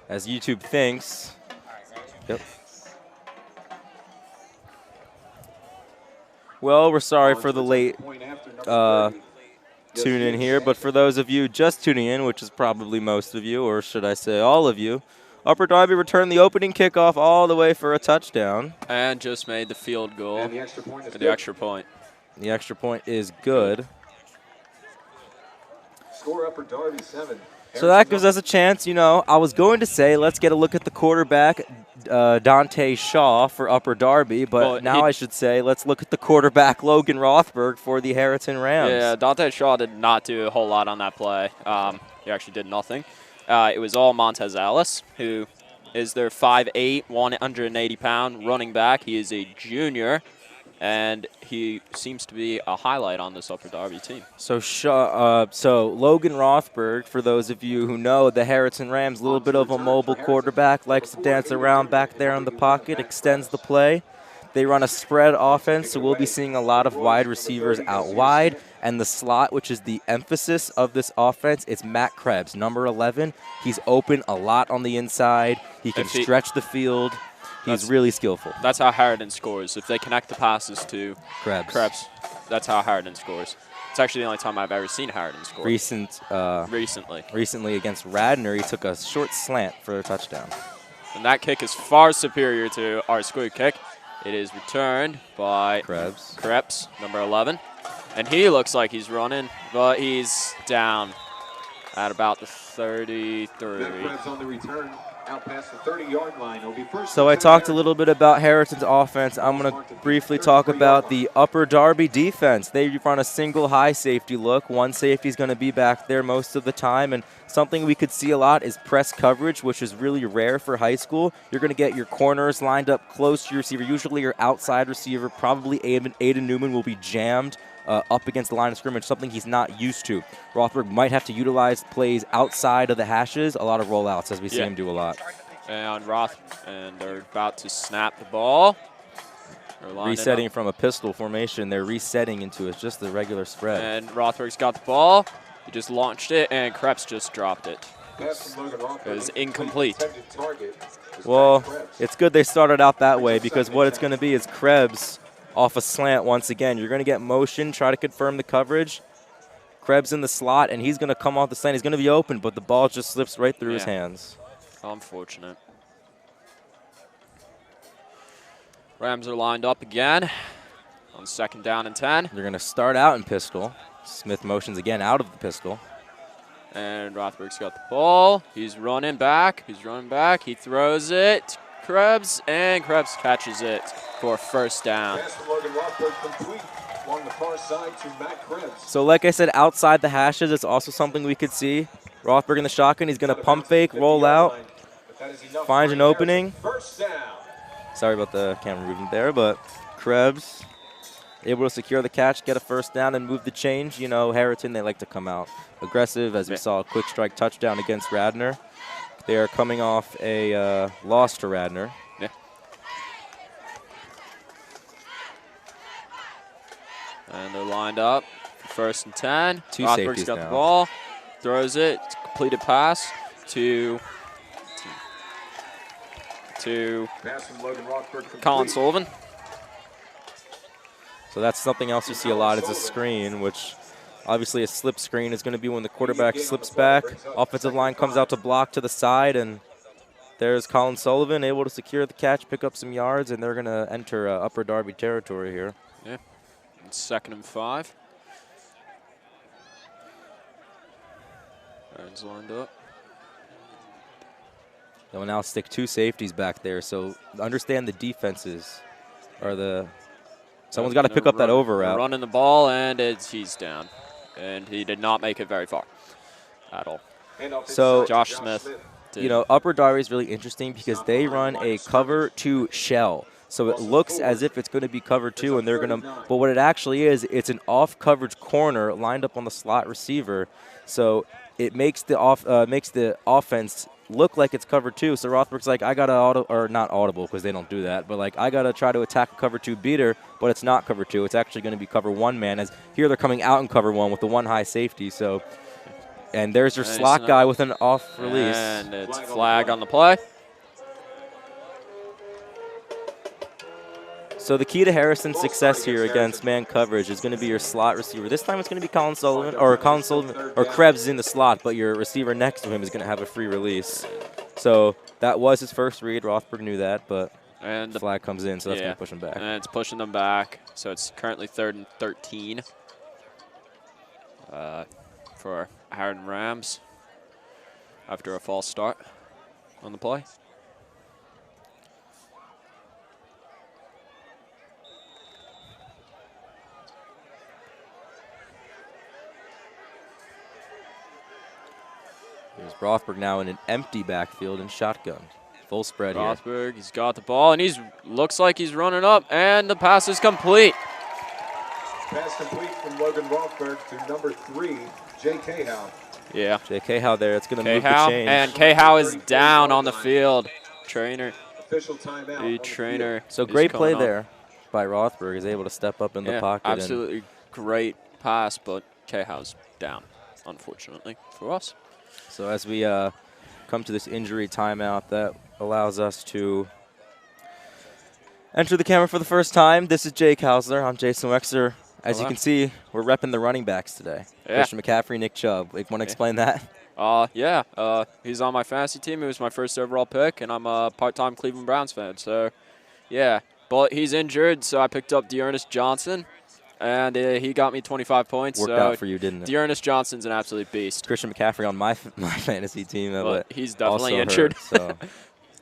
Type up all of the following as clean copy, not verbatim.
as YouTube thinks. Yep. Well, we're sorry for the late tune in here, but for those of you just tuning in, which is probably most of you, or should I say all of you, Upper Darby returned the opening kickoff all the way for a touchdown. And just made the field goal. And the extra point is The good. extra point. The extra point is good. Score Upper Darby 7. So that gives us a chance, I was going to say let's get a look at the quarterback, Dante Shaw for Upper Darby, but Well, now I should say let's look at the quarterback, Logan Rothberg for the Harriton Rams. Yeah, Dante Shaw did not do a whole lot on that play. He actually did nothing. It was all Montez Ellis, who is their 5'8", 180-pound running back. He is a junior, and he seems to be a highlight on this Upper Darby team. So Logan Rothberg, for those of you who know, the Harriton Rams, a little bit of a mobile quarterback, likes to dance around back there in the pocket, extends the play. They run a spread offense, so we'll be seeing a lot of wide receivers out wide. And the slot, which is the emphasis of this offense, it's Matt Krebs, number 11. He's open a lot on the inside. He can stretch the field. He's really skillful. That's how Harriton scores. If they connect the passes to Krebs, that's how Harriton scores. It's actually the only time I've ever seen Harriton score. Recently against Radnor, he took a short slant for a touchdown. And that kick is far superior to our square kick. It is returned by Krebs, number 11. And he looks like he's running, but he's down at about the 33. Krebs on the return. Out past the 30-yard line. It'll be first. So I talked a little bit about Harriton's offense. I'm going to briefly talk about the Upper Darby defense. They run a single high safety look. One safety is going to be back there most of the time. And something we could see a lot is press coverage, which is really rare for high school. You're going to get your corners lined up close to your receiver. Usually your outside receiver, probably Aiden Newman, will be jammed up against the line of scrimmage, something he's not used to. Rothberg might have to utilize plays outside of the hashes, a lot of rollouts, as we see him do a lot. And they're about to snap the ball. Resetting from a pistol formation, they're resetting into just the regular spread. And Rothberg's got the ball. He just launched it, and Krebs just dropped it. It was incomplete. Well, it's good they started out that way, because what it's going to be is Krebs off a slant once again. You're going to get motion, try to confirm the coverage. Krebs in the slot, and he's going to come off the slant. He's going to be open, but the ball just slips right through his hands. Unfortunate. Rams are lined up again on 2nd down and 10. They're going to start out in pistol. Smith motions again out of the pistol. And Rothberg's got the ball. He's running back. He throws it. Krebs, and Krebs catches it for 1st down. So like I said, outside the hashes, it's also something we could see. Rothberg in the shotgun. He's going to pump fake, roll out, finds an opening. Sorry about the camera movement there, but Krebs able to secure the catch, get a 1st down, and move the change. You know, Harriton, they like to come out aggressive, as we saw a quick strike touchdown against Radnor. They are coming off a loss to Radnor. Yeah. And they're lined up for 1st and 10. Two Rothberg's safeties got now. the ball, throws it, completed pass to Colin Sullivan. So that's something else you see a lot is a screen, which obviously a slip screen is going to be when the quarterback slips back. Offensive line comes out to block to the side, and there's Colin Sullivan able to secure the catch, pick up some yards, and they're going to enter Upper Darby territory here. Yeah, it's 2nd and 5. Aaron's lined up. They'll now stick 2 safeties back there, so understand the defenses are the... Someone's got to pick up that over route. Running the ball, and he's down. And he did not make it very far at all. So Josh Smith. You know, Upper Darby is really interesting because they run a cover 2 shell. So it looks as if it's going to be cover 2, and they're going to, but what it actually is, it's an off coverage corner lined up on the slot receiver. So it makes the offense look like it's cover 2. So Rothberg's like, I got to not audible because they don't do that, but like I got to try to attack a cover 2 beater, but it's not cover 2. It's actually going to be cover 1 man, as here they're coming out in cover 1 with the 1 high safety. So And there's your slot guy with an off release. And it's flag on the play. So the key to Harrison's success here against man coverage is going to be your slot receiver. This time it's going to be Colin Sullivan, or Krebs is in the slot, but your receiver next to him is going to have a free release. So that was his first read. Rothberg knew that, but the flag comes in, so that's going to push him back. And it's pushing them back. So it's currently 3rd and 13 for Harriton Rams after a false start on the play. Here's Rothberg now in an empty backfield and shotgun. Full spread here. Rothberg, he's got the ball, and looks like he's running up, and the pass is complete. Pass complete from Logan Rothberg to number 3, Jay Cahow. Yeah. Jay Cahow there. It's going to move the chain. And Cahow is down on the field. Trainer. Official timeout. Trainer. So great play there by Rothberg. Is able to step up in the pocket. Absolutely great pass, but Cahow's down, unfortunately, for us. So as we come to this injury timeout, that allows us to enter the camera for the first time. This is Jake Hausler. I'm Jason Wexler. As you can see, we're repping the running backs today. Yeah. Christian McCaffrey, Nick Chubb. Want to explain that? He's on my fantasy team. He was my first overall pick, and I'm a part-time Cleveland Browns fan. So, yeah. But he's injured, so I picked up Dearness Johnson, and he got me 25 points. Worked out for you, didn't it? Dearness Johnson's an absolute beast. Christian McCaffrey on my fantasy team. But he's definitely injured. Hurt,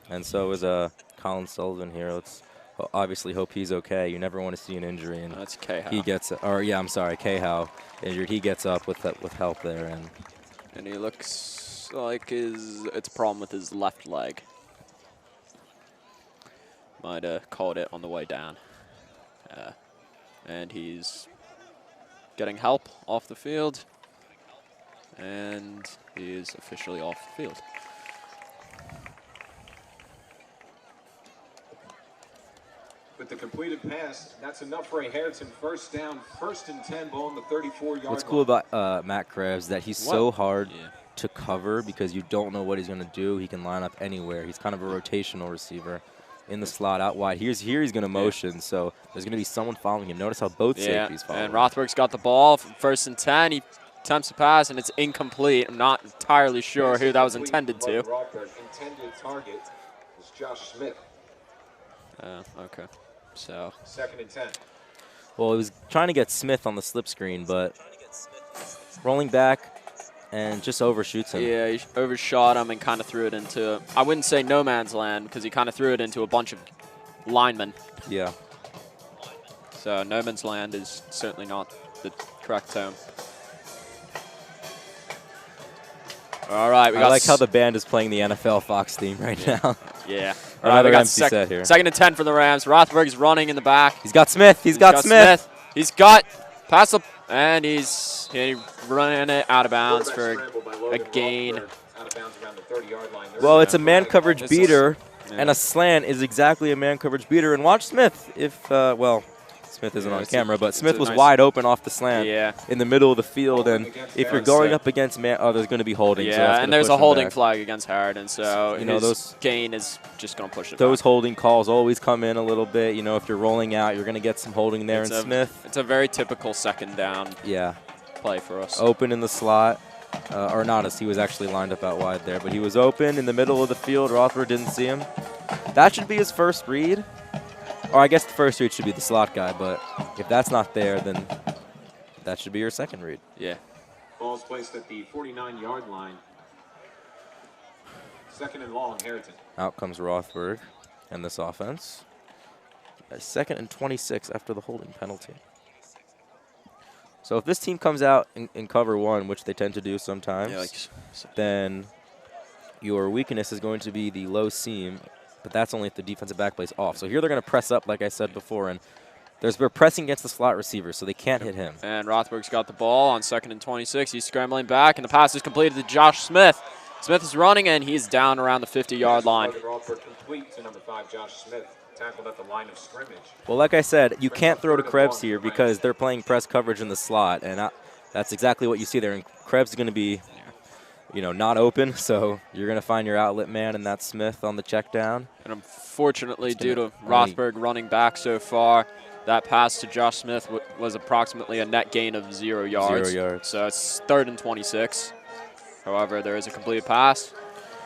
and so is Colin Sullivan here. Let's obviously hope he's okay. You never want to see an injury. And that's Cahow. He gets, Cahow injured. He gets up with help there. And he looks like it's a problem with his left leg. Might have called it on the way down. And he's getting help off the field. And he is officially off the field. With the completed pass, that's enough for a Harriton first down, 1st and 10, ball on the 34-yard line. What's cool about Matt Krebs that he's so hard to cover because you don't know what he's going to do. He can line up anywhere. He's kind of a rotational receiver in the slot out wide. Here he's going to motion, so there's going to be someone following him. Notice how both safeties follow. And Rothberg's got the ball, 1st and 10. He attempts to pass, and it's incomplete. I'm not entirely sure who that was intended to. Intended target is Josh Smith. Okay. So 2nd and 10. Well, he was trying to get Smith on the slip screen, but rolling back and just overshoots him. Yeah, he overshot him and kind of threw it into, I wouldn't say no man's land, because he kind of threw it into a bunch of linemen. Yeah. So no man's land is certainly not the correct term. All right, I like how the band is playing the NFL Fox theme right now. Yeah. All right, we got set here. 2nd and 10 for the Rams. Rothberg's running in the back. He's got Smith. He's got Smith. He's got pass up, and he's running it out of bounds for a gain. Well, it's a man coverage beater, and a slant is exactly a man coverage beater. And watch Smith. Smith isn't on camera, but Smith was wide open off the slant in the middle of the field. And if you're going up against man, there's going to be holding. Yeah, so and there's a holding flag against Harriton, so those gain is just going to push it Those back. holding calls always come in a little bit. If you're rolling out, you're going to get some holding there. And Smith. It's a very typical 2nd down play for us. Open in the slot. Or not, as he was actually lined up out wide there. But he was open in the middle of the field. Rothberg didn't see him. That should be his first read. Or I guess the first read should be the slot guy, but if that's not there, then that should be your second read. Yeah. Ball's placed at the 49-yard line. 2nd and long, Harriton. Out comes Rothberg and this offense. 2nd and 26 after the holding penalty. So if this team comes out in cover 1, which they tend to do sometimes, then your weakness is going to be the low seam. But that's only if the defensive back plays off. So here they're going to press up, like I said before, and they're pressing against the slot receiver, so they can't hit him. And Rothberg's got the ball on 2nd and 26. He's scrambling back, and the pass is completed to Josh Smith. Smith is running, and he's down around the 50-yard line. Complete to number 5, Josh Smith, tackled at the line of scrimmage. Well, like I said, you can't throw to Krebs here because they're playing press coverage in the slot, and that's exactly what you see there. And Krebs is going to be not open. So you're going to find your outlet man in that Smith on the check down. And unfortunately, due to Rothberg running back so far, that pass to Josh Smith was approximately a net gain of 0 yards. 0 yards. So it's 3rd and 26. However, there is a completed pass.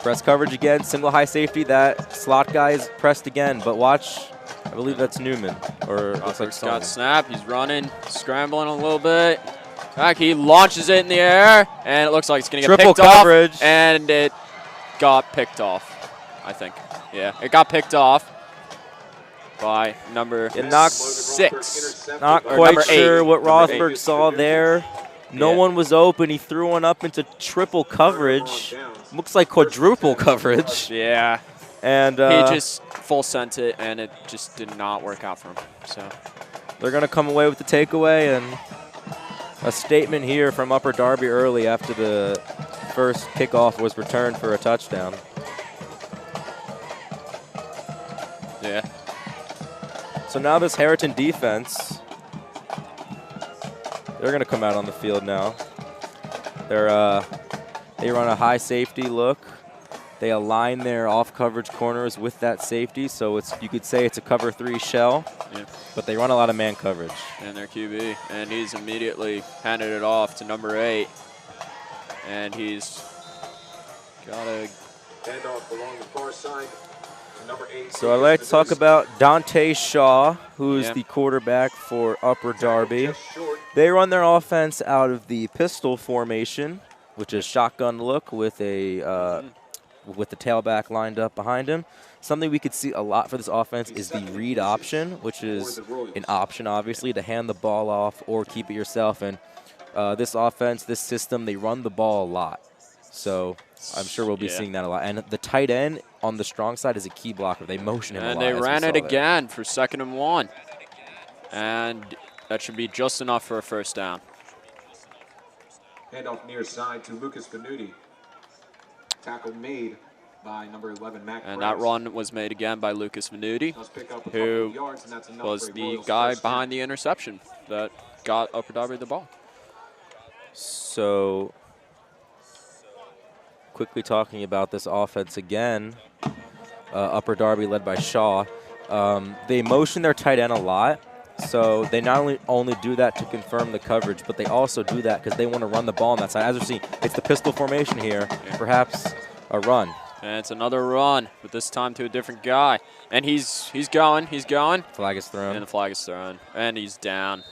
Press coverage again, single high safety. That slot guy is pressed again, but watch, I believe that's Newman. Or it looks like got snap, he's running, scrambling a little bit. Back, he launches it in the air, and it looks like it's going to get picked coverage. off. And it got picked off, I think. Yeah, it got picked off by number 6. Not quite sure what Rothberg saw there. No one was open. He threw one up into triple coverage. Looks like quadruple coverage. Yeah. And he just full sent it, and it just did not work out for him. So they're going to come away with the takeaway, and a statement here from Upper Darby early after the first kickoff was returned for a touchdown. Yeah. So now this Harriton defense, they're going to come out on the field now. They run a high safety look. They align their off coverage corners with that safety, so you could say it's a cover 3 shell. Yeah. But they run a lot of man coverage. And their QB, and he's immediately handed it off to number 8, and he's got a handoff along the far side. Number 8. So I'd like to talk about Dante Shaw, who's the quarterback for Upper Darby. They run their offense out of the pistol formation, which is shotgun look with a with the tailback lined up behind him. Something we could see a lot for this offense is the read option, which is an option, obviously, to hand the ball off or keep it yourself. And this offense, this system, they run the ball a lot. So I'm sure we'll be seeing that a lot. And the tight end on the strong side is a key blocker. They motion him a lot. And they ran it again for 2nd and 1. And that should be just enough for a first down. Handoff near side to Lucas Venuti. Tackle made by number 11, Mac. And that run was made again by Lucas Venuti, who was the guy behind the interception that got Upper Darby the ball. So quickly talking about this offense again, Upper Darby led by Shaw. They motion their tight end a lot. So they not only do that to confirm the coverage, but they also do that because they want to run the ball on that side. As we're seeing, it's the pistol formation here, perhaps a run. And it's another run, but this time to a different guy. And he's going. Flag is thrown. And the flag is thrown. And he's down.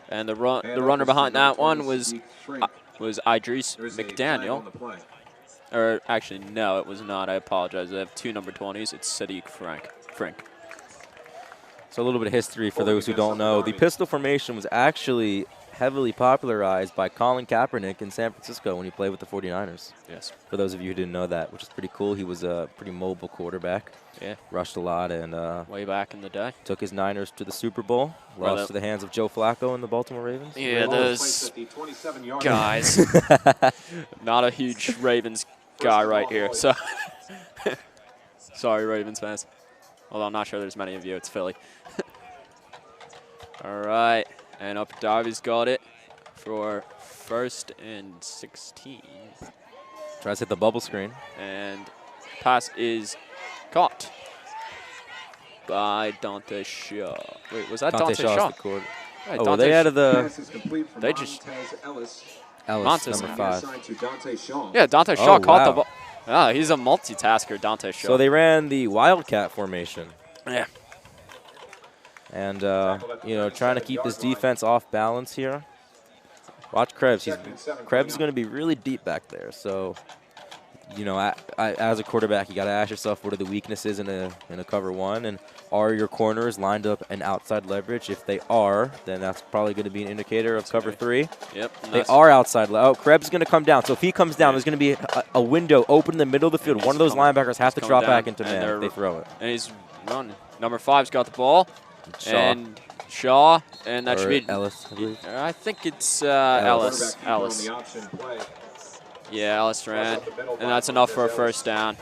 And the runner behind that one was Idris McDaniel. Or actually, no, it was not. I apologize. I have 2 number 20s. It's Sadiq Frank. So a little bit of history for those who don't know. The pistol formation was actually heavily popularized by Colin Kaepernick in San Francisco when he played with the 49ers. Yes. For those of you who didn't know that, which is pretty cool. He was a pretty mobile quarterback. Yeah. Rushed a lot and way back in the day. Took his Niners to the Super Bowl. Lost to the hands of Joe Flacco and the Baltimore Ravens. Yeah, those guys. Not a huge Ravens guy right here. So sorry, Ravens fans. Although I'm not sure there's many of you. It's Philly. All right. And Upper Darby's got it for 1st and 16. Tries to hit the bubble screen. And pass is caught by Dante Shaw. Wait, was that Dante Shaw? The right, oh, well, they added the... They just... Ellis, number 5. Yeah, Dante Shaw caught the ball. Ah, he's a multitasker, Dante Shaw. So they ran the Wildcat formation. Yeah. And, trying to keep this defense off balance here. Watch Krebs. Krebs is going to be really deep back there. So, as a quarterback, you got to ask yourself, what are the weaknesses in a cover 1? And are your corners lined up in outside leverage? If they are, then that's probably going to be an indicator of cover 3. Yep. They are outside. Oh, Krebs is going to come down. So if he comes down, there's going to be a window open in the middle of the field. One of those linebackers has to drop back into man if they throw it. And he's running. Number 5's got the ball. And Shaw, and that should be Ellis, I believe. I think it's Ellis. Yeah, Ellis ran, and that's enough for a first down.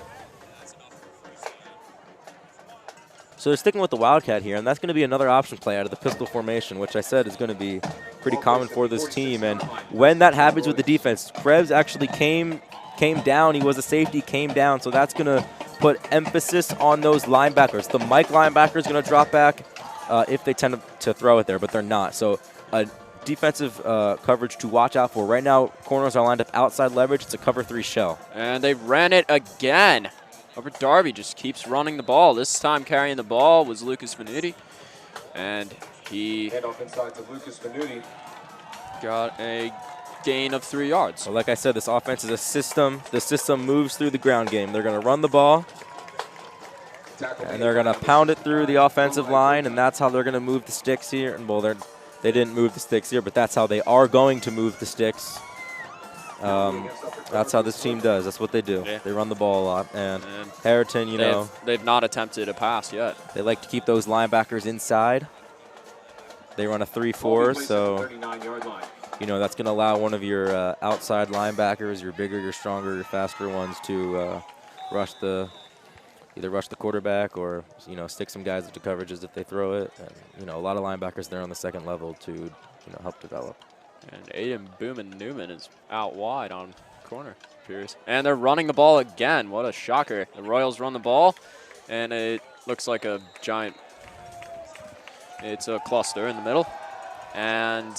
So So they're sticking with the Wildcat here, and that's going to be another option play out of the pistol formation, which I said is going to be pretty common for this team. And when that happens with the defense, Krebs actually came down. He was a safety, came down. So that's going to put emphasis on those linebackers. The Mike linebacker is going to drop back if they tend to throw it there, but they're not. So defensive coverage to watch out for. Right now, corners are lined up outside leverage. It's a cover 3 shell. And they ran it again. Darby just keeps running the ball. This time carrying the ball was Lucas Venuti. And he Handoff inside to Lucas Venuti. got a gain of 3 yards. So like I said, this offense is a system. The system moves through the ground game. They're going to run the ball, and they're going to pound it through the offensive line, and that's how they're going to move the sticks here. And well, they didn't move the sticks here, but that's how they are going to move the sticks. That's how this team does. That's what they do. Yeah. They run the ball a lot. And Harriton, you know, they've not attempted a pass yet. they like to keep those linebackers inside. They run a 3-4, so you know that's going to allow one of your outside linebackers, your bigger, your stronger, your faster ones to either rush the quarterback or stick some guys into coverages if they throw it. And a lot of linebackers there on the second level to help develop. And Aiden Boomin Newman is out wide on corner, appears. And they're running the ball again. What a shocker. The Royals run the ball, and it looks like a giant, it's a cluster in the middle. And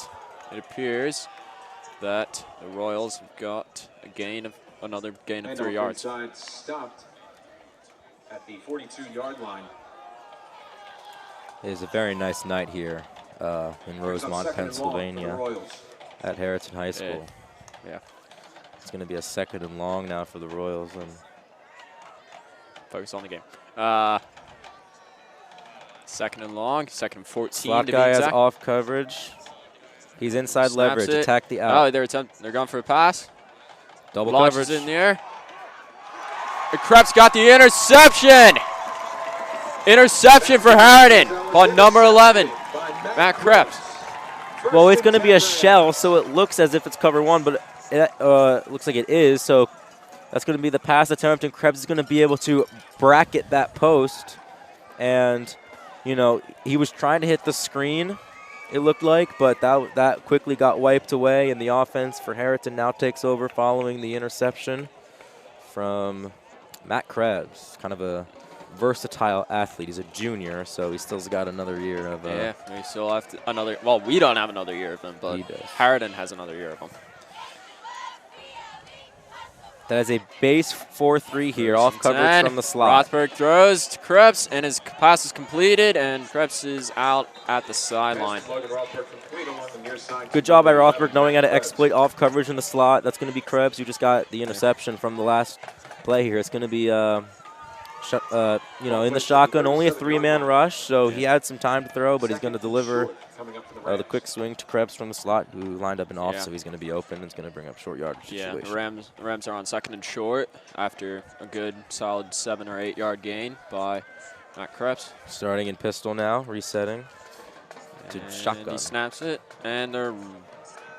it appears that the Royals have got another gain of 3 yards. Inside stopped at the 42-yard line. It is a very nice night here in Rosemont, Pennsylvania, at Harriton High School. Yeah. It's going to be a 2nd and long now for the Royals. And focus on the game. 2nd and long, 2nd and 14 slot to be guy has exact. off coverage. He's inside Snaps leverage. it. Attack the out. Oh, they're going for a pass. Double Launches coverage. in the air. And Krebs got the interception. Interception for Harriton on number 11, Matt Krebs. Well, it's going to be a shell, so it looks as if it's cover 1, but it looks like it is. So that's going to be the pass attempt, and Krebs is going to be able to bracket that post. And, he was trying to hit the screen, it looked like, but that quickly got wiped away, and the offense for Harriton now takes over following the interception from Matt Krebs, kind of a versatile athlete. He's a junior, so he still's got another year of. Yeah, we still have another. Well, we don't have another year of him, but Harriton has another year of him. That is a base 4-3 here, off coverage from the slot. Rothberg throws to Krebs, and his pass is completed, and Krebs is out at the sideline. Good job by Rothberg knowing how to exploit off coverage in the slot. That's going to be Krebs, who just got the interception from the last play here. It's going to be, in the shotgun, only a 3-man rush, so he had some time to throw, but he's going to deliver the quick swing to Krebs from the slot, who lined up in off, so he's going to be open. It's going to bring up short yardage situation. Yeah, the Rams are on 2nd and short after a good, solid 7 or 8 yard gain by Matt Krebs. Starting in pistol now, resetting to shotgun. He snaps it, and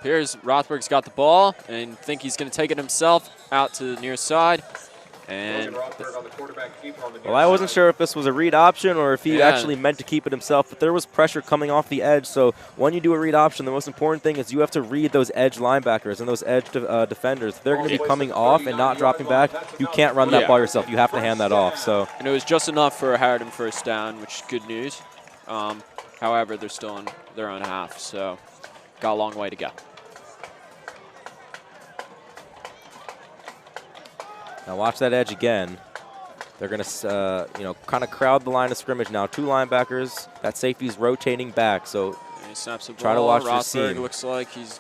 appears Rothberg's got the ball, and think he's going to take it himself out to the near side. And well, I wasn't sure if this was a read option or if he actually meant to keep it himself, but there was pressure coming off the edge. So when you do a read option, the most important thing is you have to read those edge linebackers and those edge defenders. If they're going to be coming off and not dropping back, you can't run that ball yourself. You have to hand that off. So and it was just enough for a Harriton first down, which is good news. However, they're still in their own half, so got a long way to go. Now watch that edge again. They're going to, kind of crowd the line of scrimmage now. 2 linebackers. That safety's rotating back, so he snaps the ball. Try to watch your Rothberg seam. Looks like he's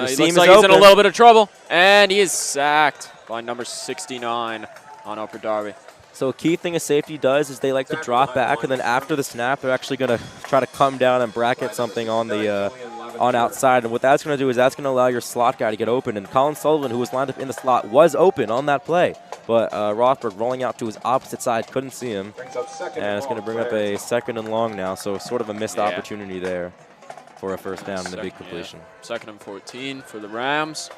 he's in a little bit of trouble, and he is sacked by number 69 on Upper Darby. So a key thing a safety does is they like to drop back, and then after the snap, they're actually going to try to come down and bracket something on the outside. And what that's going to do is that's going to allow your slot guy to get open. And Colin Sullivan, who was lined up in the slot, was open on that play. But Rothberg rolling out to his opposite side, couldn't see him. And it's going to bring up a 2nd and long now, so sort of a missed opportunity there for a first down and a big completion. 2nd and 14 for the Rams.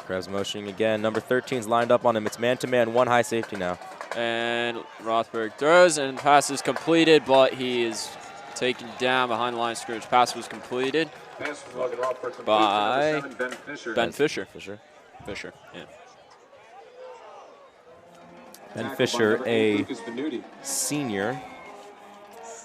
Krebs motioning again. Number 13's lined up on him. It's man-to-man, one high safety now. And Rothberg throws, and pass is completed, but he is taken down behind the line of scrimmage. Pass was completed by Ben Fisher. Fisher, yeah. Ben Fisher, a senior.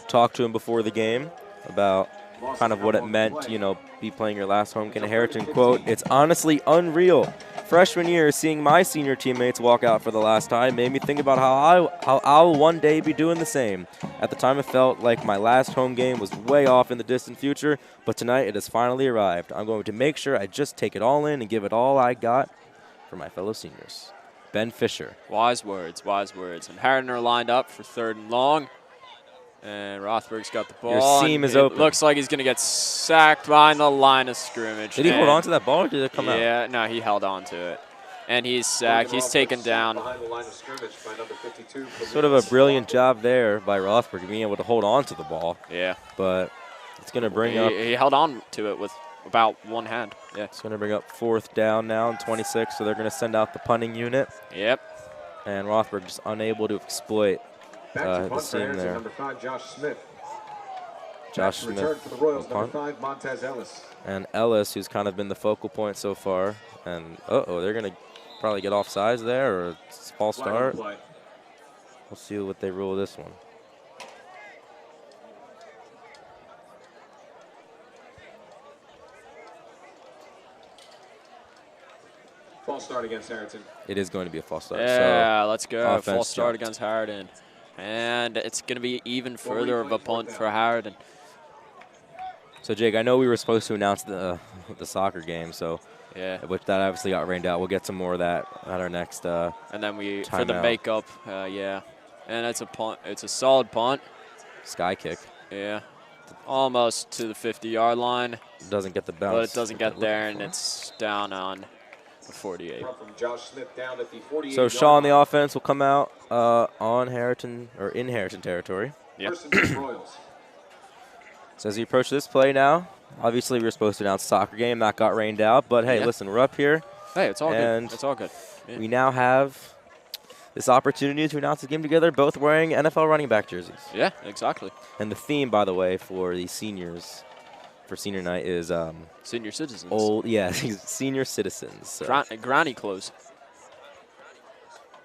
Talked to him before the game about kind of what it meant, you know, be playing your last home game at Harriton. Quote, "It's honestly unreal. Freshman year, seeing my senior teammates walk out for the last time made me think about how I'll one day be doing the same. At the time, it felt like my last home game was way off in the distant future, but tonight it has finally arrived. I'm going to make sure I just take it all in and give it all I got for my fellow seniors." Ben Fisher. Wise words, wise words. And Harriton are lined up for 3rd and long. And Rothberg's got the ball. Your seam is open. It looks like he's going to get sacked behind the line of scrimmage. Did he hold on to that ball or did it come out? Yeah, no, he held on to it. And he's sacked. He's taken down. Sort of a brilliant job there by Rothberg being able to hold on to the ball. Yeah. But it's going to bring up. He held on to it with about one hand. Yeah. It's going to bring up 4th down now and 26, so they're going to send out the punting unit. Yep. And Rothberg just unable to exploit the seam there. Number 5, Josh Smith. Josh Smith return for the Royals, punt. number 5, Montez Ellis. And Ellis, who's kind of been the focal point so far. And, they're going to probably get offsides there or false start. We'll see what they rule this one. False start against Harriton. It is going to be a false start. Yeah, so let's go. False start jumped. against Harriton. And it's going to be even further of a punt for Harriton. So, Jake, I know we were supposed to announce the soccer game, so yeah, which that obviously got rained out. We'll get some more of that at our next and then for the timeout. makeup, yeah. And it's a punt. It's a solid punt. Sky kick. Yeah. Almost to the 50-yard line. Doesn't get the bounce. But it doesn't get there, and it's down on the 48. From Josh Smith down at the 48. So Shaw on the offense will come out on Harriton, or in Harriton territory. Yep. So as we approach this play now, obviously we were supposed to announce a soccer game. That got rained out. But, hey, listen, we're up here. Hey, it's all and good. It's all good. Yeah. We now have this opportunity to announce the game together, both wearing NFL running back jerseys. Yeah, exactly. And the theme, by the way, for the seniors for senior night is senior citizens. Senior citizens. So. Granny clothes.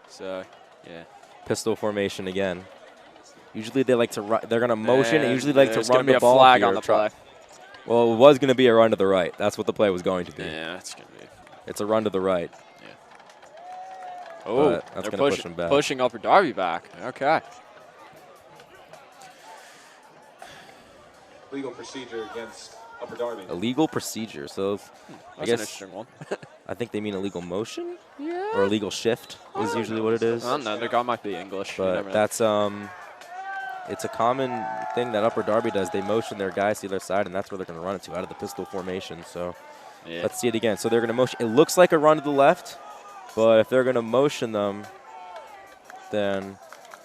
So, yeah. Pistol formation again. Usually they like to run. They're going to motion and usually like to run the ball. There's going to be a flag on the play. Well, it was going to be a run to the right. That's what the play was going to be. Yeah, it's going to be. It's a run to the right. Yeah. Oh, that's going to push him back. Pushing Upper Darby back. Okay. Legal procedure against Upper Darby. A legal procedure. So I guess an interesting one. I think they mean illegal motion. Yeah. Or illegal shift is usually what it is. I don't know. The guy might be English. But that's it's a common thing that Upper Darby does. They motion their guys to the other side, and that's where they're going to run it to, out of the pistol formation. So let's see it again. So they're going to motion. It looks like a run to the left, but if they're going to motion them, then,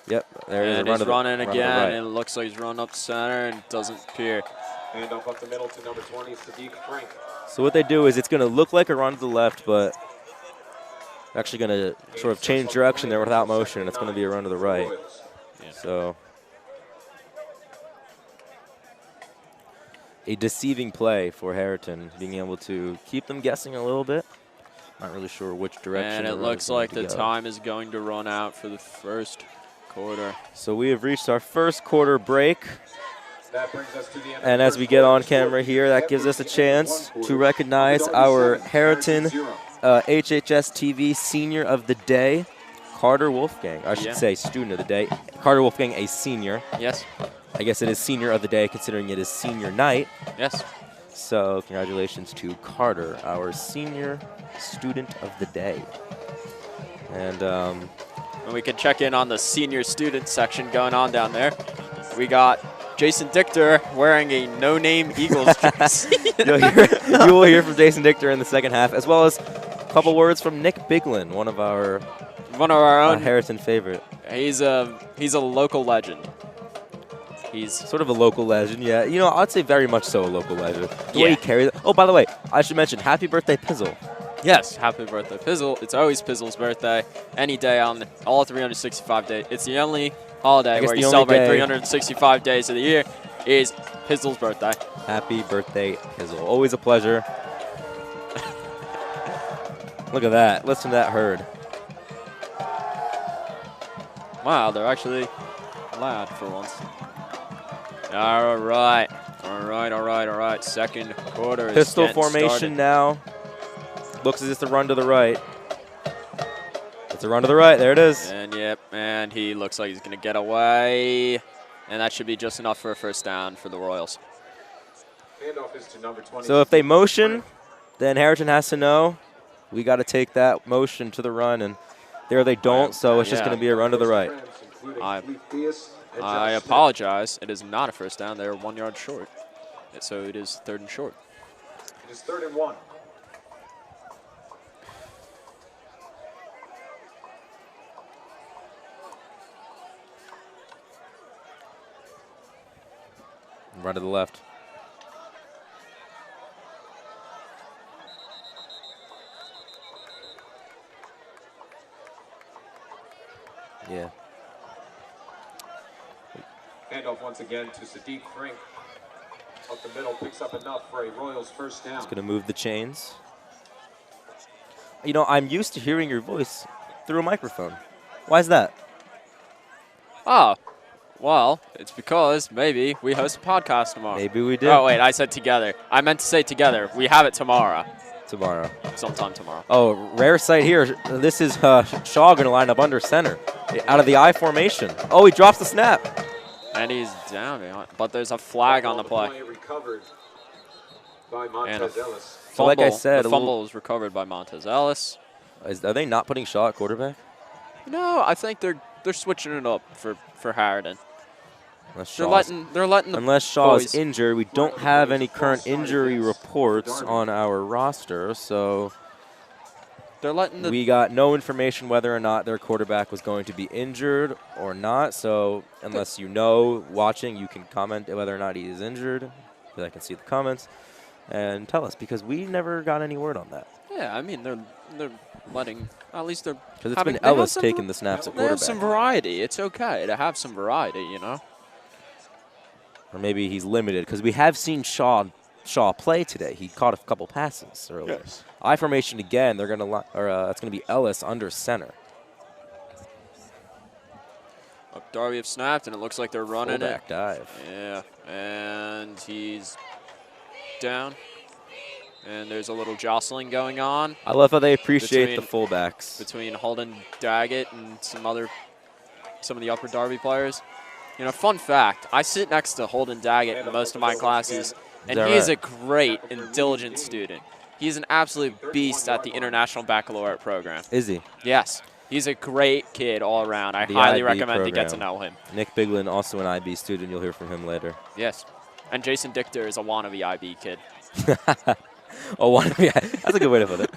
yep, there is a run to the right. And he's running again, and it looks like he's run up center and doesn't appear. Hand off up the middle to number 20, Sadiq Frank. So what they do is it's going to look like a run to the left, but actually going to sort of change direction there without motion, and it's going to be a run to the right. Yeah. So a deceiving play for Harriton, being able to keep them guessing a little bit. Not really sure which direction. And it looks like the time is going to run out for the first quarter. So we have reached our first quarter break. That brings us to the end. And as we get on camera here, that gives us a chance to recognize our Harriton HHS TV Senior of the Day, Carter Wolfgang. I should say Student of the Day. Carter Wolfgang, a senior. Yes. I guess it is Senior of the Day, considering it is senior night. Yes. So congratulations to Carter, our Senior Student of the Day. And we can check in on the senior student section going on down there. We got Jason Dichter wearing a no-name Eagles jersey. You will hear from Jason Dichter in the second half, as well as a couple words from Nick Biglin, one of our own Harriton favorite. He's a local legend. He's sort of a local legend, yeah. You know, I'd say very much so a local legend. The way he carries it. Oh, by the way, I should mention, happy birthday, Pizzle. Yes, happy birthday, Pizzle. It's always Pizzle's birthday. Any day on all 365 days. It's the only holiday where you celebrate 365 days of the year is Pizzle's birthday. Happy birthday, Pizzle. Always a pleasure. Look at that. Listen to that herd. Wow, they're actually loud for once. All right. All right. Second quarter is Pistol getting formation started. now. Looks as if it's a run to the right. It's a run to the right. There it is. And yep, and he looks like he's going to get away. And that should be just enough for a first down for the Royals. Handoff is to number 20. So if they motion, then Harriton has to know we got to take that motion to the run, and there they don't, so it's just going to be a run to the right. I apologize. It is not a first down. They're 1 yard short. So it is 3rd and short. It is 3rd and 1. Run to the left. Yeah. Handoff once again to Sadiq Frink. Up the middle, picks up enough for a Royals first down. It's going to move the chains. You know, I'm used to hearing your voice through a microphone. Why is that? Oh, well, it's because maybe we host a podcast tomorrow. Maybe we do. Oh, wait, I said together. I meant to say together. We have it tomorrow. Tomorrow. Sometime tomorrow. Oh, rare sight here. This is Shaw going to line up under center out of the I formation. Oh, he drops the snap. And he's down, but there's a flag on the play. Recovered by Montez Ellis. So like I said, the fumble was recovered by Montez Ellis. Are they not putting Shaw at quarterback? No, I think they're switching it up for Harriton. They're letting unless Shaw is injured. We don't have any current injury reports on our roster, so they're letting we got no information whether or not their quarterback was going to be injured or not. So unless you know, watching, you can comment whether or not he is injured, because I can see the comments, and tell us, because we never got any word on that. Yeah, I mean they're letting, at least they're because it's been Ellis taking the snaps at quarterback. They have some variety. It's okay to have some variety, you know. Or maybe he's limited, because we have seen Shaw play today. He caught a couple passes earlier. Yes. I formation again. They're gonna it's gonna be Ellis under center. Darby have snapped, and it looks like they're running Fullback it. Dive. Yeah, and he's down. And there's a little jostling going on. I love how they appreciate the fullbacks. Between Holden Daggett and some of the upper Darby players. You know, fun fact, I sit next to Holden Daggett in most of my classes, and he is a great and diligent student. He's an absolute beast at the International Baccalaureate program. Is he? Yes. He's a great kid all around. I The highly IB recommend to get to program. know him. Nick Biglin, also an IB student. You'll hear from him later. Yes. And Jason Dichter is a wannabe IB kid. Oh, wannabe. That's a good way to put it.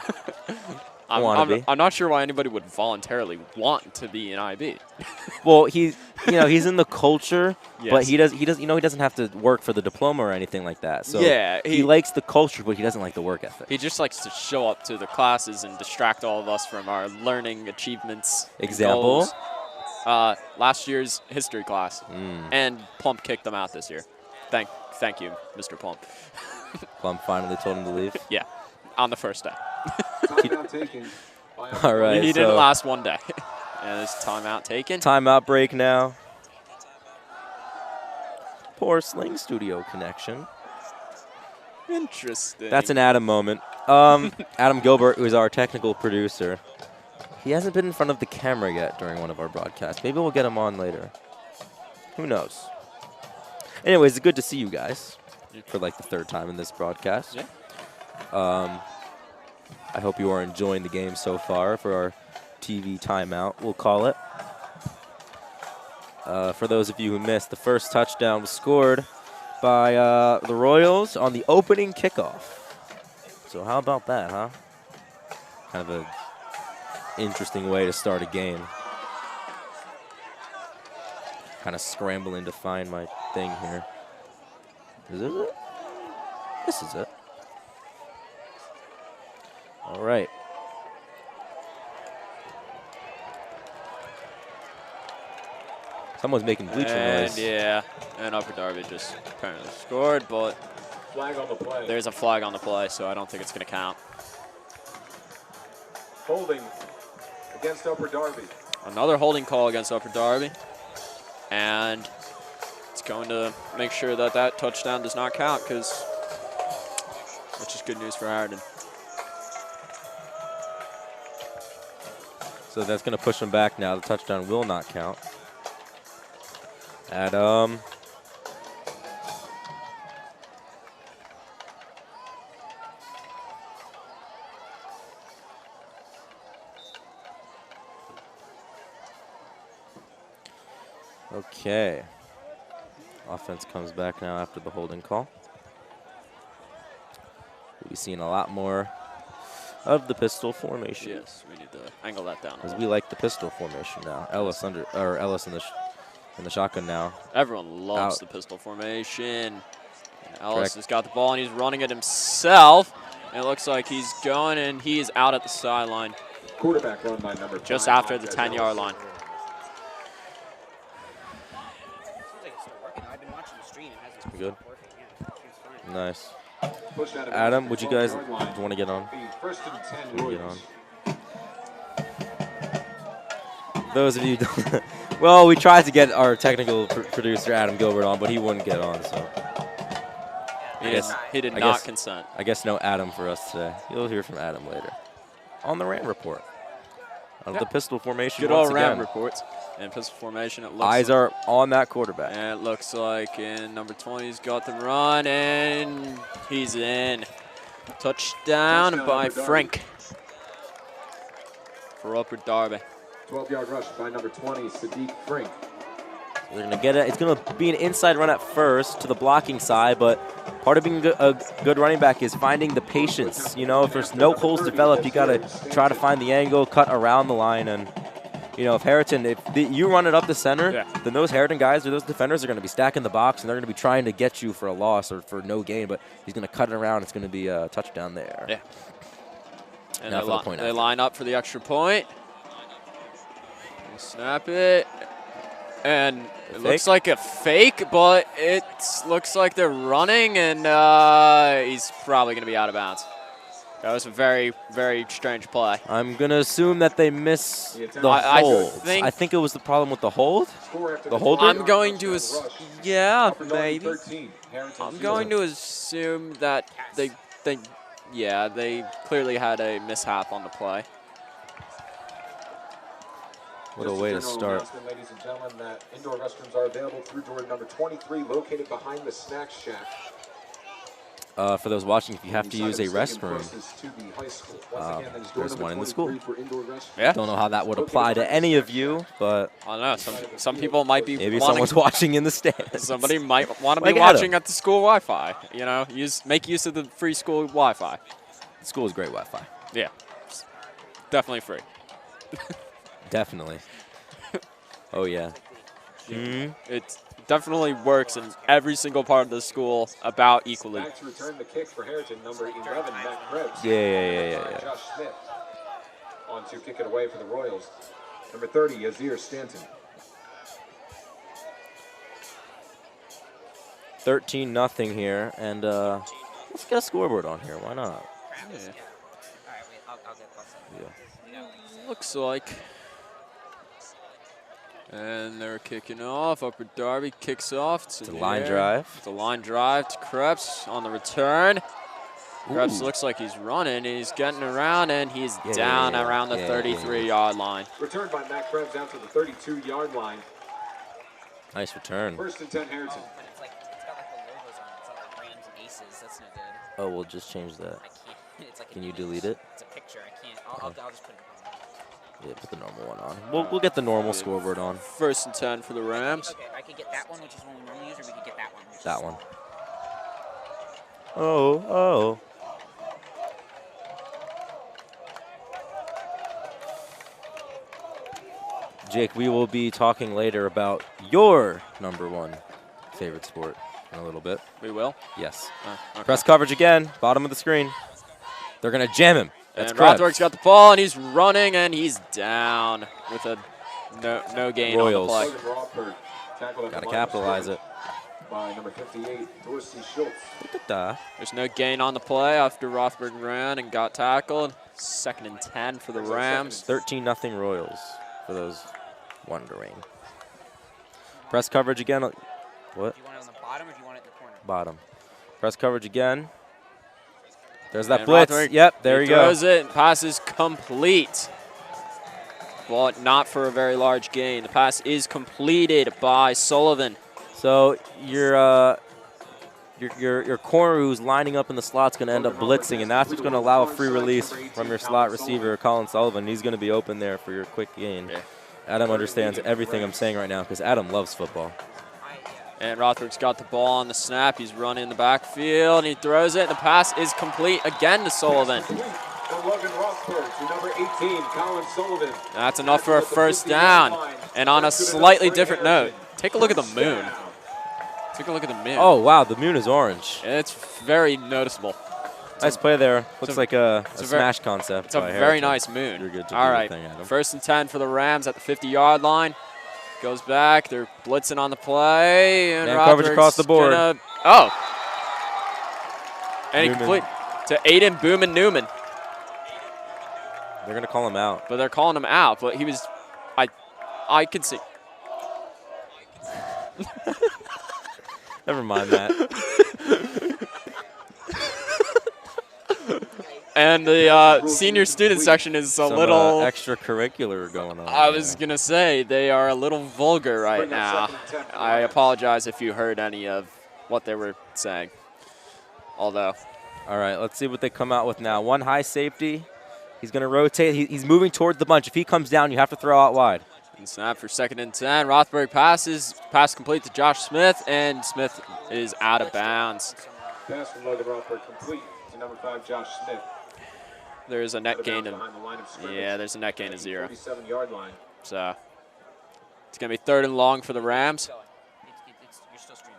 I'm not sure why anybody would voluntarily want to be an IB. Well, he's in the culture, Yes. but he doesn't have to work for the diploma or anything like that. So Yeah, he likes the culture, but he doesn't like the work ethic. He just likes to show up to the classes and distract all of us from our learning achievements. and Example? goals. Last year's history class, Mm. and Plump kicked them out this year. Thank you, Mr. Plump. Plum finally told him to leave. Yeah, on the first day. Timeout taken. All right. He didn't last one day. And there's timeout taken. Timeout break now. Poor Sling Studio connection. Interesting. That's an Adam moment. Adam Gilbert, who is our technical producer, he hasn't been in front of the camera yet during one of our broadcasts. Maybe we'll get him on later. Who knows? Anyways, it's good to see you guys for like the 3rd time in this broadcast. Yeah. I hope you are enjoying the game so far for our TV timeout, we'll call it. For those of you who missed, the first touchdown was scored by the Royals on the opening kickoff. So how about that, huh? Kind of a interesting way to start a game. Kind of scrambling to find my thing here. Is this it? This is it. All right. Someone's making bleacher noise. Yeah, and Upper Darby just apparently scored, but Flag on the play. there's a flag on the play, so I don't think it's going to count. Holding against Upper Darby. Another holding call against Upper Darby, and it's going to make sure that that touchdown does not count, which is good news for Harriton. So that's going to push them back now. The touchdown will not count. Adam. Okay. Offense comes back now after the holding call. We've seen a lot more of the pistol formation. Yes, we need to angle that down. Because we like the pistol formation now. Ellis in the shotgun now. Everyone loves Out. the pistol formation. And Ellis has got the ball and he's running it himself. And it looks like he's going and he is out at the sideline. Quarterback run by number 5. Just after the 10-yard line. Good. Nice. Adam, would you guys want to get on? First and 10 Get on. Those of you don't well, we tried to get our technical producer Adam Gilbert on, but he wouldn't get on, so He did not consent. I guess no Adam for us today. You'll hear from Adam later on the Ram Report of the pistol formation. Good once old Ram again. reports and pistol formation. It looks Eyes are on that quarterback. And it looks like in number 20's got the run and he's in. Touchdown by Frank for Upper Darby. 12-yard rush by number 20, Sadiq Frank. They're going to get it. It's going to be an inside run at first to the blocking side, but part of being a good running back is finding the patience. You know, if there's no holes developed, you got to try to find the angle, cut around the line, and you know, if you run it up the center, then those Harriton guys or those defenders are going to be stacking the box, and they're going to be trying to get you for a loss or for no gain, but he's going to cut it around. It's going to be a touchdown there. Yeah. And now for the point they after. line up for the extra point. They snap it. And it looks like a fake, but it looks like they're running, and he's probably going to be out of bounds. That was a very, very strange play. I'm going to assume that they miss the I hold. think- I think it was the problem with the hold. The holder? I'm going to yeah, Upper Darby maybe. 13, Harriton I'm 0. going to assume that they clearly had a mishap on the play. What a way to start. Ladies and gentlemen, that indoor restrooms are available through door number 23, located behind the snack shack. For those watching, if you have to use a restroom, There's one in the school. Yeah. Don't know how that would apply to any of you, but I don't know. Some people might be maybe wanting, someone's watching in the stands. somebody might want to Like be Adam. watching at the school Wi-Fi. You know, make use of the free school Wi-Fi. The school is great Wi-Fi. Yeah, definitely free. Definitely. Oh, yeah. It definitely works in every single part of the school about equally. Back to return the kick for Harriton, number 11, Matt Krebs. Yeah. Josh Smith on to kick it away for the Royals. Number 30, Yazir Stanton. 13-0 here, and let's get a scoreboard on here. Why not? Yeah. Looks like. And they're kicking off. Upper Darby kicks off. It's a line drive. It's a line drive to Krebs on the return. Krebs looks like he's running. He's getting around, and he's down around the 33-yard line. Returned by Matt Krebs down to the 32-yard line. Nice return. First and 10, Harriton. But it's got like the logos on it. It's like Rams and Aces. That's no good. Oh, we'll just change that. I can't. It's like Can you delete it? It's a picture. I can't. I'll just put it on. Yeah, put the normal one on. We'll get the normal scoreboard on. First and 10 for the Rams. Okay, I could get that one, which is one we normally use, or we could get that one. Which That one. Oh. Jake, we will be talking later about your #1 favorite sport in a little bit. We will. Yes. Okay. Press coverage again, bottom of the screen. They're going to jam him. And Krebs. Rothberg's got the ball, and he's running, and he's down with a no gain Royals. on the play. Logan Rothberg tackled at Got to the line of capitalize scrimmage it. by number 58, Dorsey Schultz. There's no gain on the play after Rothberg ran and got tackled. 2nd and 10 for the Rams. 13-0 Royals, for those wondering. Press coverage again. What? Do you want it on the bottom or do you want it in the corner? Bottom. Press coverage again. There's that And blitz. Rothberg, Yep, there he you go. throws it. Pass is complete. But not for a very large gain. The pass is completed by Sullivan. So your corner who's lining up in the slot's going to end up blitzing, and that's what's going to allow a free release from your slot receiver, Colin Sullivan. He's going to be open there for your quick gain. Yeah. Adam understands everything I'm saying right now because Adam loves football. And Rothberg's got the ball on the snap. He's running in the backfield, and he throws it. The pass is complete again to Sullivan. From Logan Rothberg to number 18, Colin Sullivan. That's enough for a first down. And on a slightly different note, take a look at the moon. Take a look at the moon. Oh, wow, the moon is orange. It's very noticeable. Nice play there. Looks like a a smash concept. It's a by very Harriton. nice moon. You're good to do All your right, thing, Adam. 1st and 10 for the Rams at the 50-yard line. Goes back. They're blitzing on the play. And Man coverage Rothberg's across the board. And he Newman. complete to Aiden Boomin Newman. They're going to call him out. But they're calling him out. But he was, I could see. Never mind that. And the senior student section is a Some little extracurricular going on. I was going to say they are a little vulgar right now. I apologize if you heard any of what they were saying. Although. All right, let's see what they come out with now. One high safety. He's going to rotate. He's moving towards the bunch. If he comes down, you have to throw out wide. And snap for 2nd and 10. Rothberg passes. Pass complete to Josh Smith, and Smith is out of bounds. Pass from Logan Rothberg complete to number 5, Josh Smith. There's a net gain of, Behind the line of scrimmage. yeah, there's a net gain of 0. 47-yard line. So it's going to be 3rd and long for the Rams. You're still streaming.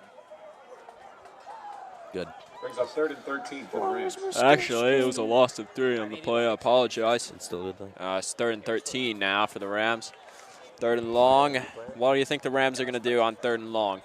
Good. Brings up 3rd and 13 for the Rams. Actually, it was a loss of 3 on the play. I apologize. It's still a good thing. It's 3rd and 13 now for the Rams. 3rd and long. What do you think the Rams are going to do on 3rd and long?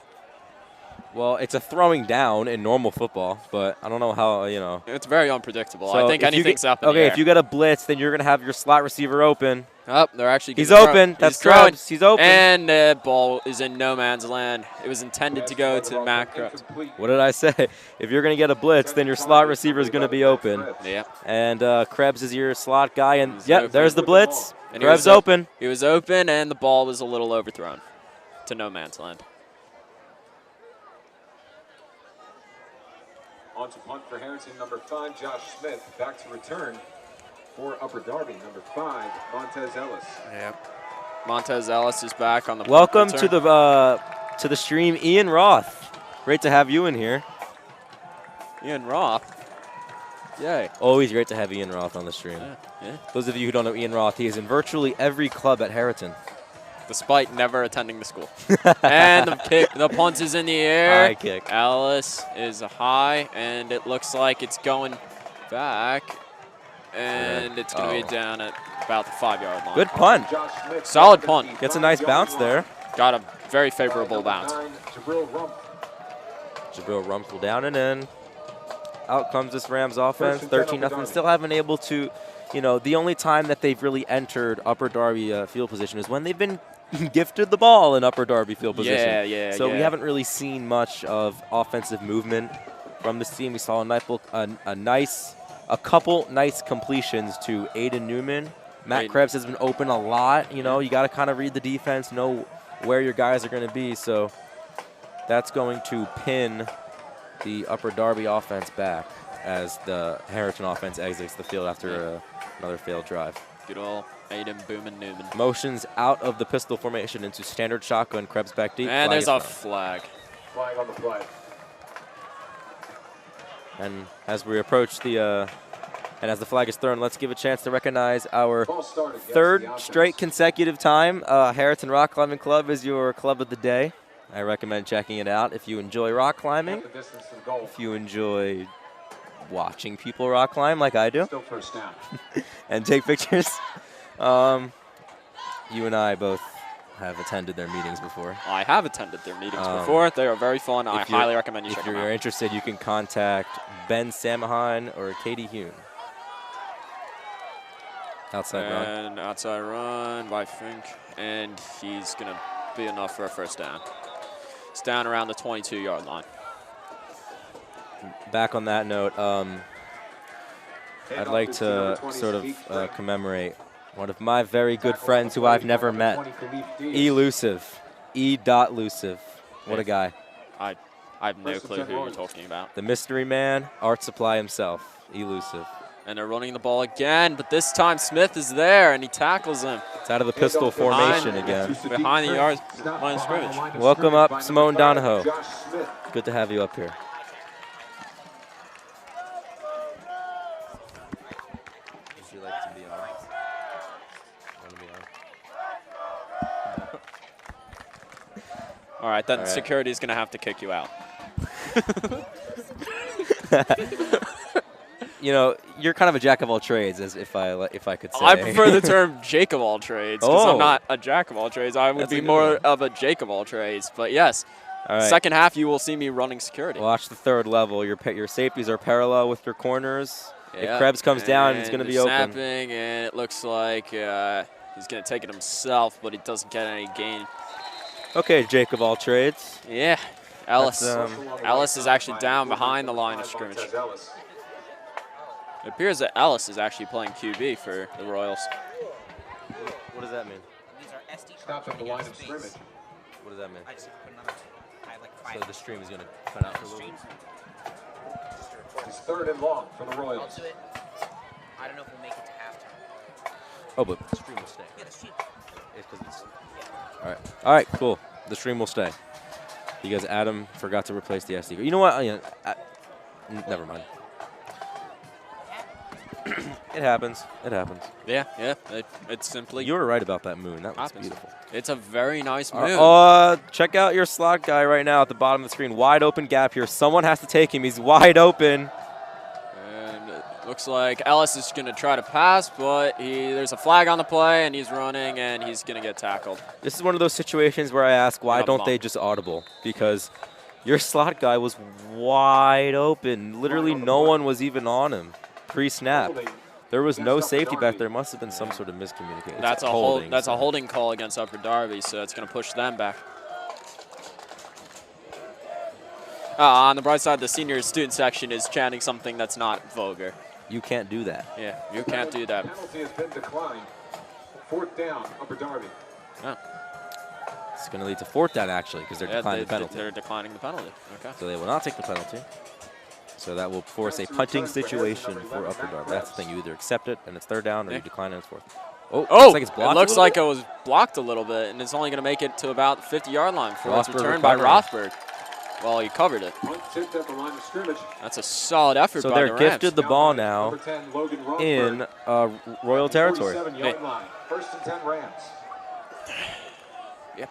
Well, it's a throwing down in normal football, but I don't know how, you know. It's very unpredictable. So I think if you anything's get- up in the air. Okay, if you get a blitz, then you're going to have your slot receiver open. Oh, they're actually He's gonna open. throw. That's He's throwing. Krebs. He's open. And the ball is in no man's land. It was intended to go to Matt Krebs. What did I say? If you're going to get a blitz, then your slot receiver is going to be open. Yeah. And Krebs is your slot guy. And, He's yep, open. there's the blitz. And he Krebs was open. He was open, and the ball was a little overthrown to no man's land. On to punt for Harriton, number 5, Josh Smith. Back to return for Upper Darby, number 5, Montez Ellis. Yep. Montez Ellis is back on the Welcome punt to the stream, Ian Roth. Great to have you in here. Ian Roth. Yay. Always great to have Ian Roth on the stream. Yeah. Those of you who don't know Ian Roth, he is in virtually every club at Harriton. Despite never attending the school. And the punt is in the air. High kick. Ellis is high, and it looks like it's going back. And it's going to be down at about the 5-yard line. Good punt. Josh Smith. Solid punt. Gets a nice bounce there. Got a very favorable bounce. 9, Jabril Rump. Jabril Rumpel down and in. Out comes this Rams offense, 1st and 10 13-0. Darby. Still haven't able to, you know, the only time that they've really entered Upper Darby field position is when they've been gifted the ball in Upper Darby field position. Yeah. So we haven't really seen much of offensive movement from this team. We saw a couple nice completions to Aiden Newman. Matt Krebs has been open a lot. You know, you got to kind of read the defense, know where your guys are going to be. So that's going to pin the Upper Darby offense back as the Harriton offense exits the field after another failed drive. Good old Aiden Boomin Newman. Motions out of the pistol formation into standard shotgun. Krebs back deep. And Flag there's is a thrown. flag. Flying on the play. And as we approach the and as the flag is thrown, let's give a chance to recognize our Ball started against third the offense. straight consecutive time. Harriton Rock Climbing Club is your club of the day. I recommend checking it out if you enjoy rock climbing, Half the distance to the goal. if you enjoy watching people rock climb like I do Still first down. and take pictures. You and I both have attended their meetings before. I have attended their meetings before. They are very fun. I highly recommend you check If them you're out. interested, you can contact Ben Samahan or Katie Hune. Outside run. And outside run by Fink, and he's going to be enough for a first down. It's down around the 22-yard line. Back on that note, I'd like to sort of commemorate one of my very good friends who I've never met, Elusive, E.Lusive. What a guy. I have no clue who you're talking about. The mystery man, art supply himself, Elusive. And they're running the ball again, but this time Smith is there, and he tackles him. It's out of the pistol formation again. Behind the line of scrimmage. Welcome up, Simone Donahoe. Good to have you up here. Would you like to be on? Want to be on? All right, then All right. security is going to have to kick you out. You know, you're kind of a jack of all trades, as if I could say. I prefer the term Jake of all trades because I'm Oh. not a jack of all trades. I would That's a be good more one. of a Jake of all trades. But yes, All right. second half you will see me running security. Watch the third level. Your safeties are parallel with your corners. Yeah, If Krebs comes down, it's going to and be they're open. snapping, and it looks like he's going to take it himself, but he doesn't get any gain. Okay, Jake of all trades. Yeah, Ellis. That's, Ellis is actually down behind the line of scrimmage. It appears that Ellis is actually playing QB for the Royals. What does that mean? These are SD Stops cards at the running line out of of space. scrimmage. What does that mean? I just put another. I have like 5. So the stream is going to cut out for a little bit? It's third and long for the I'll Royals. do it. I don't know if we'll make it to halftime. Oh, but the stream will stay. Yeah, the stream. It's 'cause it's all right, cool. The stream will stay. Because Adam forgot to replace the SD card. You know what? Never mind. It happens. It happens. Yeah, it's simply You were right about that moon. That was happens. beautiful. It's a very nice move. Check out your slot guy right now at the bottom of the screen. Wide open gap here. Someone has to take him. He's wide open. And it looks like Ellis is going to try to pass, but there's a flag on the play, and he's running, and he's going to get tackled. This is one of those situations where I ask, why And a don't they bump. just audible? Because your slot guy was wide open. Literally no one was even on him pre-snap. There was no safety back there. Must have been some sort of miscommunication. That's It's a holding. That's so- a holding call against Upper Darby, so it's going to push them back. On the bright side, the senior student section is chanting something that's not vulgar. You can't do that. Yeah, you can't do that. Penalty has been declined. Fourth down, Upper Darby. Yeah, It's going to lead to fourth down, actually, because they're declining the penalty. They're declining the penalty. Okay. So they will not take the penalty. So that will force a punting situation for Upper Darby. That's the thing. You either accept it, and it's third down, or you decline it, and it's fourth. Oh, Oh, looks like it's blocked. it looks a little like bit. it was blocked a little bit, and it's only going to make it to about the 50-yard line before it's Rothberg returned by recovering. Rothberg. Well, he covered it. Punt tipped at the line of scrimmage. That's a solid effort So by they're the Rams. gifted the ball now Number 10, Logan Rothberg. in Royal territory. 47-yard Hey. line. First and 10 Rams. Yep.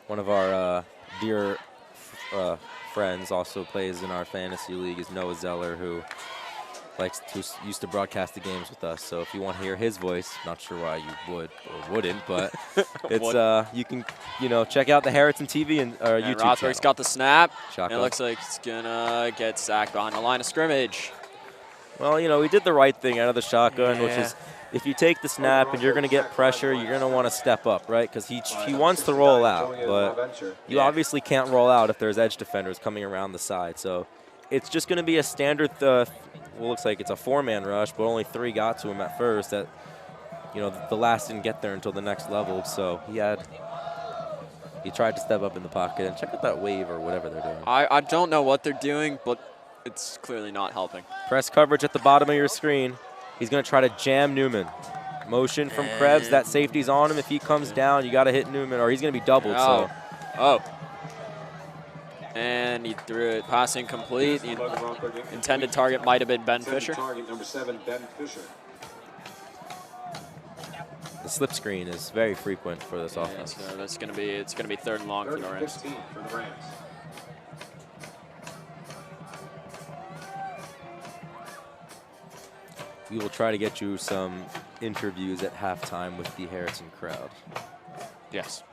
One of our dear friends also plays in our fantasy league is Noah Zeller, who used to broadcast the games with us. So if you want to hear his voice, not sure why you would or wouldn't, but it's you can check out the HarritonTV and YouTube Rothberg's channel. got the snap. Shotgun. And it looks like he's going to get sacked behind the line of scrimmage. Well, we did the right thing out of the shotgun, which is if you take the snap and you're going to get pressure, you're going to want to step up, right? Because he wants to roll out, but you obviously can't roll out if there's edge defenders coming around the side. So it's just going to be a standard, looks like it's a 4-man rush, but only 3 got to him at first. That the last didn't get there until the next level. So he tried to step up in the pocket. And check out that wave or whatever they're doing. I don't know what they're doing, but it's clearly not helping. Press coverage at the bottom of your screen. He's going to try to jam Newman. Motion from Krebs. That safety's on him. If he comes down, you got to hit Newman, or he's going to be doubled. So. And he threw it, passing complete. The intended target might have been Ben Fisher. Target number 7, Ben Fisher. The slip screen is very frequent for this Yeah, offense. so it's gonna be 3rd and long for the Rams. 15 for the Rams. We will try to get you some interviews at halftime with the Harriton crowd. Yes.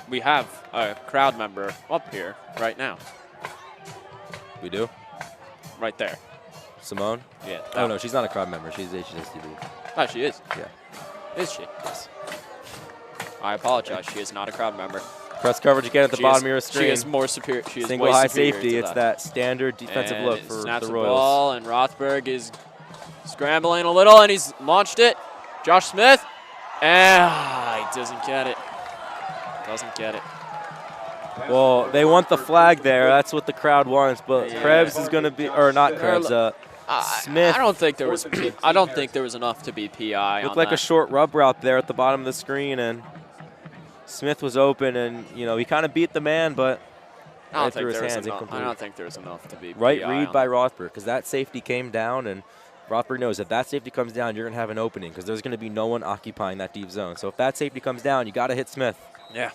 We have a crowd member up here right now. We do? Right there. Simone? Yeah. Oh, no, she's not a crowd member. She's HSTV. Oh, she is. Yeah. Is she? Yes. I apologize. She is not a crowd member. Press coverage again at the bottom of your screen. She is more superior. She is Single way high superior safety. to It's that standard defensive and look it for snaps the the Royals. ball, and Rothberg is scrambling a little, and he's launched it. Josh Smith, and he doesn't get it. Doesn't get it. Well, they want the flag there. That's what the crowd wants. But Yeah. Krebs is going to be, or not Krebs. Smith. I don't think there was. I don't think there was enough to be PI. Looked on like that. a short rub route there at the bottom of the screen, and Smith was open, and he kind of beat the man, but I don't right think through his there was hands, enough. incomplete. I don't think there was enough to be Right PI read on by that. Rothberg, because that safety came down, and Rothberg knows if that safety comes down, you're going to have an opening, because there's going to be no one occupying that deep zone. So if that safety comes down, you got to hit Smith. Yeah.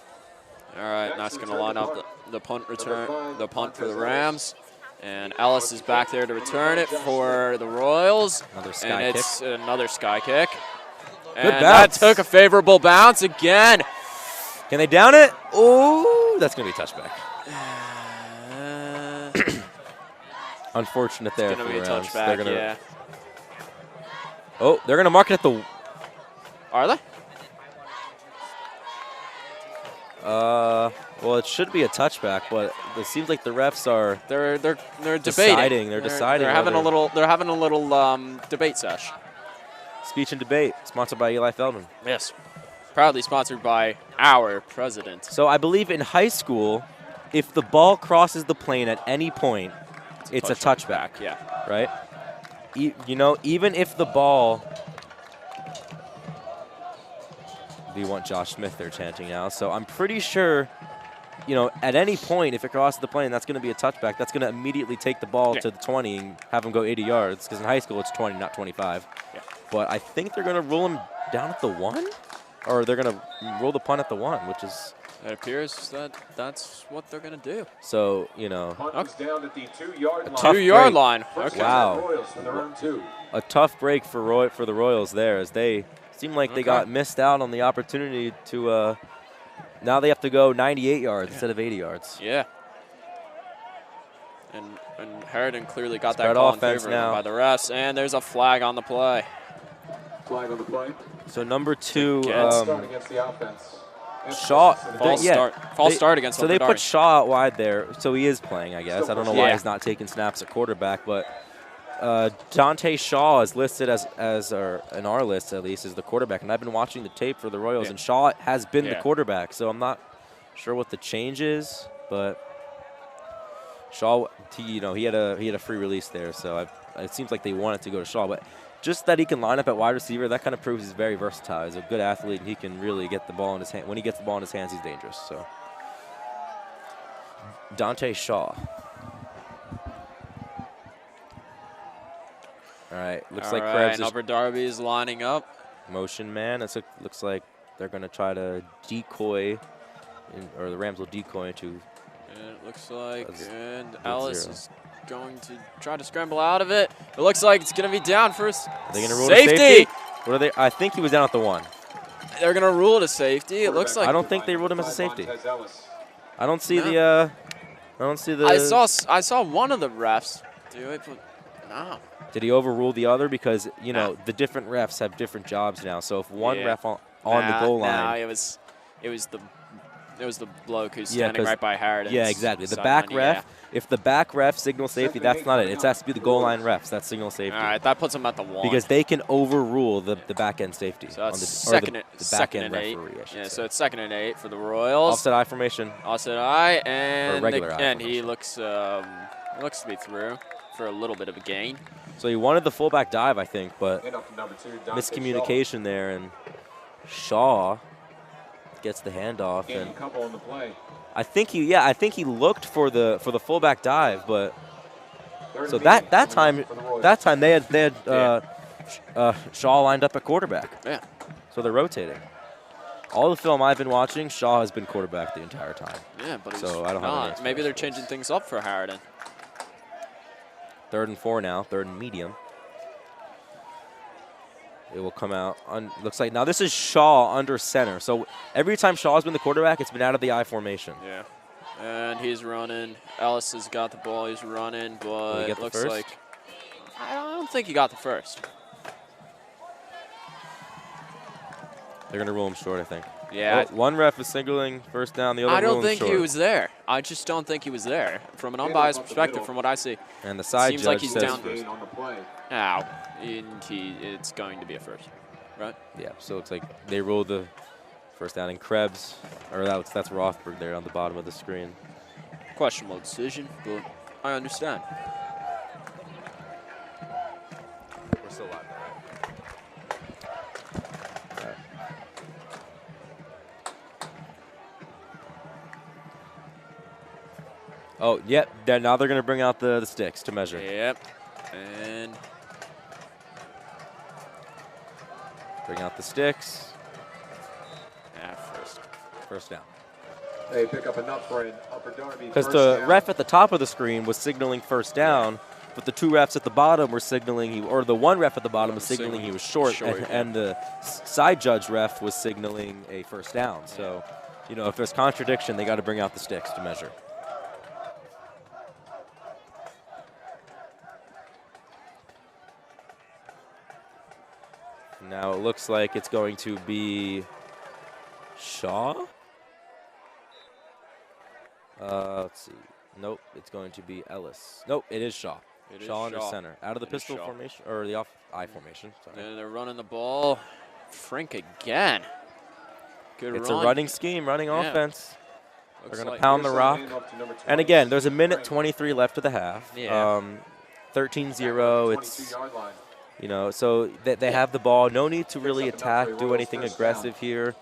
All right, and that's going to line up the punt return, the punt for the Rams. And Ellis is back there to return it for the Royals. Another sky and it's another sky kick. And Good that bounce. took a favorable bounce again. Can they down it? Oh, that's going to be a touchback. Unfortunate there It's for going the to be a Rams. touchback, They're gonna, yeah. Oh, they're going to mark it at the... Are they? Well, it should be a touchback, but it seems like the refs are They're debating. deciding. They're deciding. They're having a whether- little. They're having a little debate sesh. Speech and debate, sponsored by Eli Feldman. Yes. Proudly sponsored by our president. So I believe in high school, if the ball crosses the plane at any point, it's a touchback, Yeah. right? Even if the ball... Do you want Josh Smith there chanting now? So I'm pretty sure, at any point, if it crosses the plane, that's going to be a touchback. That's going to immediately take the ball to the 20 and have him go 80 yards, because in high school it's 20, not 25. Yeah. But I think they're going to rule him down at the 1? Or they're going to roll the punt at the 1, which is... It appears that that's what they're going to do. So, Punt is down at the 2-yard line. tough 2-yard break. line. First Okay. down Wow. Royals from their own 2. a tough break for the Royals there, as they seem like they got missed out on the opportunity to now they have to go 98 yards instead of 80 yards. Yeah. And Harriton clearly got Spread that call in offense favor now. by the refs, and there's a flag on the play. Flag on the play. So number 2, Start against the offense. Shaw. False yeah, start against So they Darby. put Shaw out wide there, so he is playing, I guess. I don't know why Yeah. he's not taking snaps at quarterback, but Dante Shaw is listed as in our list at least, as the quarterback. And I've been watching the tape for the Royals, and Shaw has been the quarterback. So I'm not sure what the change is, but Shaw, he had a free release there. So it seems like they wanted to go to Shaw, but just that he can line up at wide receiver, that kind of proves he's very versatile. He's a good athlete, and he can really get the ball in his hand. When he gets the ball in his hands, he's dangerous. So Dante Shaw. All right, looks like Krebs is Upper Darby is lining up. motion man. Looks like they're going to try to decoy, or the Rams will decoy into. And it looks like, and good Ellis 0. is going to try to scramble out of it. It looks like it's going to be down for Are they going to rule safety. to safety? What are they? I think he was down at the 1. They're going to rule it a safety. It looks like. I don't think they ruled him as a safety. I don't see No. the. I don't see the. I saw one of the refs do it, but no. Did he overrule the other? Because the different refs have different jobs now. So if one ref on the goal line, it was the bloke who's standing 'cause- right by Harriton. yeah, exactly. The back ref. If the back ref signals safety, that's not it. It has to be the goal line refs. That's signal safety. All right, that puts him at the 1. Because they can overrule the back end safety. so that's the back second end and 8. referee, I should Yeah, say. so it's 2nd and 8 for the Royals. Offset eye formation. Offset eye, and regular eye and he formation. looks to be through for a little bit of a gain. So he wanted the fullback dive, I think, but And up to number 2, Dante miscommunication there, and Shaw gets the handoff, Shaw. and A couple on the play. I think he looked for the fullback dive, but Third so and that medium time for the Royals. they had Shaw lined up at quarterback. Yeah. So they're rotating. All the film I've been watching, Shaw has been quarterback the entire time. Yeah, but So he's I don't have any not. Maybe they're experience. changing things up for Harriton. 3rd and 4 now, 3rd and medium. It will come out. Looks like now this is Shaw under center. So every time Shaw's been the quarterback, it's been out of the I formation. Yeah. And he's running. Ellis has got the ball. He's running, but it looks like I don't think he got the first. They're going to rule him short, I think. Yeah. Well, one ref is signaling first down. The other I don't ruling think short. he was there. I just don't think he was there. From an unbiased perspective, from what I see. And the side seems judge like he's says down. first. On the play. Ow. And it's going to be a first, right? Yeah, so it looks like they ruled the first down in Krebs. Or that's Rothberg there on the bottom of the screen. Questionable decision, but I understand. We're still live. Oh, yep. Now they're going to bring out the sticks to measure. Yep. And Bring out the sticks. yeah, first. First down. They pick up enough for an Upper Darby. Because first the down. ref at the top of the screen was signaling first down, but the 2 refs at the bottom were signaling or the 1 ref at the bottom was signaling he was short, and the side judge ref was signaling a first down. So, you know, if there's contradiction, they got to bring out the sticks to measure. Now it looks like it's going to be Shaw. Let's see. Nope, it's going to be Ellis. Nope, it is Shaw. It is Shaw under Shaw. center. Out of the It is pistol Shaw. formation, or the I formation. Sorry. And they're running the ball. Frink again. Good It's run. a running scheme, running Yeah. offense. Looks They're going like to pound the rock. Handoff to number 20. And again, there's a minute 23 left of the half. Yeah. 13-0. 22 It's, yard line. you know, so they have the ball. No need to really Picks up enough attack, for do Royals anything first aggressive here.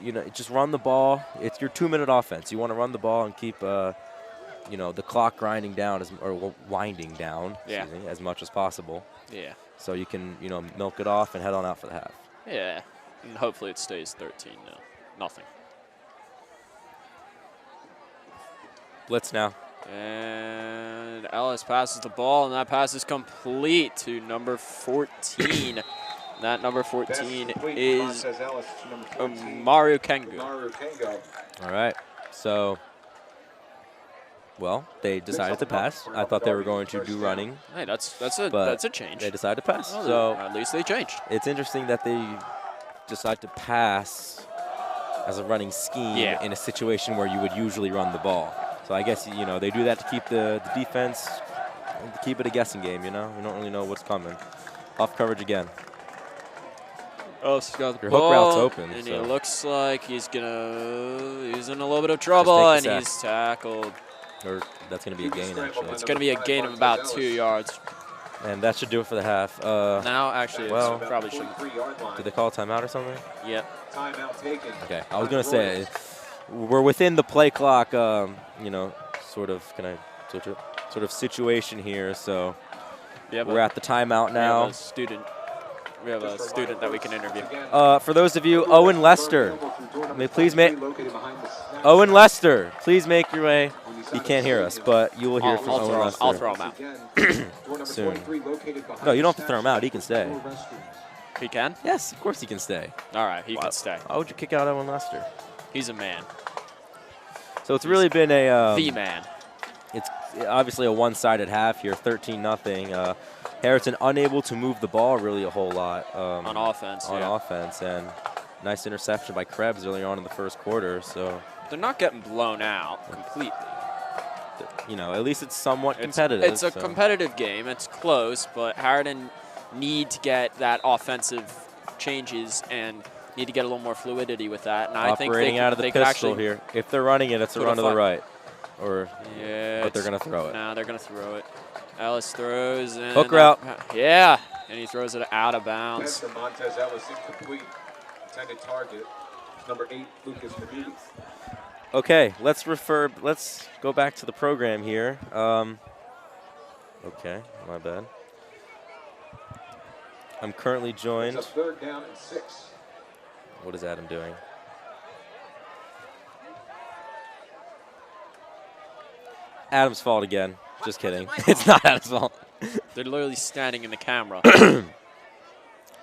You know, just run the ball. It's your 2-minute offense. You want to run the ball and keep, you know, the clock grinding down or winding down, Yeah. excuse me, as much as possible. Yeah. So you can, you know, milk it off and head on out for the half. Yeah. And hopefully it stays 13 now. Nothing. Blitz now. And Ellis passes the ball, and that pass is complete to number 14. That number 14 is Montez Ellis to number 14. Mario Kengu. Mario Kengo. All right. So, well, they decided to pass. I thought they were going to do running, Hey, that's but a change. they decided to pass. Well, So at least they changed. it's interesting that they decide to pass as a running scheme in a situation where you would usually run the ball. So I guess, you know, they do that to keep the defense, to keep it a guessing game, you know? You don't really know what's coming. Off coverage again. Ellis got the Your hook ball, route's open, and so. he looks like he's in a little bit of trouble, and the sack. he's tackled. Or that's going to be a gain, actually. It's going to be a gain of about 2 yards. And that should do it for the half. Now, actually, well, it probably shouldn't. 43-yard line. Did they call a timeout or something? Yep. Timeout taken. Okay, I was going to say, we're within the play clock, you know, sort of situation here. So Yeah, we're at the timeout now. We have a student that we can interview. For those of you, Owen Lester, please make Owen Lester, please make your way. He can't hear us, but you will hear from Owen Lester. I'll throw him out. Soon. No, you don't have to throw him out. He can stay. He can? Yes, of course he can stay. All right, he can stay. Why would you kick out Owen Lester? He's a man. So it's really been a The man. It's obviously a one-sided half here, 13-0. Harriton unable to move the ball really a whole lot On offense, yeah. offense, and nice interception by Krebs early on in the first quarter. So They're not getting blown out completely. you know, at least it's somewhat competitive. It's a competitive game. It's close, but Harriton need to get that offensive changes and need to get a little more fluidity with that. And I think Operating out of the they could pistol actually here. If they're running it, it's a put a run to the fight. right, or Yeah, but they're gonna throw it. No, they're gonna throw it. Ellis throws and Hook route. Yeah, and he throws it out of bounds. Pass to Montez Ellis, incomplete. Intended target. Number 8, Lucas Medina. Okay, let's go back to the program here. Okay, my bad. I'm currently joined. It's a 3rd down and 6. What is Adam doing? Adam's fault again. Just kidding. It's not Adam's fault. They're literally standing in the camera.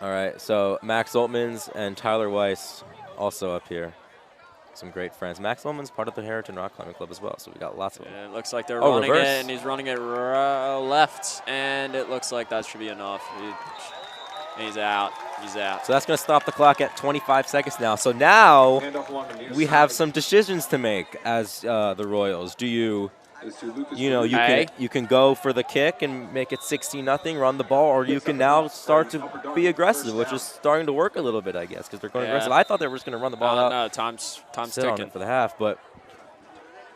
All right, so Max Oltmans and Tyler Weiss also up here. Some great friends. Max Oltmans part of the Harriton Rock Climbing Club as well, so we got lots of them. And it looks like they're Oh, running reverse. it, and he's running it left, and it looks like that should be enough. He's out. He's out. So that's going to stop the clock at 25 seconds now. So now Handoff along the near we have side some decisions to make as the Royals. Do you, is to Lucas you know, you Hey. can go for the kick and make it 16-0, run the ball, or you can now start to be aggressive, which is starting to work a little bit, I guess, because they're going Yeah. aggressive. I thought they were just going to run the ball out. No, time's Sit on ticking. it for the half, but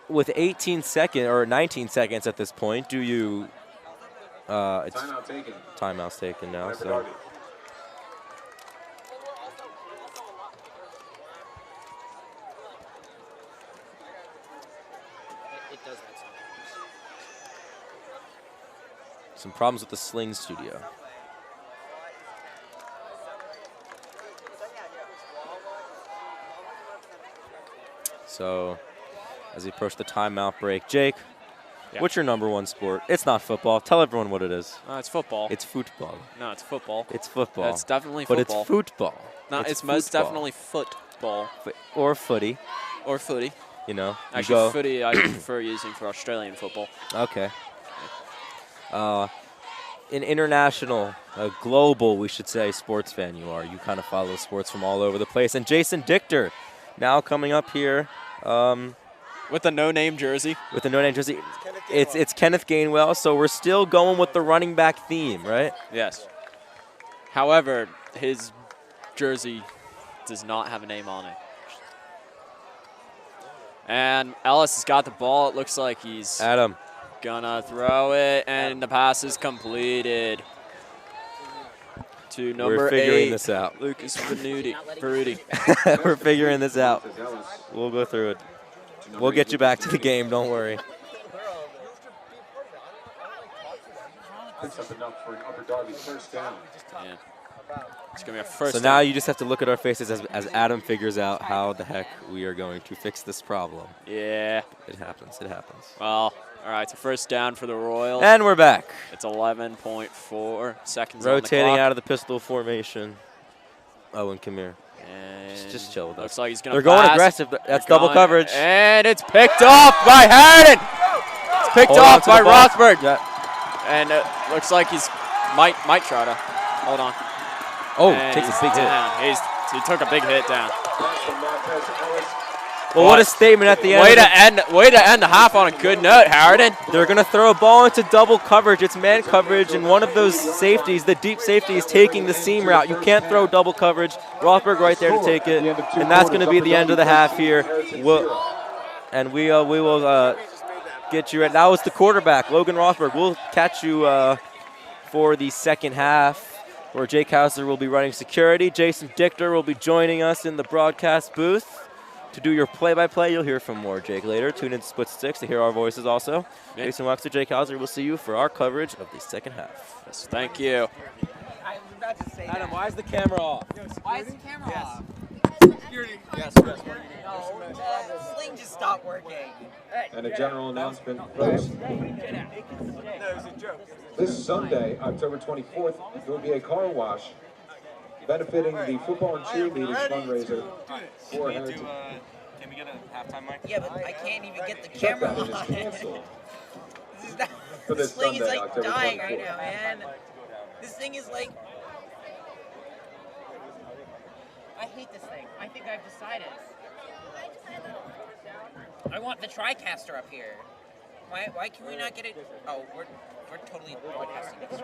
with 18 seconds or 19 seconds at this point, do you? It's Timeout taken. timeout's taken now. By So Darby. It does that sometimes. some problems with the Sling Studio. So as we approach the timeout break, Jake, Yeah. what's your #1 sport? It's not football. Tell everyone what it is. It's football. It's football. No, it's football. It's football. It's definitely but football. it's football. No, it's most football. definitely football Or footy. or footy. You know, you Actually, go. footy I prefer using for Australian football. Okay. An international, global, we should say, sports fan you are. You kind of follow sports from all over the place. And Jason Dichter, now coming up here With the no-name jersey. with the no-name jersey. It's Kenneth Gainwell, so we're still going with the running back theme, right? Yes. However, his jersey does not have a name on it. And Ellis has got the ball. It looks like he's Adam, gonna throw it, and the pass is completed to number we're figuring 8, this out. Lucas Veruti. We're figuring this out. Says Ellis. We'll go through it. To number We'll get 8, you back to the game, don't worry. Picks up enough for an Upper Darby first down. Yeah. It's gonna be a first. So now you just have to look at our faces as Adam figures out how the heck we are going to fix this problem. Yeah. It happens. It happens. Well, all right. It's a first down for the Royals. And we're back. It's 11.4 seconds Rotating on the clock. out of the pistol formation. Oh, and come here. And Just chill with us. looks like he's gonna They're going pass. aggressive. That's They're double going- coverage. And it's picked off by Harriton. It's picked Hold on off to by the ball. Rothberg. Yeah. And it looks like he's might try to hold on. Oh, And takes a he's big hit. down. He took a big hit down. Pass from Montez Ellis. Well, what a statement at the end. Way of to end the half on a good note, Harriton. They're going to throw a ball into double coverage. It's man coverage, and one of those safeties, the deep safety, is taking the seam route. You can't throw double coverage. Rothberg right there to take it, and that's going to be the end of the half here. We will get you right. That was the quarterback, Logan Rothberg. We'll catch you for the second half, where Jake Hauser will be running security. Jason Dichter will be joining us in the broadcast booth to do your play-by-play. You'll hear from more Jake later. Tune in to Split Six to hear our voices also. Yeah. Jason Waxer, Jake Hauser, we'll see you for our coverage of the second half. Yes, thank you. I was about to say Adam, why is the camera off? Why is the camera off? Yes. No, the sling just stopped working. And a general announcement first. This Sunday, October 24th, there will be a car wash benefiting the football and cheerleaders fundraiser for Harriton. Can we get a halftime mic? Yeah, but I can't even get the Check camera that, it is on. canceled. This is not, For the this sling is Sunday, like October dying right 24th. now, man. This thing is like. I hate this thing. I think I've decided. I want the TriCaster up here. Why can we not get it? Oh, we're totally broadcasting this.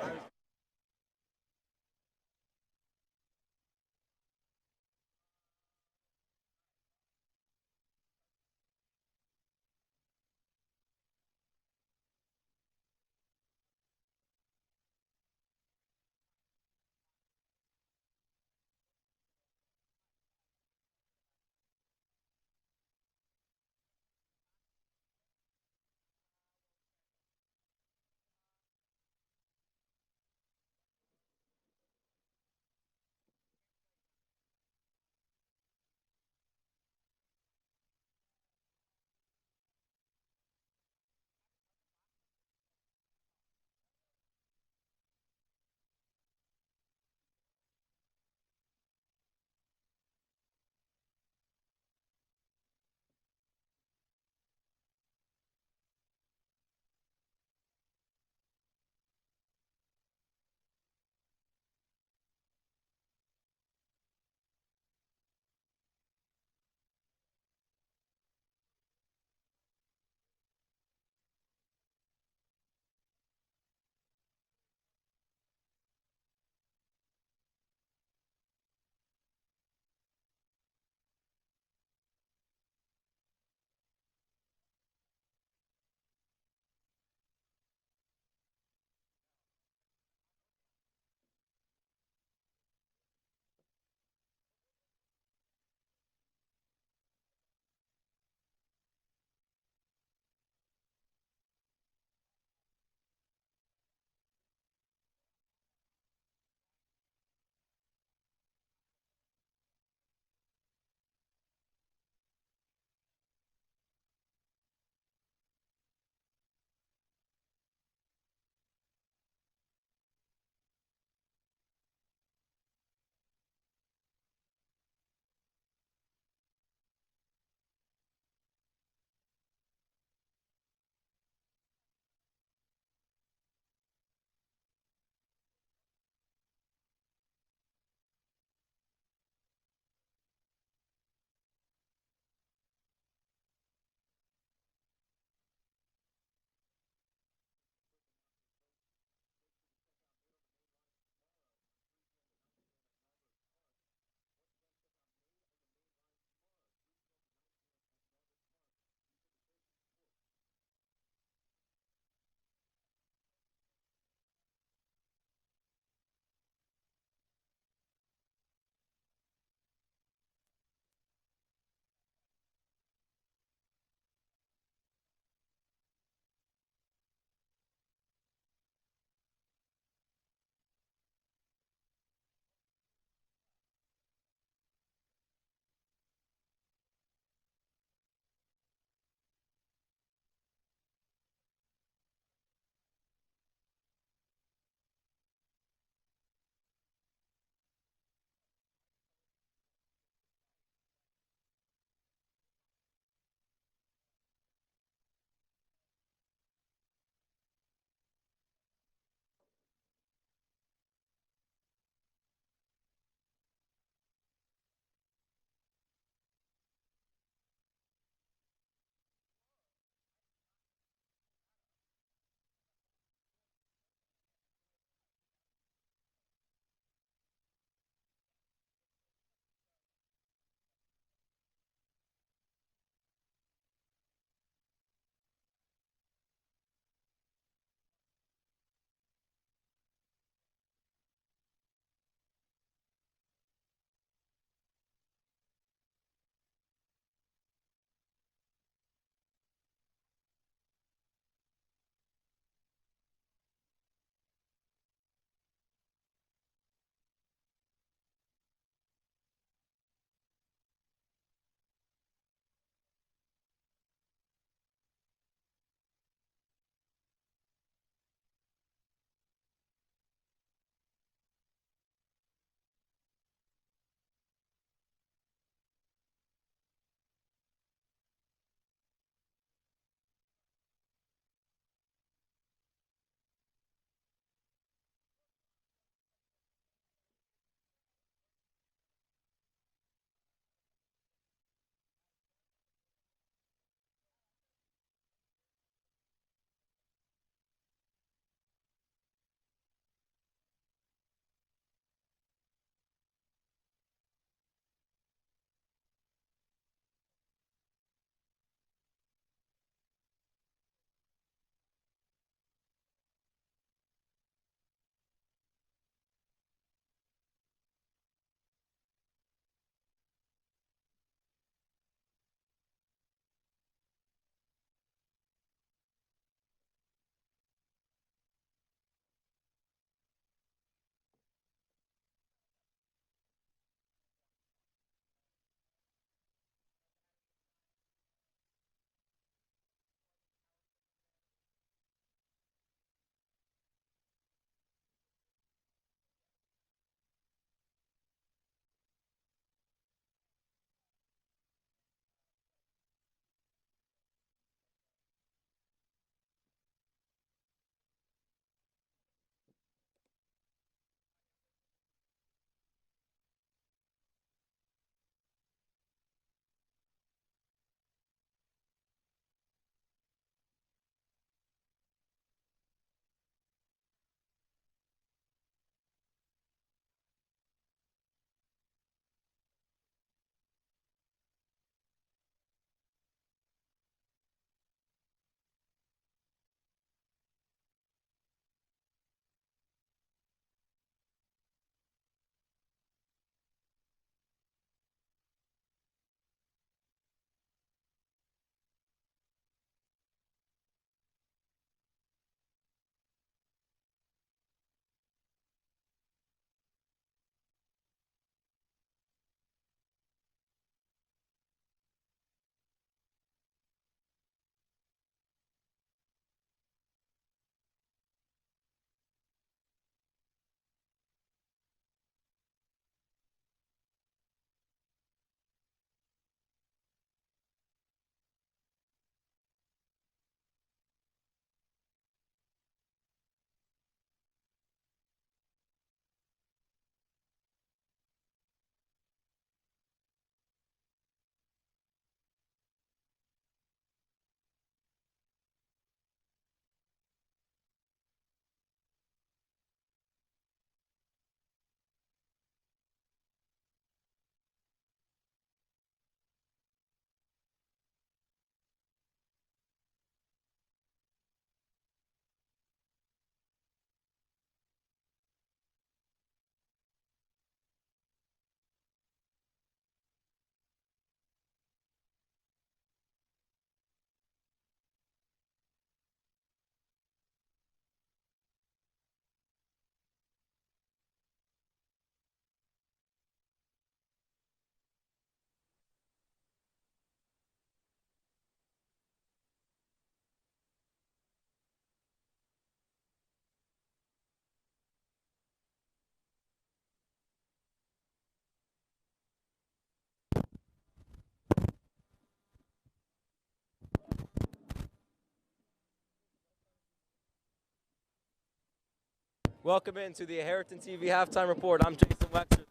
Welcome into the HarritonTV halftime report. I'm Jason Wexler.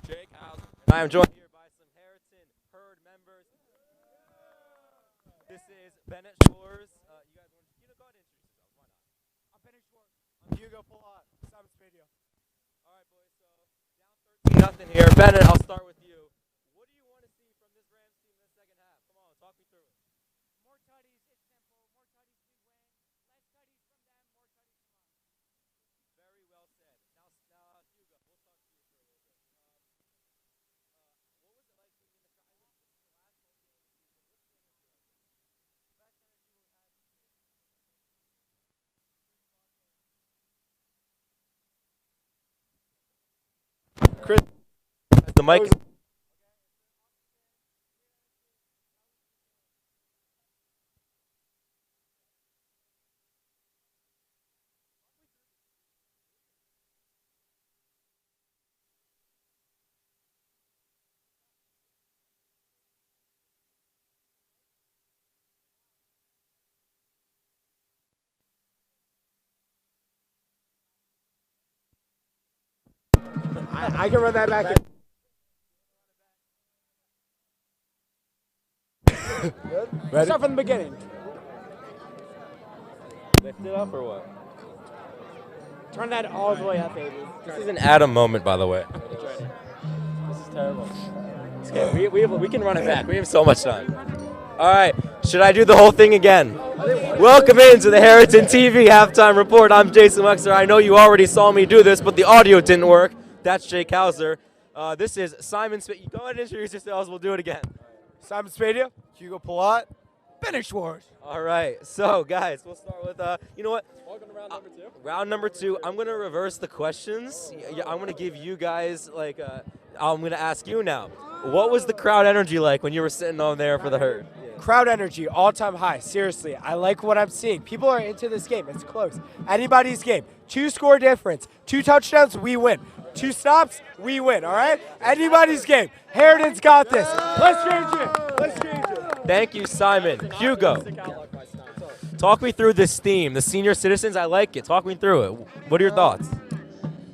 Jake House. And I am joined here by some Harriton herd members. This is Bennett Shores. You guys want to go ahead and introduce yourselves. Why not? I'm Bennett Schwartz. I'm Hugo Palat. Simon's video. All right, boys. So down 13-0 here. Bennett, I'll start with you. What do you want to see from this Rams team in the second half? Come on, talk me through it. More tutties. It's simple. More tutties, we win. Less tutties from them. More tutties from us. Very well said. Now, Hugo, we'll talk to you for a little bit. What was it like being in the crowd? This is the last home game of the season. What's the energy like? Best energy we've had since Chris, the mic. I can run that back. Ready? Start from the beginning. Lift it up or what? Turn that all the way up, baby. This is an Adam moment, by the way. This is terrible. We can run it back. We have so much time. All right. Should I do the whole thing again? Welcome into the HarritonTV halftime report. I'm Jason Wexler. I know you already saw me do this, but the audio didn't work. That's Jake Hauser. This is Simon Smith. Go ahead and introduce yourselves. We'll do it again. Simon Spadia. Hugo Palat. Bennett Schwartz. All right. So, guys, we'll start with, you know what? Welcome to round number 2. Round number 2, I'm going to reverse the questions. I'm going to give you guys, I'm going to ask you now. What was the crowd energy like when you were sitting on there for the herd? Crowd energy, all-time high. Seriously, I like what I'm seeing. People are into this game. It's close. Anybody's game. 2-score difference. 2 touchdowns, we win. 2 stops, we win. All right? Anybody's game. Harriton's got this. Let's change it. Let's change it. Thank you, Simon. Hugo, talk me through this theme. The senior citizens, I like it. Talk me through it. What are your thoughts?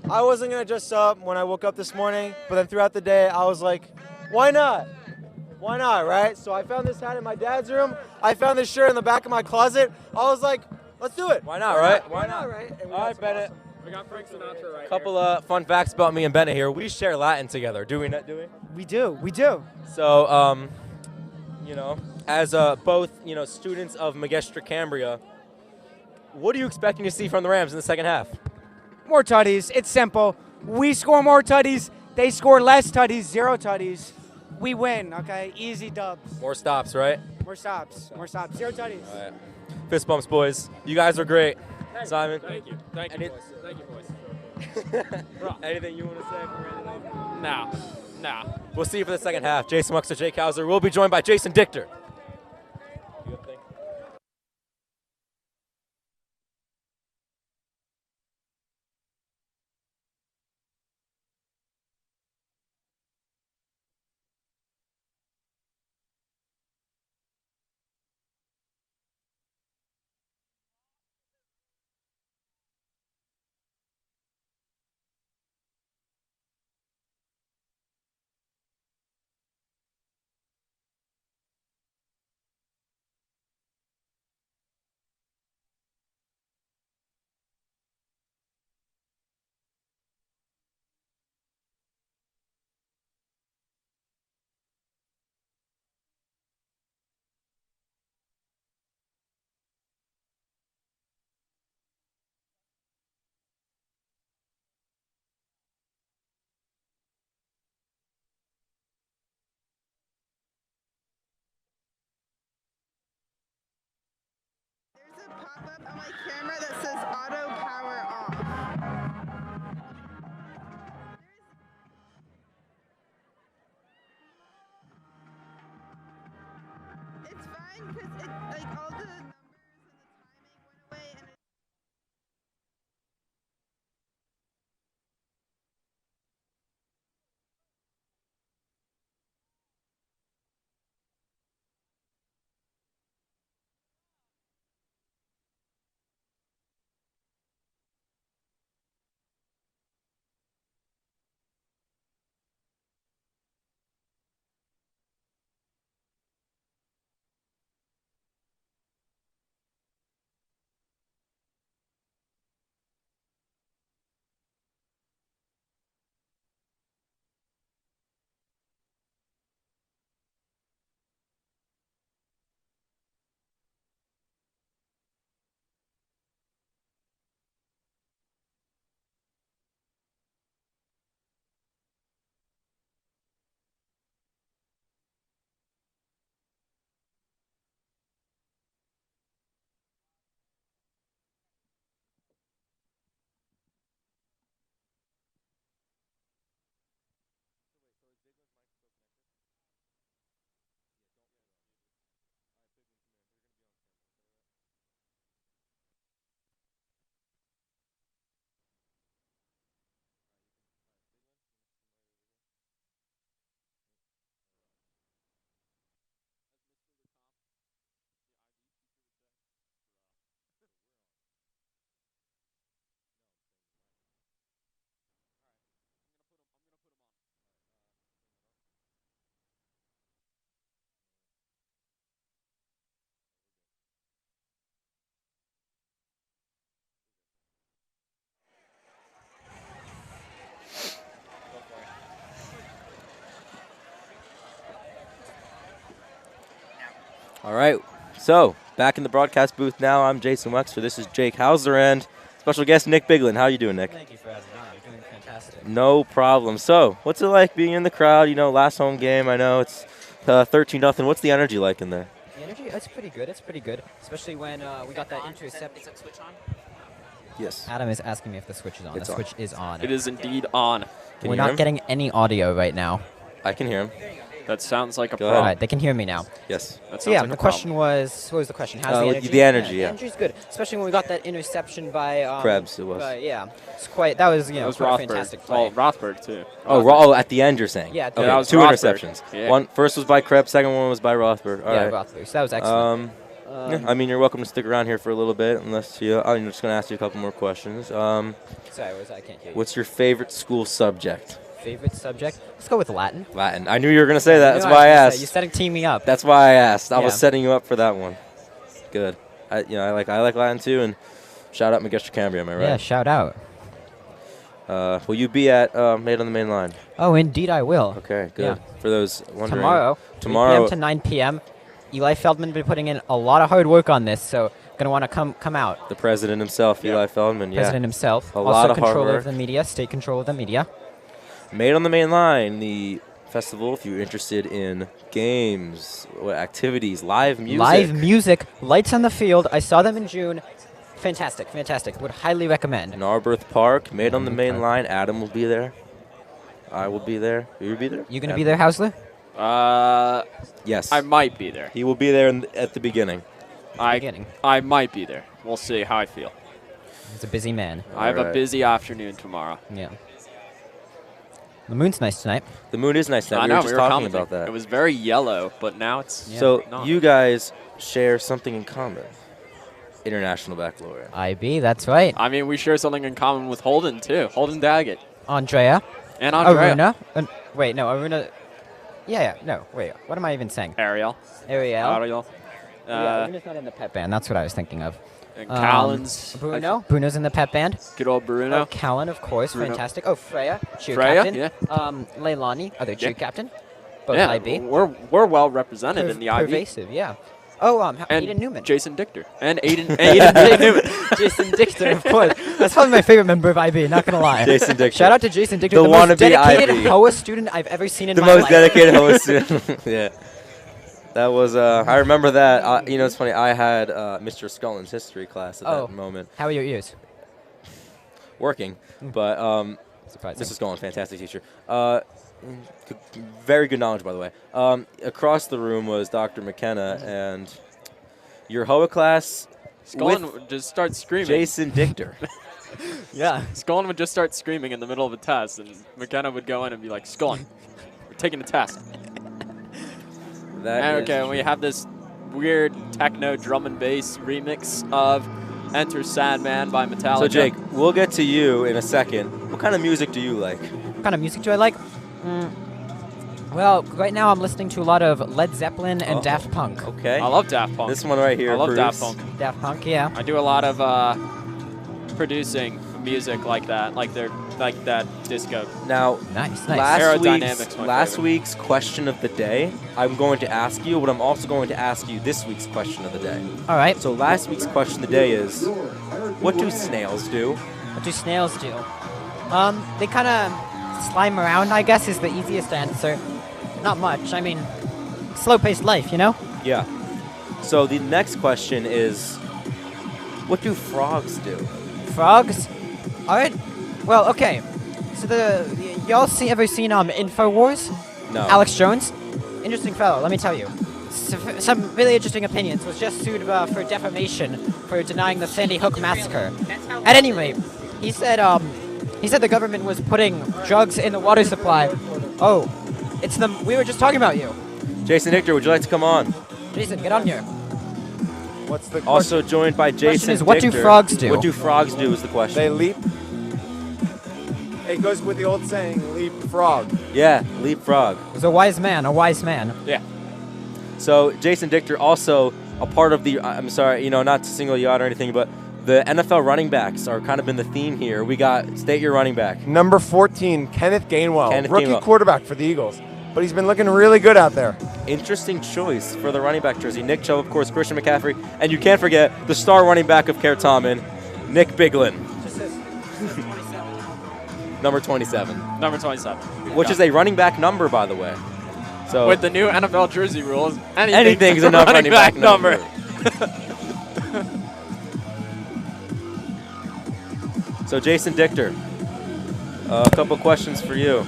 I wasn't going to dress up when I woke up this morning, but then throughout the day, I was like, why not? Why not, right? So I found this hat in my dad's room. I found this shirt in the back of my closet. I was like, let's do it. Why not, right? Why not, right? And we All got right, some Bennett. We got Frank Sinatra right A couple of fun facts about me and Bennett here. We share Latin together. Do we not? Do we? We do. We do. So, as both, students of Magestra Cambria, what are you expecting to see from the Rams in the second half? More tutties. It's simple. We score more tutties. They score less tutties. 0 tutties. We win, okay? Easy dubs. More stops, right? More stops. More stops. 0 tutties. All right. Fist bumps, boys. You guys are great. Simon? Thank you. Thank you, Any- boys. Thank you, boys. Anything you want to say before we end it off? No. We'll see you for the second half. Jason Wexler, Jake Hauser. We'll be joined by Jason Dichter. There's a pop-up on my camera that says auto power off. It's fine because it like all the numbers and the timing went away and it All right. So, back in the broadcast booth now. I'm Jason Wexler. This is Jake Hauser and special guest Nick Biglin. How are you doing, Nick? Thank you for having me on. I'm doing fantastic. No problem. So, what's it like being in the crowd? You know, last home game, I know it's 13-0. What's the energy like in there? The energy, it's pretty good. It's pretty good, especially when we got that intercept. Is that switch on? Yes. Adam is asking me if the switch is on. It's the on. switch is on. It is indeed on. Can We're you hear not him? getting any audio right now. I can hear him. That sounds like a Go All ahead. problem. right, they can hear me now. Yes. That So sounds yeah, like the a question problem. was, what was the question? How's the energy? the energy, The yeah. energy's good, especially when we got that interception by Krebs, it was. yeah, it's quite. That was That was quite a Rothberg. fantastic play. Oh, Rothberg too. Oh, at the end you're saying? Yeah, Okay, that was two Rothberg. interceptions. Yeah. First was by Krebs, second one was by Rothberg. All yeah, right. Rothberg. So that was excellent. Yeah, I mean, you're welcome to stick around here for a little bit, unless you. I'm just going to ask you a couple more questions. Sorry, I can't hear you. What's your favorite school subject? Favorite subject? Let's go with Latin. Latin. I knew you were going to say that. That's You know why I was gonna say, asked. You started teaming me up. That's why I asked. I was Yeah. setting you up for that one. Good. I like Latin too, and shout out McGuster Cambria. Am I right? Yeah, shout out. Will you be at Made on the Main Line? Oh, indeed I will. Okay, good. Yeah. For those wondering. Tomorrow, 3 Tomorrow. p.m. to 9 p.m. Eli Feldman been putting in a lot of hard work on this, so gonna want to come out. The president himself, Eli Feldman. Yeah. President himself, A also lot of hard controller work. of the media, state control of the media. Made on the Main Line, the festival. If you're interested in games, activities, live music. Live music, lights on the field. I saw them in June. Fantastic, fantastic. Would highly recommend. In Arbroath Park, Made on the Arbroath Main Park. Line. Adam will be there. I will be there. Will you be there? You gonna be there, Hausler? Yes. I might be there. He will be there at the beginning. Beginning. I might be there. We'll see how I feel. He's a busy man. I have a Alright. busy afternoon tomorrow. Yeah. The moon's nice tonight. The moon is nice. Tonight. I We know, were just we were talking commenting. about that. It was very yellow, but now it's So not. you guys share something in common. International baccalaureate. IB, that's right. I mean, we share something in common with Holden too. Holden Daggett Andrea. and Andrea. Aruna. Wait, no, Aruna. Yeah, no, wait. What am I even saying? Ariel. Ariel. Ariel. Yeah, Aruna's not in the pep band. That's what I was thinking of. And Callan's. Bruno. Bruno's in the pep band. Good old Bruno. Oh, Callan, of course. Bruno. Fantastic. Oh, Freya. Cheer Freya, captain. yeah. Leilani, other cheer Yeah. captain. Both Yeah, IB. we're well represented in the IB. Pervasive, yeah. Oh, And Aiden Newman. Jason Dichter. And Aiden J. Newman. Jason Dichter, of course. That's probably my favorite member of IB, not gonna lie. Jason Dichter. Shout out to Jason Dichter, The the most wannabe dedicated IB. HOA student I've ever seen in The my most life. dedicated host student. Yeah. That was, I remember that. You know, it's funny. I had Mr. Scullin's history class at Oh. that moment. How are your ears? Working. But Surprising. Mr. Scullin, fantastic teacher. Very good knowledge, by the way. Across the room was Dr. McKenna, and your HOA class Scullin with would just start screaming. Jason Dichter. Yeah. Scullin would just start screaming in the middle of a test, and McKenna would go in and be like, Scullin, we're taking a test. That And is okay, and we have this weird techno drum and bass remix of Enter Sandman by Metallica. So, Jake, we'll get to you in a second. What kind of music do you like? What kind of music do I like? Well, right now I'm listening to a lot of Led Zeppelin and Oh. Daft Punk. Okay. I love Daft Punk. This one right here. I love proves- Daft Punk. Daft Punk, yeah. I do a lot of producing music like that, like that disco. Now, Nice, nice. Aerodynamics, my last favorite. week's question of the day, I'm going to ask you, but I'm also going to ask you this week's question of the day. All right. So last week's question of the day is, what do snails do? What do snails do? They kind of slime around, I guess, is the easiest answer. Not much. I mean, slow-paced life, you know? Yeah. So the next question is, what do frogs do? Frogs? All right. Well, okay. So y'all ever seen InfoWars? No. Alex Jones? Interesting fellow, let me tell you. Some really interesting opinions. Was just sued for defamation for denying the Sandy Hook massacre. At any rate, he said the government was putting drugs in the water supply. Oh, we were just talking about you. Jason Dichter, would you like to come on? Jason, get on here. What's the question? Also joined by Jason is, what do Dichter. frogs do? What do frogs do is the question. They leap. It goes with the old saying, leap frog. Yeah, leapfrog. He's a wise man, a wise man. Yeah. So Jason Dichter, also a part of the, I'm sorry, not to single you out or anything, but the NFL running backs are kind of been the theme here. We got, state your running back. Number 14, Kenneth Gainwell. Kenneth Rookie Gainwell. quarterback for the Eagles. But he's been looking really good out there. interesting choice for the running back jersey. Nick Chubb, of course, Christian McCaffrey, and you can't forget the star running back of Carriton, Nick Biglin. Number 27. Number 27. Which is a running back number, by the way. So with the new NFL jersey rules, anything's enough running back number. So Jason Dichter, a couple questions for you.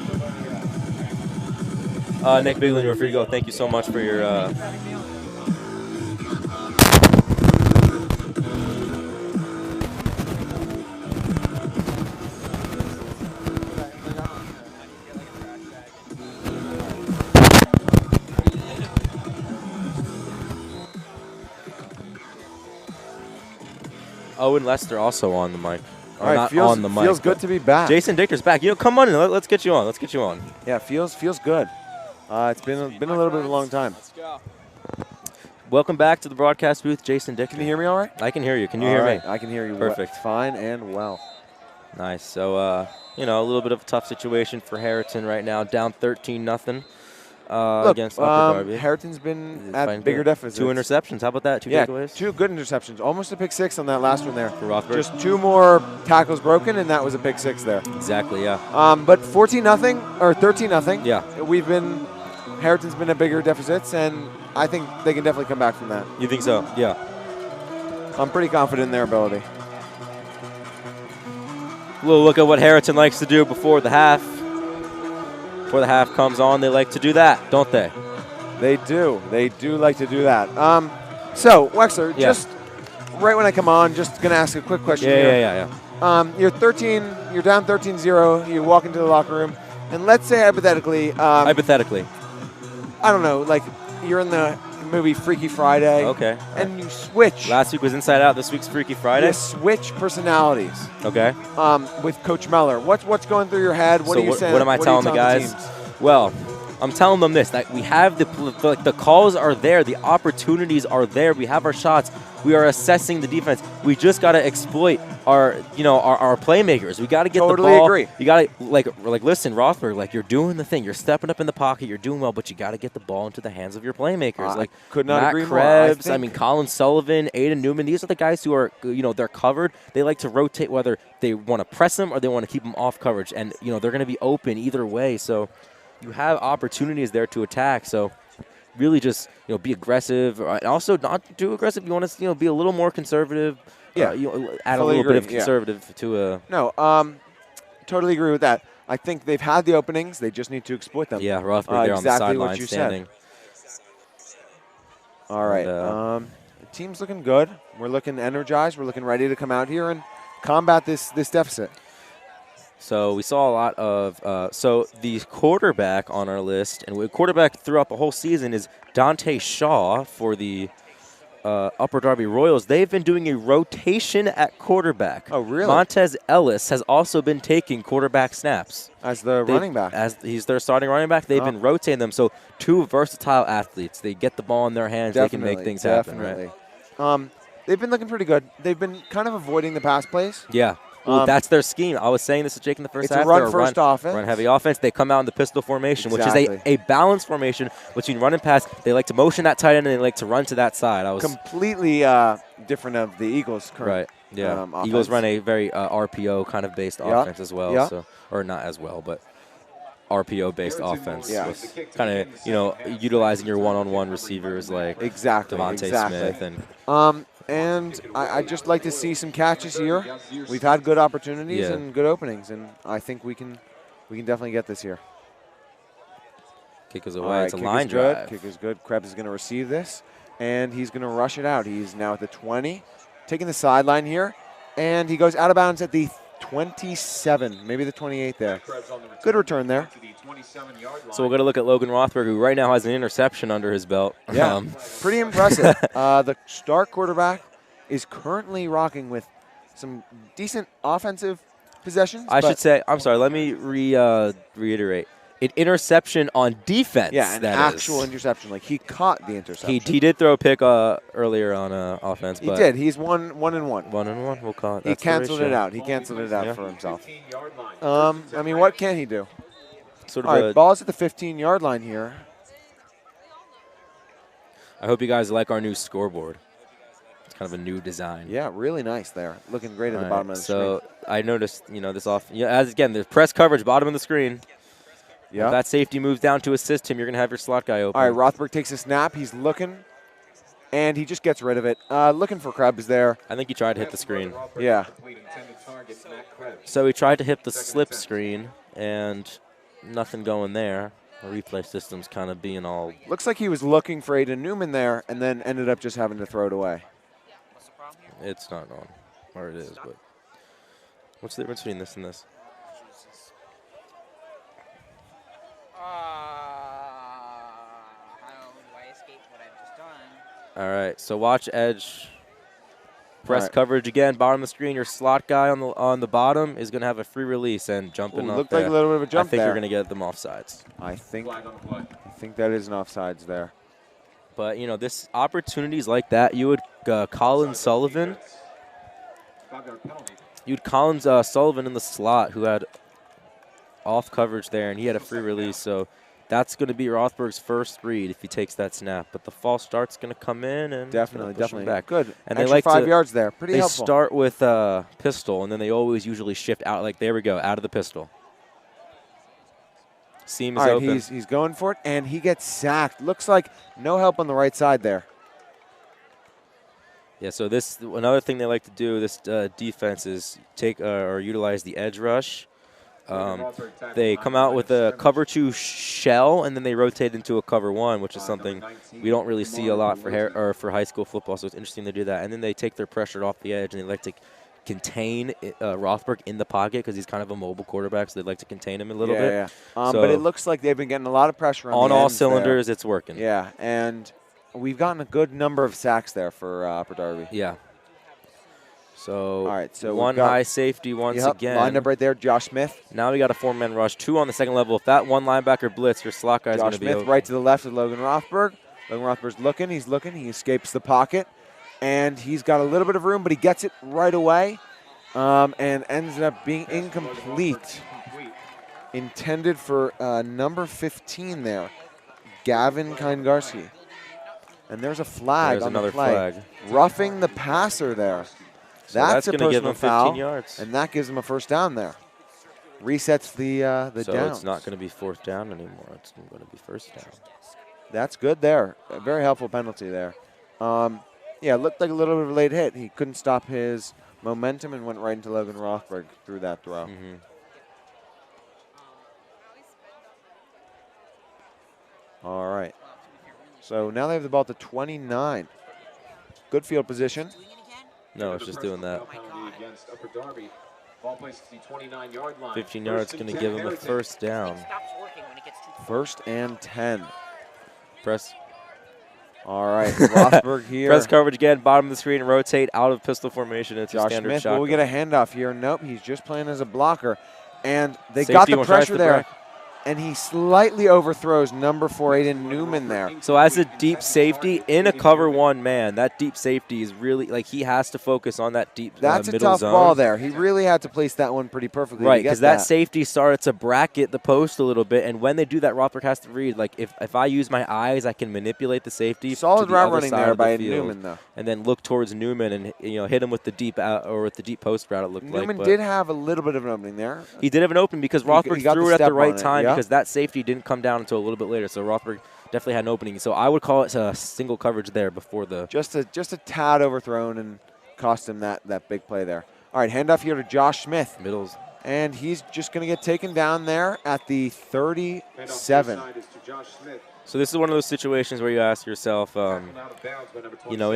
Nick Biglin, you're free to go. Thank you so much for your. Owen Lester also on the mic. All right, not feels, on the mic. Feels good to be back. Jason Dichter's back. Come on in. Let's get you on. Let's get you on. Yeah, feels good. It's been a little bit of a long time. Let's go. Welcome back to the broadcast booth, Jason Dichter. Can you hear me all right? I can hear you. Can you hear me? I can hear you. Perfect. Fine and well. Nice. So, a little bit of a tough situation for Harriton right now, down 13-0 against Upper Darby. Harriton's been at bigger deficits. 2 interceptions. How about that? 2 takeaways? 2 good interceptions. Almost a pick 6 on that last one there. For Rothberg. Just 2 more tackles broken, and that was a pick 6 there. Exactly, yeah. But 14-0 or 13-0. Yeah. Harriton's been at bigger deficits, and I think they can definitely come back from that. You think so? Yeah. I'm pretty confident in their ability. We'll look at what Harriton likes to do before the half. Before the half comes on, they like to do that, don't they? They do. They do like to do that. So, Wexler, just right when I come on, just going to ask a quick question here. Yeah. You're down 13-0. You walk into the locker room, and let's say hypothetically. Hypothetically. I don't know, like you're in the movie Freaky Friday. Okay. And you switch. Last week was Inside Out. This week's Freaky Friday. You switch personalities. Okay. With Coach Meller. What's going through your head? What are you saying? What am I telling the guys? Well, I'm telling them this, that we have the calls are there, the opportunities are there, we have our shots, we are assessing the defense. We just got to exploit our playmakers. We got to get the ball. Totally agree. You got to like listen, Rothberg, you're doing the thing. You're stepping up in the pocket. You're doing well, but you got to get the ball into the hands of your playmakers. Could not Matt agree Krebs, more. Colin Sullivan, Aiden Newman. These are the guys who are, they're covered. They like to rotate whether they want to press them or they want to keep them off coverage, and they're going to be open either way. So you have opportunities there to attack. So really just be aggressive, and also not too aggressive. You want to be a little more conservative. Yeah, add a little bit of conservative to a. No, totally agree with that. I think they've had the openings. They just need to exploit them. Yeah, Rothberg there exactly on the sideline what you standing. Said. All right. The team's looking good. We're looking energized. We're looking ready to come out here and combat this deficit. So we saw a lot of the quarterback on our list, and quarterback throughout the whole season is Dante Shaw for the Upper Darby Royals. They've been doing a rotation at quarterback. Oh, really? Montez Ellis has also been taking quarterback snaps. As the running back. As he's their starting running back. They've been rotating them. So 2 versatile athletes. They get the ball in their hands. Definitely, they can make things happen, right? They've been looking pretty good. They've been kind of avoiding the pass plays. Yeah. Well, that's their scheme. I was saying this to Jake in the first half. It's a run-first offense. Run-heavy offense. They come out in the pistol formation, which is a balanced formation between run and pass. They like to motion that tight end, and they like to run to that side. Completely different of the Eagles' current Eagles run a very RPO kind of based offense as well. Yeah. So, or not as well, but RPO-based offense. Yeah. With kind of, utilizing your one-on-one receivers like Devontae Smith. And I'd just like to see some catches here. We've had good opportunities and good openings, and I think we can definitely get this here. Kick is away. It's a line drive. Kick is good. Krebs is going to receive this, and he's going to rush it out. He's now at the 20, taking the sideline here, and he goes out of bounds at the 27, maybe the 28 there. Good return there. So we're going to look at Logan Rothberg, who right now has an interception under his belt. Yeah, pretty impressive. The star quarterback is currently rocking with some decent offensive possessions. I should say, I'm sorry, let me reiterate. An interception on defense. Yeah, an actual interception. Like, he caught the interception. He did throw a pick earlier on offense. He did. He's 1-1. 1-1, we'll call it. He canceled it out. He canceled it out for himself. I mean, what can he do? All right, ball's at the 15-yard line here. I hope you guys like our new scoreboard. It's kind of a new design. Yeah, really nice there. Looking great at the bottom of the so screen. I noticed, this off. Yeah, as again, the press coverage, bottom of the screen. Yeah. If that safety moves down to assist him, you're going to have your slot guy open. All right, Rothberg takes a snap. He's looking, and he just gets rid of it. Looking for Krebs there. I think he tried to hit the screen. Yeah. So he tried to hit the slip screen, and nothing going there. The replay system's kind of being all... Looks like he was looking for Aiden Newman there, and then ended up just having to throw it away. It's not on, or it is, but... What's the difference between this and this? How do I escape what I've just done? All right, so watch edge. Press right. coverage again, bottom of the screen. Your slot guy on the bottom is going to have a free release and jumping up looked there. like a little bit of a jump I think there. you're going to get them offsides. I think that is an offsides there. But, this opportunities like that, you would Colin Sullivan. You'd Collins Sullivan in the slot who had off coverage there, and he had a free release. So that's going to be Rothberg's first read if he takes that snap. But the false start's going to come in and definitely back. Good. And extra they like 5 yards there. Pretty they helpful. They start with pistol, and then they always usually shift out. Like, there we go, out of the pistol. Seam is All right, open. he's going for it, and he gets sacked. Looks like no help on the right side there. Yeah, so another thing they like to do, this defense, is take or utilize the edge rush. They come out with a cover 2 shell, and then they rotate into a cover 1, which is something we don't really see a lot for high school football. So it's interesting to do that. And then they take their pressure off the edge, and they like to contain Rothberg in the pocket because he's kind of a mobile quarterback, so they like to contain him a little bit. Yeah. So but it looks like they've been getting a lot of pressure on the all ends cylinders. there. It's working. Yeah, and we've gotten a good number of sacks there for Upper Darby. Yeah. So, all right, so one high safety once again. Lined up right there, Josh Smith. Now we got a 4-man rush, 2 on the second level. If that one linebacker blitz, your slot guy is going to be Josh Smith right to the left of Logan Rothberg. Logan Rothberg's looking. He's looking. He escapes the pocket, and he's got a little bit of room, but he gets it right away, and ends up being incomplete. Intended for number 15 there, Gavin Kingarski. And there's a flag on the play. Flag. Roughing the passer there. So that's a going to give personal him 15 foul, yards. and that gives him a first down there. Resets the so down. It's not going to be fourth down anymore. It's going to be first down. That's good there. A very helpful penalty there. Yeah, it looked like a little bit of a late hit. He couldn't stop his momentum and went right into Logan Rothberg through that throw. Mm-hmm. All right. So now they have the ball at the 29. Good field position. No, it's just doing that. 15 yards going to give him a first down. First and 10. Press. All right, Rothberg here. Press coverage again, bottom of the screen, rotate out of pistol formation. It's a Josh standard Smith, shotgun. will we get a handoff here? Nope, he's just playing as a blocker. And they Safety got the will try pressure for there. break. And he slightly overthrows number 4, Aiden Newman there. So as a deep safety in a cover 1 man, that deep safety is really, like, he has to focus on that deep That's a middle tough zone. ball there. He really had to place that one pretty perfectly. Right, because that safety started to bracket the post a little bit, and when they do that, Rothberg has to read. Like, if I use my eyes, I can manipulate the safety. Solid to the route other running side there of the by field, Newman, though. and then look towards Newman and hit him with the deep out or with the deep post route. It looked like Newman did have a little bit of an opening there. He did have an opening because Rothberg got threw the it at the step right on it, time yeah. because that safety didn't come down until a little bit later. So Rothberg definitely had an opening. So I would call it a single coverage there before the just a tad overthrown and cost him that big play there. All right, handoff here to Josh Smith. middles. And he's just going to get taken down there at the 37. So this is one of those situations where you ask yourself, in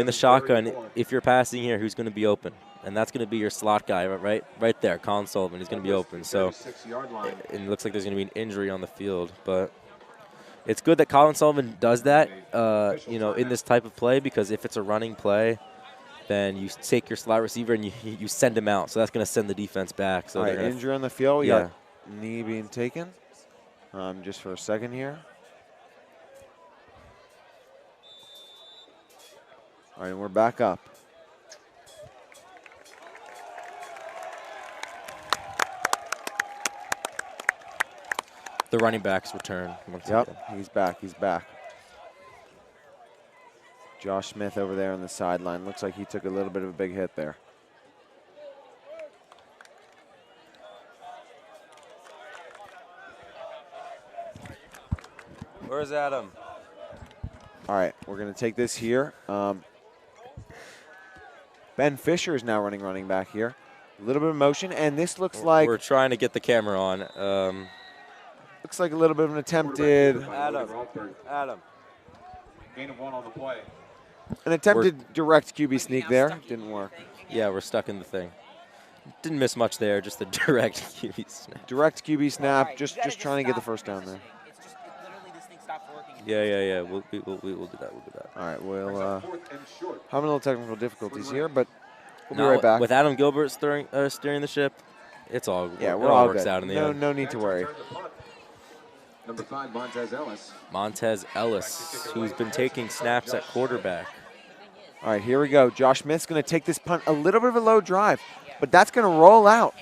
the shotgun, if you're passing here, who's going to be open? And that's going to be your slot guy right there, Colin Sullivan. He's going to be open. So it looks like there's going to be an injury on the field. But it's good that Colin Sullivan does that, in this type of play, because if it's a running play, then you take your slot receiver and you send him out. So that's going to send the defense back. So all right, injury on the field. We got knee being taken. Just for a second here. All right, and we're back up. The running backs return. Yep, he's back. He's back. Josh Smith over there on the sideline. Looks like he took a little bit of a big hit there. Where's Adam? All right, we're going to take this here. Ben Fisher is now running back here. A little bit of motion, and this looks like... We're trying to get the camera on. Looks like a little bit of an attempted... Adam. Gain of 1 on the play. An attempted direct QB sneak there. Didn't work. Yeah, we're stuck in the thing. Didn't miss much there, just the direct QB snap. Direct QB snap, just trying to get the first down there. Yeah. We'll do that. We'll do that. All right, we'll having a little technical difficulties here, but we'll be right back. With Adam Gilbert steering the ship, it's all yeah, it we're all all works good. out in the end. No need to worry. Number 5, Montez Ellis. Montez Ellis, who's been taking snaps at quarterback. All right, here we go. Josh Smith's going to take this punt. A little bit of a low drive, but that's going to roll out.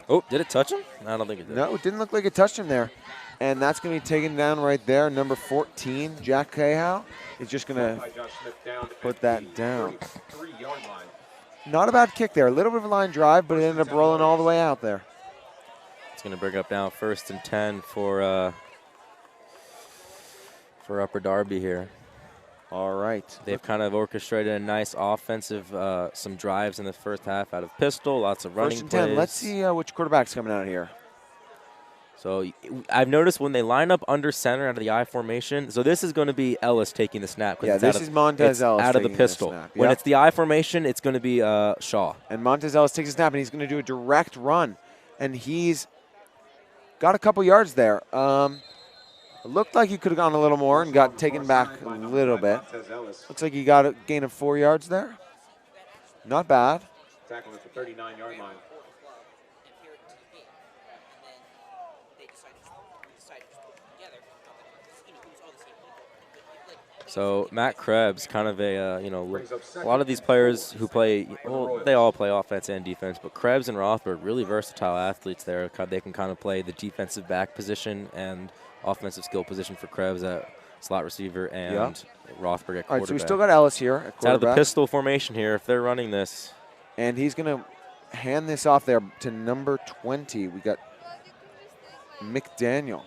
Oh, did it touch him? I don't think it did. No, it didn't look like it touched him there. And that's going to be taken down right there. Number 14, Jack Cahow, is just going to put that down. Not a bad kick there. A little bit of a line drive, but it ended up rolling all the way out there. It's going to bring up now 1st and 10 for Upper Darby here. All right. They've kind of orchestrated a nice offensive, some drives in the first half out of pistol, lots of running 1st and plays. 10. Let's see which quarterback's coming out here. So I've noticed when they line up under center out of the I formation, so this is going to be Ellis taking the snap. Yeah, this is Montez Ellis out of the taking pistol. snap. When Yep. it's the I formation, it's going to be Shaw. And Montez Ellis takes a snap, and he's going to do a direct run. And he's got a couple yards there. It looked like he could have gone a little more and got taken back a little bit. Looks like he got a gain of 4 yards there. Not bad. Tackle at the 39-yard line. So Matt Krebs, kind of a lot of these players who play, well, they all play offense and defense, but Krebs and Rothberg, really versatile athletes there. They can kind of play the defensive back position and offensive skill position for Krebs at slot receiver and Rothberg at quarterback. All right, so we still got Ellis here at quarterback. It's out of the pistol formation here if they're running this. And he's going to hand this off there to number 20. We got McDaniel,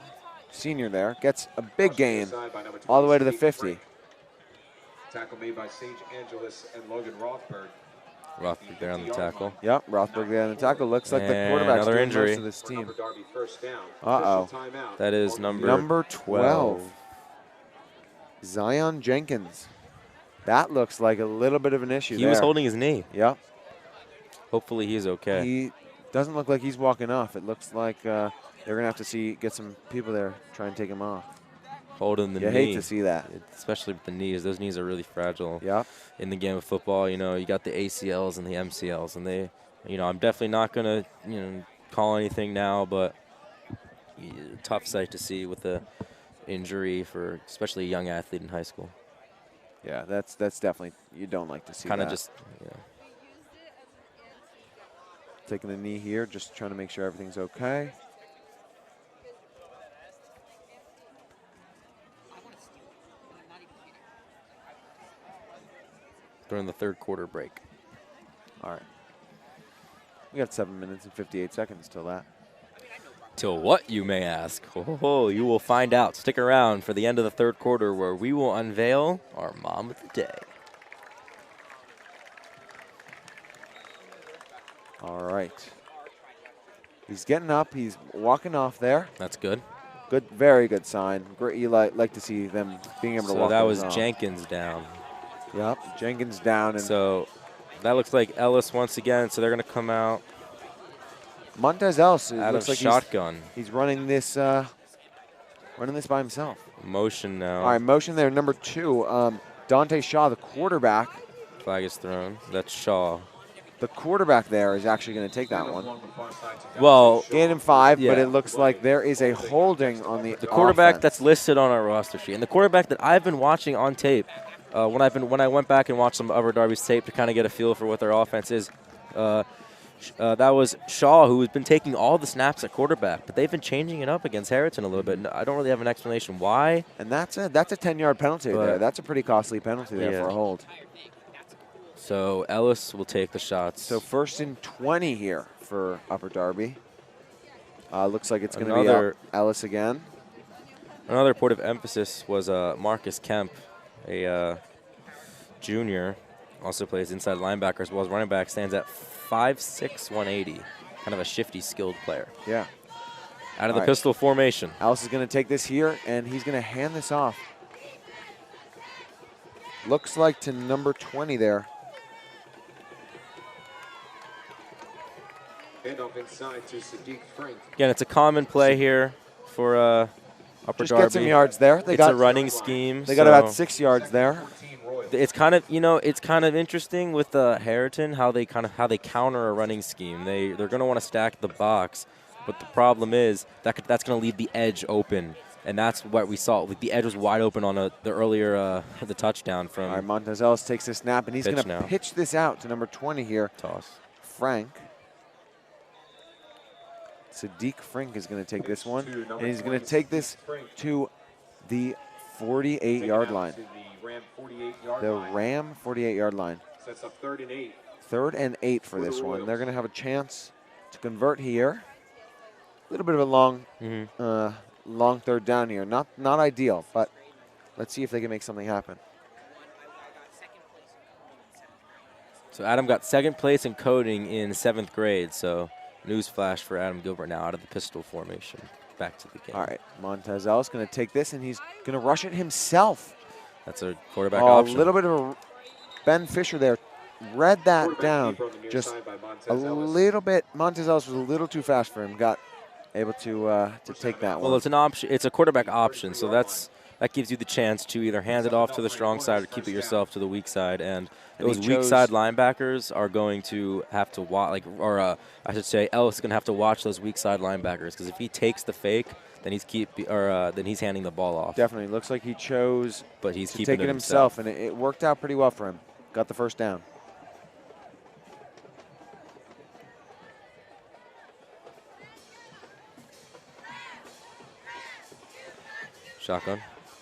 senior there, gets a big gain all the way to the 50. Tackle made by Sage Angelis and Logan Rothberg. Rothberg there on the tackle. Yep, Rothberg there on the tackle. Looks like the quarterback's another doing injury. most of this team. Uh-oh. That is number 12. Zion Jenkins. That looks like a little bit of an issue He there. was holding his knee. Yep. Hopefully he's okay. He doesn't look like he's walking off. It looks like they're going to have to get some people there try and take him off. Holding the knee. You hate to see that. Especially with the knees. Those knees are really fragile. Yep. In the game of football, you got the ACLs and the MCLs, and they, I'm definitely not going to, call anything now, but tough sight to see with the injury for especially a young athlete in high school. Yeah, that's definitely, you don't like to see kind of that. just, Taking the knee here, just trying to make sure everything's okay. during the third quarter break. All right. We got 7 minutes and 58 seconds till that. Till what, you may ask? Oh, you will find out. Stick around for the end of the third quarter where we will unveil our mom of the day. All right. He's getting up. He's walking off there. That's good. Good, very good sign. Great. You like to see them being able to walk. So that was off. Jenkins down. Yep, Jenkins down. And so that looks like Ellis once again. So they're going to come out. Montez Ellis out looks of like shotgun. He's running this by himself. Motion now. All right, motion there. Number 2, Dante Shaw, the quarterback. Flag is thrown. That's Shaw. The quarterback there is actually going to take that one. Well, gain him 5, yeah. but it looks like there is a holding on the quarterback offense. that's listed on our roster sheet, and the quarterback that I've been watching on tape. When I went back and watched some Upper Darby's tape to kind of get a feel for what their offense is, That was Shaw, who has been taking all the snaps at quarterback, but they've been changing it up against Harriton a little bit. I don't really have an explanation why. And that's a 10-yard penalty there. That's a pretty costly penalty there for a hold. So Ellis will take the shots. So 1st and 20 here for Upper Darby. Looks like it's going to be Ellis again. Another point of emphasis was Marcus Kemp, a junior, also plays inside linebacker as well as running back, stands at 5'6", 180. Kind of a shifty, skilled player. Yeah. Out of the pistol formation. Ellis is going to take this here, and he's going to hand this off. Looks like to number 20 there. Handoff inside to Sadiq Frank. Again, it's a common play here for Upper Just Darby. get some yards there. It's a running scheme. They got about 6 yards there. It's kind of, it's kind of interesting with Harriton how they counter a running scheme. They're going to want to stack the box, but the problem is that's going to leave the edge open, and that's what we saw. Like, the edge was wide open on the earlier the touchdown from. All right, Montez Ellis takes the snap, and he's going to pitch this out to number 20 here. Toss. Frank. Sadiq Frank is going to take this one, and he's going to take this to the 48-yard line. The Ram 48-yard line. Sets up 3rd and 8. 3rd and 8 for this one. They're going to have a chance to convert here. A little bit of a long 3rd down here. Not ideal, but let's see if they can make something happen. So Adam got 2nd place in coding in 7th grade. So newsflash for Adam Gilbert now out of the pistol formation. Back to the game. All right, Montez Ellis going to take this, and he's going to rush it himself. That's a quarterback option. A little bit of a Ben Fisher there. Read that down. Just a little bit. Montez Ellis was a little too fast for him. Got able to take that one. Well, it's an option. It's a quarterback option, so that gives you the chance to either hand it off to the strong side or keep it yourself to the weak side. And those weak side linebackers are going to have to watch, I should say, Ellis is going to have to watch those weak side linebackers, because if he takes the fake, then he's handing the ball off. Definitely looks like he chose, but he's to take it himself, and it worked out pretty well for him. Got the 1st down. Shotgun.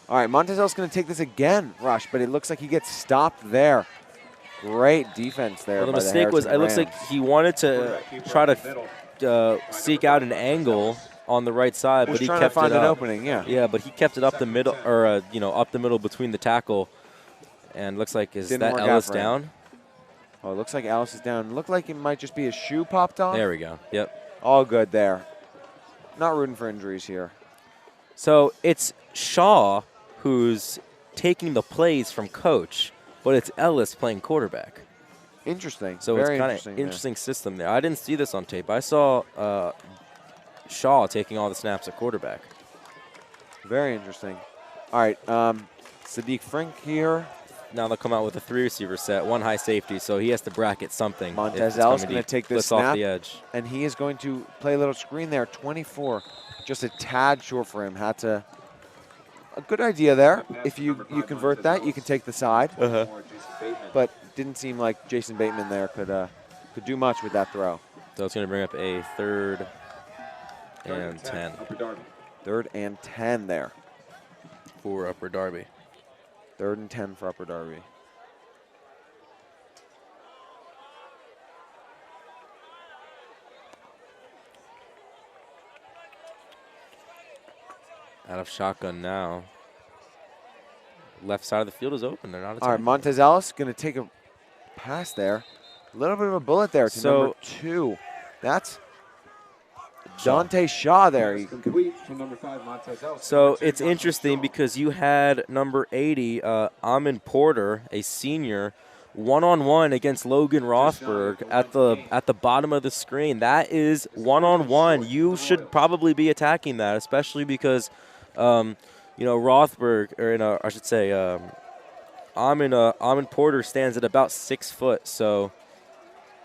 All right, Montez Ellis going to take this again, Rush, but it looks like he gets stopped there. Great defense there. Well, the mistake was, it looks like he wanted to try to seek out an angle on the right side, but he kept find it up. an opening, yeah. Yeah, but he kept it up the middle, or up the middle between the tackle, and looks like is that Ellis down? Oh, it looks like Ellis is down. Looked like it might just be his shoe popped off. There we go. Yep. All good there. Not rooting for injuries here. So it's Shaw who's taking the plays from coach, but it's Ellis playing quarterback. Interesting. So Very it's kind of interesting system there. I didn't see this on tape. I saw Shaw taking all the snaps at quarterback. Very interesting. All right, Sadiq Frank here. Now they'll come out with a 3-receiver set, 1 high safety, so he has to bracket something. Montez Ellis going to take this snap, off the edge, and he is going to play a little screen there. 24, just a tad short for him. Had to. A good idea there. If you convert that, you can take the side. But didn't seem like Jason Bateman there could do much with that throw. So it's going to bring up a 3rd and 10. 3rd and 10 there for Upper Darby. 3rd and 10 for Upper Darby. Out of shotgun now. Left side of the field is open. They're not. All right, Montez Ellis going to take a pass there. A little bit of a bullet there to number 2. That's Dante Shaw there. From number 5, Montez Ellis. So it's interesting because you had number 80, Amon Porter, a senior, one-on-one against Logan Rothberg at the bottom of the screen. That is one-on-one. You should probably be attacking that, especially because Rothberg, or I should say, Amon Porter stands at about 6 foot. So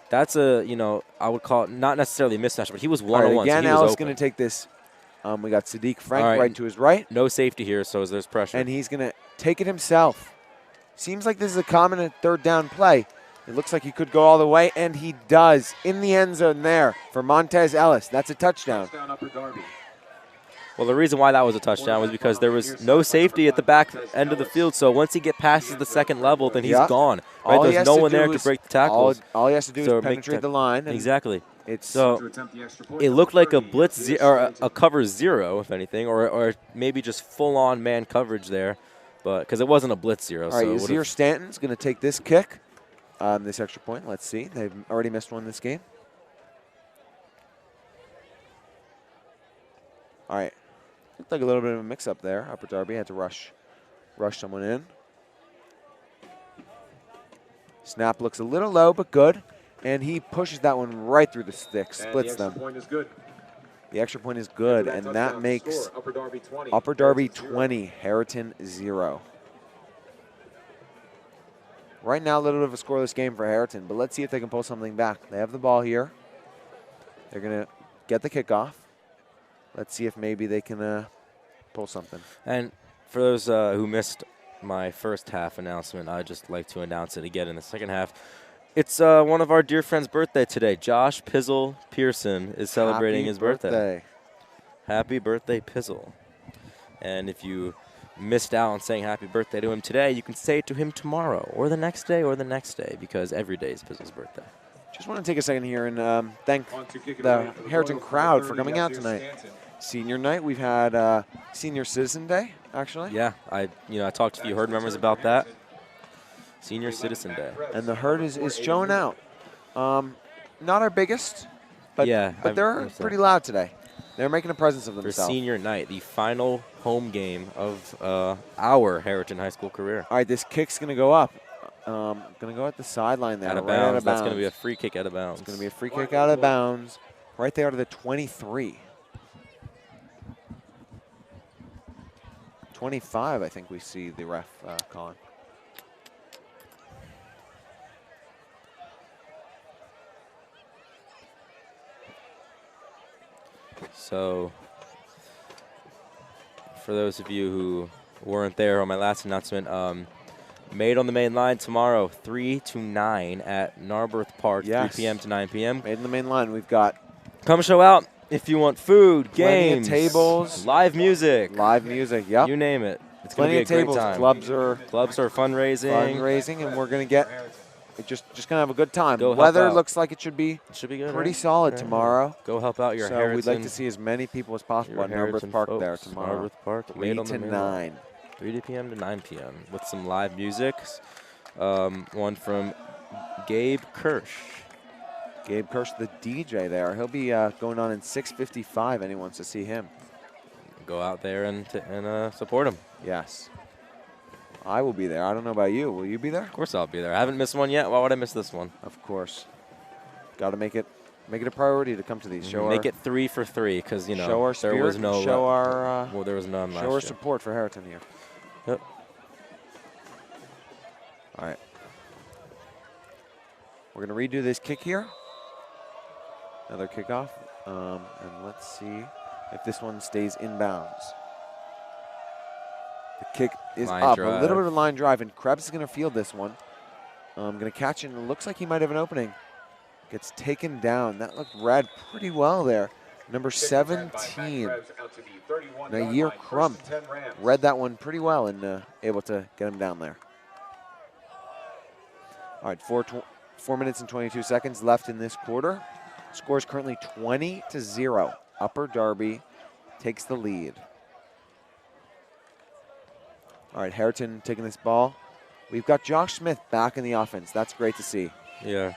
that's I would call it not necessarily a mismatch, but he was one-on-one. Again, so Ellis going to take this. We got Sadiq Frank right to his right. No safety here, so there's pressure. And he's going to take it himself. Seems like this is a common 3rd down play. It looks like he could go all the way, and he does in the end zone there for Montez Ellis. That's a touchdown. Well, the reason why that was a touchdown was because there was no safety at the back end of the field. So once he get past the second level, then he's gone. Right? There's no one there to break the tackles. All he has to do is penetrate the line. Exactly. So it looked like a blitz or a cover 0, if anything, or maybe just full-on man coverage there, but because it wasn't a blitz 0. All right, Yazir Stanton's going to take this kick, this extra point. Let's see. They've already missed one this game. All right. Looked like a little bit of a mix-up there. Upper Darby had to rush someone in. Snap looks a little low, but good. And he pushes that one right through the sticks, splits them. The extra point is good, and that makes Upper Darby 20, Harriton 0. Right now, a little bit of a scoreless game for Harriton, but let's see if they can pull something back. They have the ball here. They're going to get the kickoff. Let's see if maybe they can pull something. And for those who missed my first half announcement, I'd just like to announce it again in the second half. It's one of our dear friends' birthday today. Josh Pizzle Pearson is celebrating his birthday. Happy birthday, Pizzle. And if you missed out on saying happy birthday to him today, you can say it to him tomorrow or the next day because every day is Pizzle's birthday. Just want to take a second here and thank the Harriton crowd for coming out tonight. Senior night, we've had Senior Citizen Day, actually. Yeah, I talked to a few herd members about that. Senior Citizen Day. And the herd is showing out. Not our biggest, but they're pretty loud today. They're making a presence of themselves. For senior night, the final home game of our Harriton High School career. All right, this kick's going to go up. Going to go at the sideline there. Out of bounds. That's going to be a free kick out of bounds. It's going to be a free kick out of bounds right there to the 23. 25, I think we see the ref calling. So, for those of you who weren't there on my last announcement, Made on the Main Line tomorrow, 3 to 9 at Narberth Park, 3 p.m. to 9 p.m. Made on the Main Line. We've got... Come show out if you want food, games, tables, live music. Live music, yep. You name it. It's going to be a tables. great time. Clubs are fundraising. And we're going to get... Just gonna have a good time. Go Weather looks like it should be good, pretty right? solid tomorrow. Go help out your so Harriton. We'd like to see as many people as possible at Narberth Park there tomorrow. Narberth Park, 3 to 9. 3 p.m. to 9 p.m. with some live music. One from Gabe Kirsch. Gabe Kirsch, the DJ there. He'll be going on in 6:55. Anyone wants to see him. Go out there and support him. Yes. I will be there. I don't know about you. Will you be there? Of course I'll be there. I haven't missed one yet. Why would I miss this one? Of course. Got to make it a priority to come to these. Make it 3 for 3 because, you know, show our spirit, there was no show our well, there was none last show our year. support for Harriton here. Yep. All right. We're going to redo this kick here. Another kickoff. And let's see if this one stays in bounds. The kick is up. A little bit of a line drive, and Krebs is going to field this one. Going to catch it, and it looks like he might have an opening. Gets taken down. That looked read pretty well there. Number 17, Nair Crump, read that one pretty well and able to get him down there. All right, 4 minutes and 22 seconds left in this quarter. Score is currently 20-0. Upper Darby takes the lead. All right, Harriton taking this ball. We've got Josh Smith back in the offense. That's great to see. Yeah.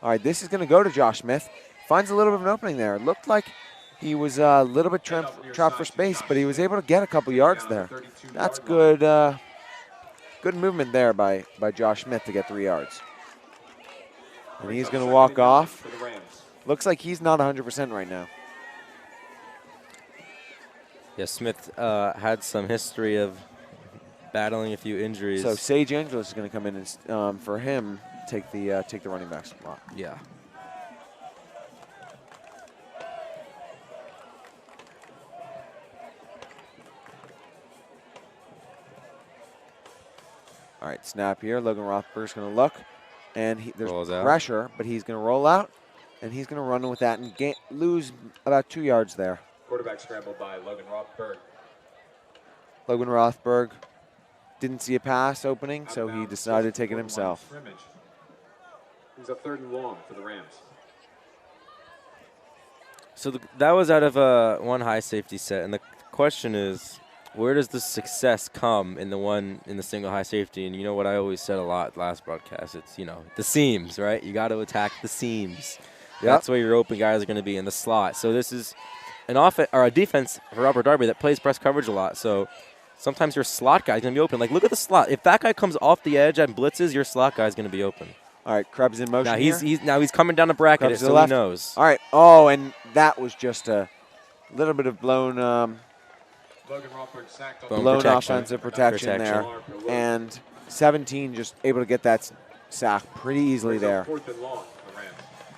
All right, this is going to go to Josh Smith. Finds a little bit of an opening there. It looked like he was a little bit trapped for space, but he was able to get a couple yards there. That's good good movement there by Josh Smith to get 3 yards. And he's going to walk off. Looks like he's not 100% right now. Yeah, Smith had some history of battling a few injuries. So Sage Angelos is going to come in and for him take the running back spot. Yeah. right, snap here. Logan Rothberg's going to look, and there's Rolls out. pressure, but he's going to roll out, and he's going to run with that and lose about 2 yards there. Quarterback scrambled by Logan Rothberg. Logan Rothberg didn't see a pass opening, so he decided to take it himself. It's a 3rd and long for the Rams. So that was out of one high safety set, and the question is, where does the success come in the single high safety? And you know what I always said a lot last broadcast, it's, the seams, right? You got to attack the seams. Yep. That's where your open guys are going to be in the slot. So this is a defense for Upper Darby that plays press coverage a lot. So sometimes your slot guy is going to be open. Like, look at the slot. If that guy comes off the edge and blitzes, your slot guy is going to be open. All right, Krebs in motion. Now he's coming down the bracket, Krebs so he knows. All right. Oh, and that was just a little bit of blown offensive protection there. And 17 just able to get that sack pretty easily there.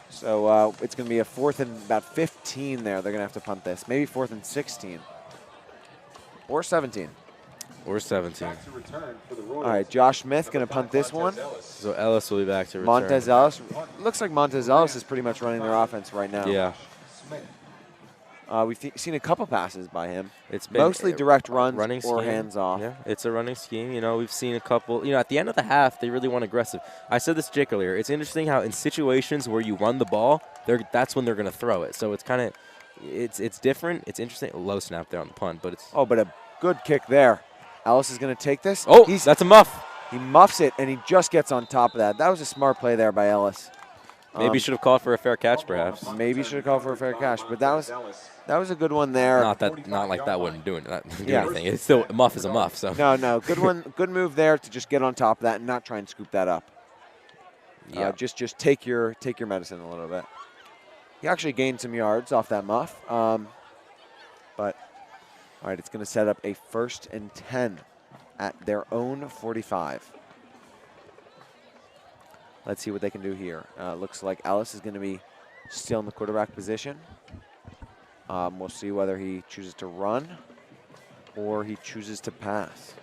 So it's going to be a 4th and about 15 there. They're going to have to punt this. Maybe 4th and 16. Or 17. Or 17. All right, Josh Smith going to punt this one. So Ellis will be back to return. Montez Ellis. Looks like Montez Ellis is pretty much running their offense right now. Yeah. We've seen a couple passes by him. It's been mostly direct runs running or scheme. hands off. Yeah, it's a running scheme. We've seen a couple. At the end of the half, they really went aggressive. I said this to Jake earlier. It's interesting how in situations where you run the ball, that's when they're going to throw it. So it's kind of, it's different. It's interesting. Low snap there on the punt, but it's. Oh, but a good kick there. Ellis is going to take this. Oh, that's a muff. He muffs it, and he just gets on top of that. That was a smart play there by Ellis. Maybe should have called for a fair catch, perhaps. Maybe should have called for a fair catch, but that was a good one there. Not like that wouldn't do anything. It's still a muff is a muff. So no, good one, good move there to just get on top of that and not try and scoop that up. Yeah, just take your medicine a little bit. He actually gained some yards off that muff, but. All right, it's going to set up a 1st and 10 at their own 45. Let's see what they can do here. Looks like Ellis is going to be still in the quarterback position. We'll see whether he chooses to run or he chooses to pass.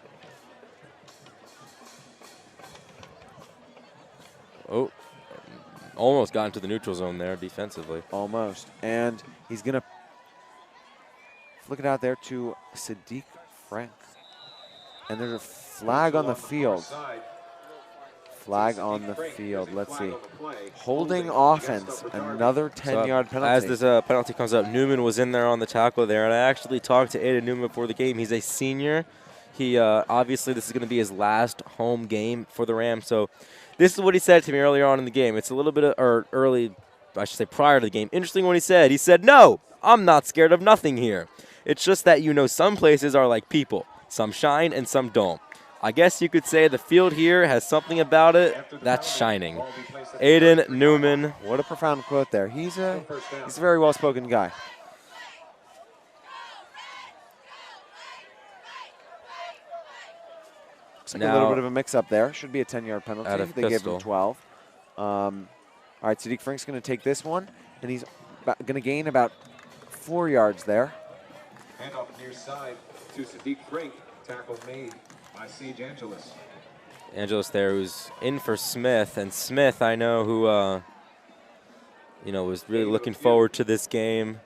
Oh, almost got into the neutral zone there defensively. Almost. And he's going to flick it out there to Sadiq Frank. And there's a flag on the field. Flag on the field. Let's see. Holding offense, another 10-yard penalty. As this penalty comes up, Newman was in there on the tackle there, and I actually talked to Aiden Newman before the game. He's a senior. He obviously this is going to be his last home game for the Rams. So this is what he said to me earlier on in the game. It's a little bit early, I should say prior to the game. Interesting what he said. He said, "No, I'm not scared of nothing here. It's just that some places are like people. Some shine and some don't. I guess you could say the field here has something about it that's shining." Aiden Newman. What a profound quote there. He's a very well-spoken guy. Looks like a little bit of a mix-up there. Should be a 10-yard penalty. They gave him 12. All right, Sadiq Frank's going to take this one, and he's going to gain about 4 yards there. Hand off near side to Sadiq Frank. Tackle made by Sage Angeles. Angeles there, who's in for Smith, and Smith, I know, who was really looking forward to this game.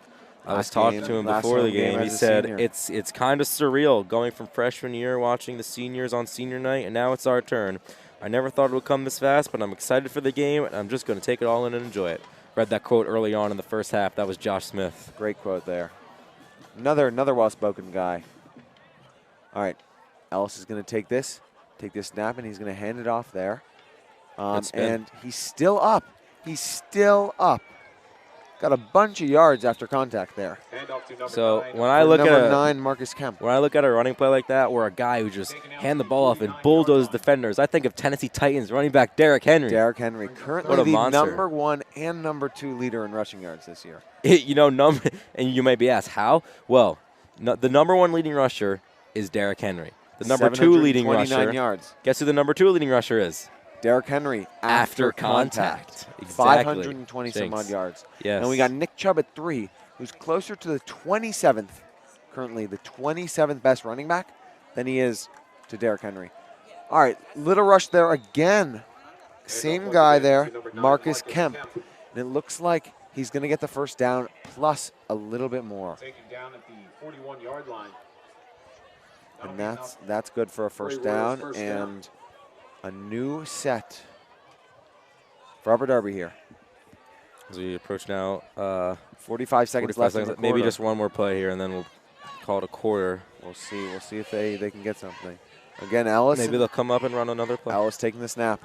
I was talking to him before the game. He said it's kind of surreal going from freshman year, watching the seniors on senior night, and now it's our turn. I never thought it would come this fast, but I'm excited for the game, and I'm just going to take it all in and enjoy it. Read that quote early on in the first half. That was Josh Smith. Great quote there. Another well-spoken guy. All right, Ellis is going to take this snap, and he's going to hand it off there. And he's still up. He's still up. Got a bunch of yards after contact there. So when I look at number 9, Marcus Kemp. When I look at a running play like that, where a guy who just hand the ball off and bulldoze defenders, I think of Tennessee Titans running back Derrick Henry. Derrick Henry, currently the number 1 and number 2 leader in rushing yards this year. And you might be asked how? Well, the number 1 leading rusher is Derrick Henry. The number 2 leading rusher. Yards. Guess who the number 2 leading rusher is? Derrick Henry after contact. Exactly. 520 some odd yards. Yes. And we got Nick Chubb at 3, who's closer to the 27th, currently the 27th best running back than he is to Derrick Henry. All right, little rush there again. Same guy there, Marcus Kemp. And it looks like he's going to get the first down plus a little bit more. Taken down at the 41-yard line. And that's good for a first down and a new set for Upper Darby here. As we approach now, 45 seconds left. Maybe just one more play here, and then we'll call it a quarter. We'll see. We'll see if they can get something. Again, Ellis. Maybe they'll come up and run another play. Ellis taking the snap.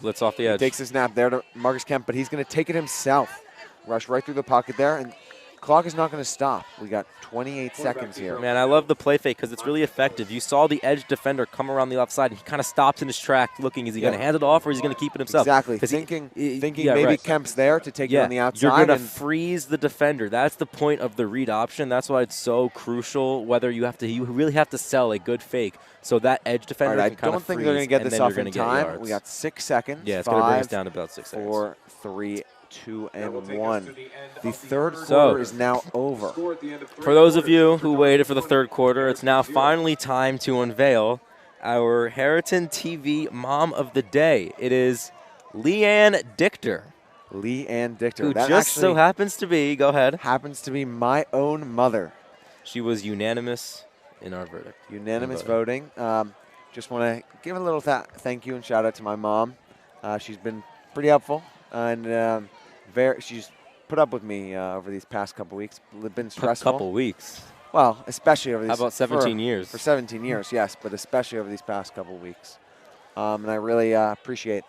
Blitz off the edge. He takes the snap there to Marcus Kemp, but he's going to take it himself. Rush right through the pocket there, and clock is not going to stop. We got 28 seconds here. Man, I love the play fake because it's really effective. You saw the edge defender come around the left side, and he kind of stopped in his track looking, is he going to hand it off or is he going to keep it himself? Exactly. Thinking maybe Kemp's there to take it on the outside. You're going to freeze the defender. That's the point of the read option. That's why it's so crucial whether you really have to sell a good fake so that edge defender can kind of freeze. I don't think they're going to get this off in time. We got 6 seconds. Yeah, it's going to bring us down to about 6 seconds. 4, 3, 2, and 1. The third quarter is now over. For those of you who waited for the third quarter, it's now finally time to unveil our HarritonTV Mom of the Day. It is Leanne Dichter. Leanne Dichter. Who just so happens to be, go ahead. Happens to be my own mother. She was unanimous in our verdict. Unanimous voting. Just want to give a little thank you and shout out to my mom. She's been pretty helpful. And she's put up with me over these past couple weeks. It's been stressful. A couple weeks. Well, especially over these. How about 17 years? For 17 years, yes, but especially over these past couple weeks. And I really appreciate.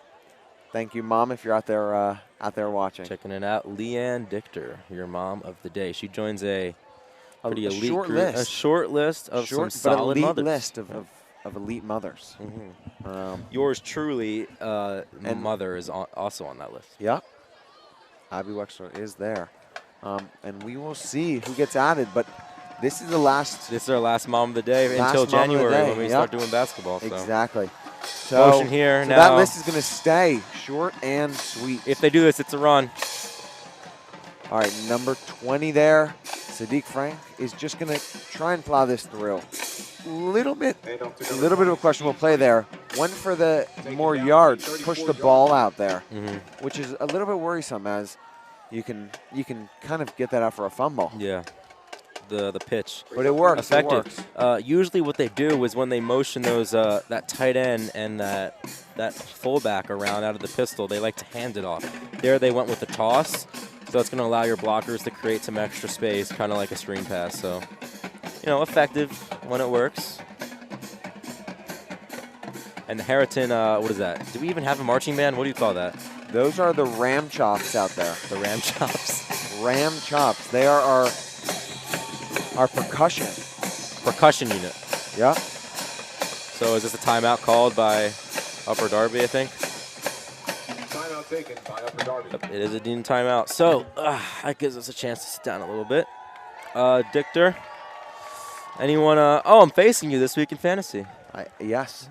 Thank you, Mom, if you're out there watching. Checking it out, Leanne Dichter, your mom of the day. She joins a pretty elite short group, list. A short list of some solid elite mothers. List of elite mothers. Yours truly, mother, is also on that list. Yep. Abby Wexler is there. And we will see who gets added, but this is the last. This is our last Mom of the Day until January when we start doing basketball. So. Exactly. So, motion here now. That list is going to stay short and sweet. If they do this, it's a run. All right, number 20 there. Sadiq Frank is just going to try and plow this through. A little bit of a questionable play there. Went for the more yards, pushed the ball out there, which is a little bit worrisome as you can kind of get that out for a fumble. Yeah, the pitch. But it works. Effective. It works. Usually what they do is when they motion those that tight end and that fullback around out of the pistol, they like to hand it off. There they went with the toss, so it's going to allow your blockers to create some extra space, kind of like a screen pass. So, effective when it works. And the Harriton, what is that? Do we even have a marching band? What do you call that? Those are the ram chops out there. The ram chops. Ram chops. They are our percussion. Percussion unit. Yep. So is this a timeout called by Upper Darby, I think? Timeout taken by Upper Darby. It is a Dean timeout. So that gives us a chance to sit down a little bit. Dichter, anyone? I'm facing you this week in fantasy. Yes.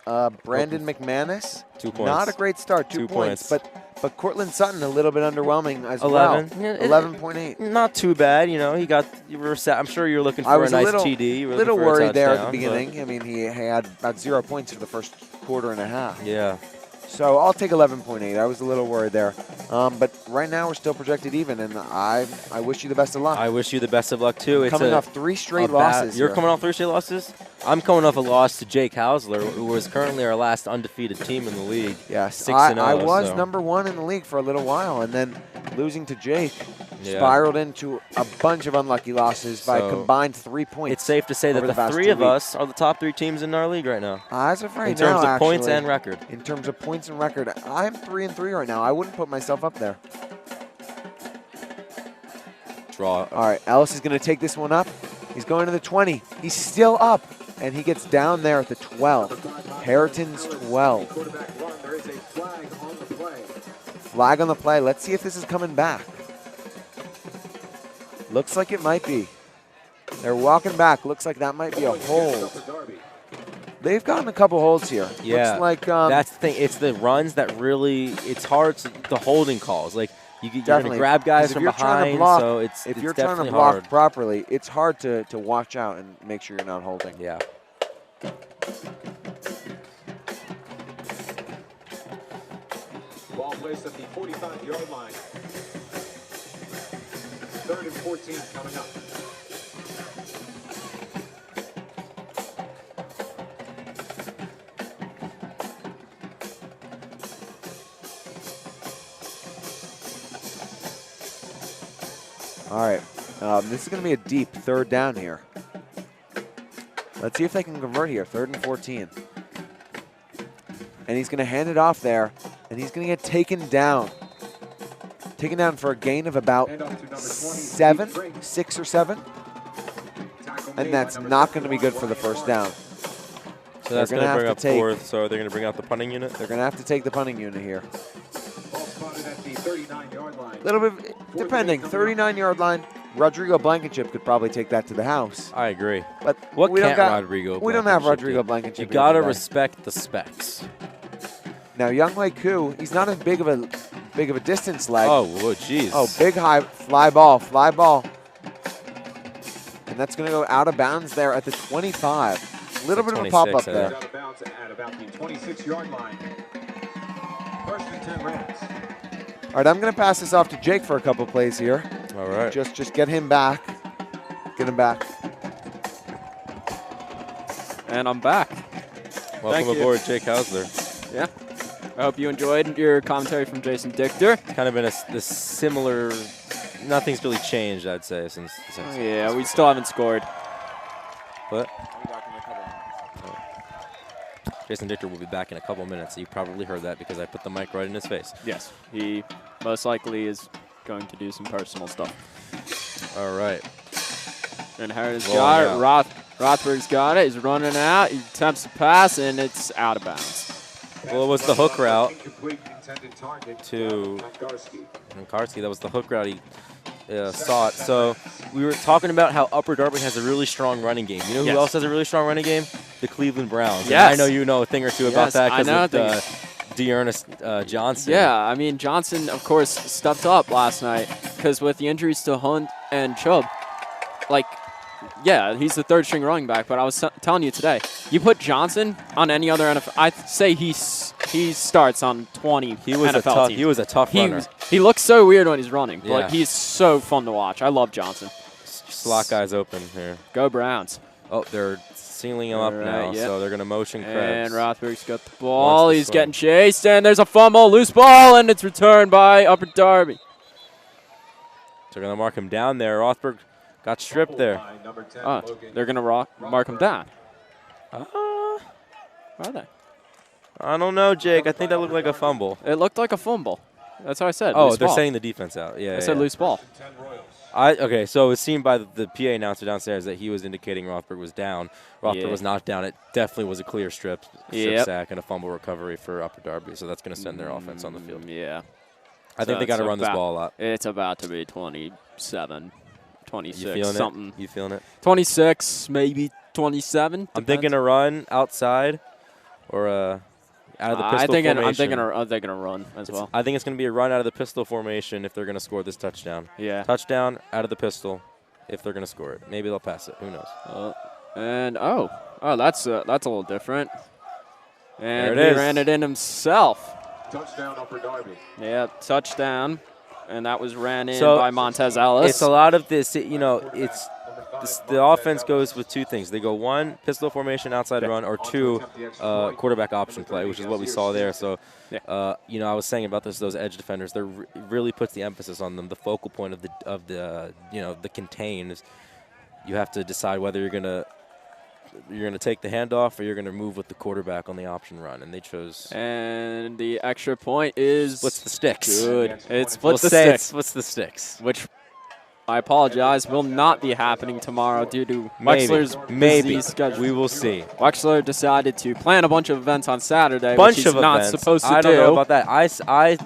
Brandon McManus. 2 points. Not a great start. 2 points. But Cortland Sutton a little bit underwhelming as 11. well. 11.8. Not too bad. I'm sure you're looking for a nice TD. You were little looking for a worried there at the touchdown, beginning. I mean, he had about 0 points for the first quarter and a half. Yeah. So I'll take 11.8. I was a little worried there. But right now we're still projected even, and I wish you the best of luck. I wish you the best of luck, too. Coming off 3 straight losses. You're coming off 3 straight losses? I'm coming off a loss to Jake Hausler, who was currently our last undefeated team in the league. Yes, 6-0. I was number 1 in the league for a little while, and then losing to Jake spiraled into a bunch of unlucky losses by a combined 3 points. It's safe to say that the 3 of us are the top 3 teams in our league right now. As of right now, in terms of points and record. In terms of points and record, I'm 3-3 right now. I wouldn't put myself up there. Draw. All right, Ellis is going to take this one up. He's going to the 20. He's still up, and he gets down there at the 12. Harriton's 12. Flag on the play. Let's see if this is coming back. Looks like it might be. They're walking back. Looks like that might be a hold. They've gotten a couple holds here. Yeah, looks like that's the thing. It's the runs that really, it's hard to, the holding calls. Like, you're going to grab guys from behind, so it's if you're definitely trying to block hard. properly, it's hard to watch out and make sure you're not holding. Yeah. Ball placed at the 45-yard line. 3rd and 14 coming up. All right, this is going to be a deep 3rd down here. Let's see if they can convert here. 3rd and 14. And he's going to hand it off there, and he's going to get taken down. Taken down for a gain of about 6 or 7. And that's not going to be good for the 1st down. So that's going to bring up 4th, so they're going to bring out the punting unit? They're going to have to take the punting unit here. Ball spotted at the 39-yard line. A little bit, depending. 39-yard line. Rodrigo Blankenship could probably take that to the house. I agree. But what we can't don't Rodrigo We don't have Rodrigo Blankenship. You got to respect the specs. Now, Young Wei Koo, he's not as big of a distance leg. Oh, jeez. Oh, big high fly ball. And that's going to go out of bounds there at the 25. A little bit of a pop up there. Out of bounds at about the 26-yard line. 1st and 10 Rams. All right, I'm going to pass this off to Jake for a couple plays here. All right. Just get him back. Get him back. And I'm back. Welcome aboard, Jake Hausler. Yeah. I hope you enjoyed your commentary from Jason Dichter. It's kind of been a similar. Nothing's really changed, I'd say, since yeah, we still haven't scored. What? Jason Dichter will be back in a couple minutes. You probably heard that because I put the mic right in his face. Yes, he most likely is going to do some personal stuff. All right. And Harriton's got it. Rothberg's got it. He's running out. He attempts to pass, and it's out of bounds. Well, it was the hook route to Karski. That was the hook route he saw it. So we were talking about how Upper Darby has a really strong running game. You know who else has a really strong running game? The Cleveland Browns. Yes. I know you know a thing or two about that because of D'Ernest Johnson. Yeah, I mean, Johnson, of course, stepped up last night because with the injuries to Hunt and Chubb, yeah, he's the 3rd-string running back, but I was telling you today, you put Johnson on any other NFL, I'd say he starts on 20 NFL teams. He was a tough runner. He looks so weird when he's running, but he's so fun to watch. I love Johnson. Slot guys open here. Go Browns. Oh, they're sealing him up now, so they're going to motion Krebs. And Rothberg's got the ball. He's getting chased, and there's a fumble, loose ball, and it's returned by Upper Darby. So they're going to mark him down there. Rothberg got stripped there. They're going to mark him down. Are they? I don't know, Jake. I think that looked like a fumble. It looked like a fumble. That's what I said. Oh, they're sending the defense out. Yeah, I said loose ball. Okay, so it was seen by the PA announcer downstairs that he was indicating Rothberg was down. Rothberg was not down. It definitely was a clear strip sack and a fumble recovery for Upper Darby, so that's going to send their offense on the field. Yeah. I think they got to run this ball a lot. It's about to be 27, 26, you feeling something. You feeling it? 26, maybe 27. I'm thinking a run outside or out of the pistol formation. I'm thinking a run as well. I think it's going to be a run out of the pistol formation if they're going to score this touchdown. Yeah. Touchdown out of the pistol if they're going to score it. Maybe they'll pass it. Who knows? That's a little different. And he ran it in himself. Touchdown, Upper Darby. Yeah, touchdown. And that was ran in by Montez Ellis. It's a lot of this, the offense goes with 2 things. They go 1, pistol formation, outside run, or 2, quarterback option play, which is what we saw there. So, I was saying about those edge defenders, there really puts the emphasis on them. The focal point of the contain is you have to decide whether you're gonna take the handoff or you're gonna move with the quarterback on the option run, and they chose. And the extra point is splits the sticks. Good. It splits the sticks. It splits the sticks. Which, I apologize, will not be happening tomorrow due to Wexler's busy schedule. We will see. Wexler decided to plan a bunch of events on Saturday, which he's not supposed to do. I don't know about that. I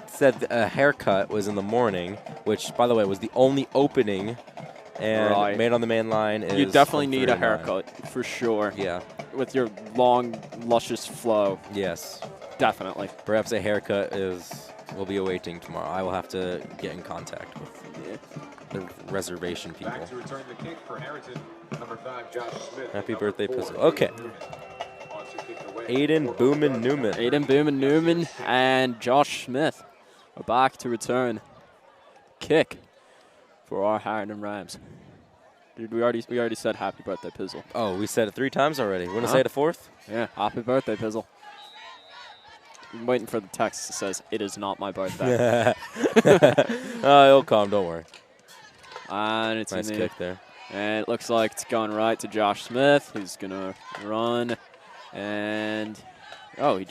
said a haircut was in the morning, which, by the way, was the only opening. And made on the main line is. You definitely need a haircut, for sure. Yeah. With your long, luscious flow. Yes. Definitely. Perhaps a haircut will be awaiting tomorrow. I will have to get in contact with the reservation people. Back to return the kick for Harriton, number 5, Josh Smith. Happy birthday, Pistol. Okay. Aiden Boomin Newman. Aiden Boomin Newman and Josh Smith. We're back to return kick for our Harriton Rams. Dude, we already said happy birthday, Pizzle. Oh, we said it 3 times already. Want to say it a 4th? Yeah, happy birthday, Pizzle. I'm waiting for the text that says, it is not my birthday. It'll come, don't worry. And it's Nice kick there. And it looks like it's going right to Josh Smith, who's going to run. And, oh, he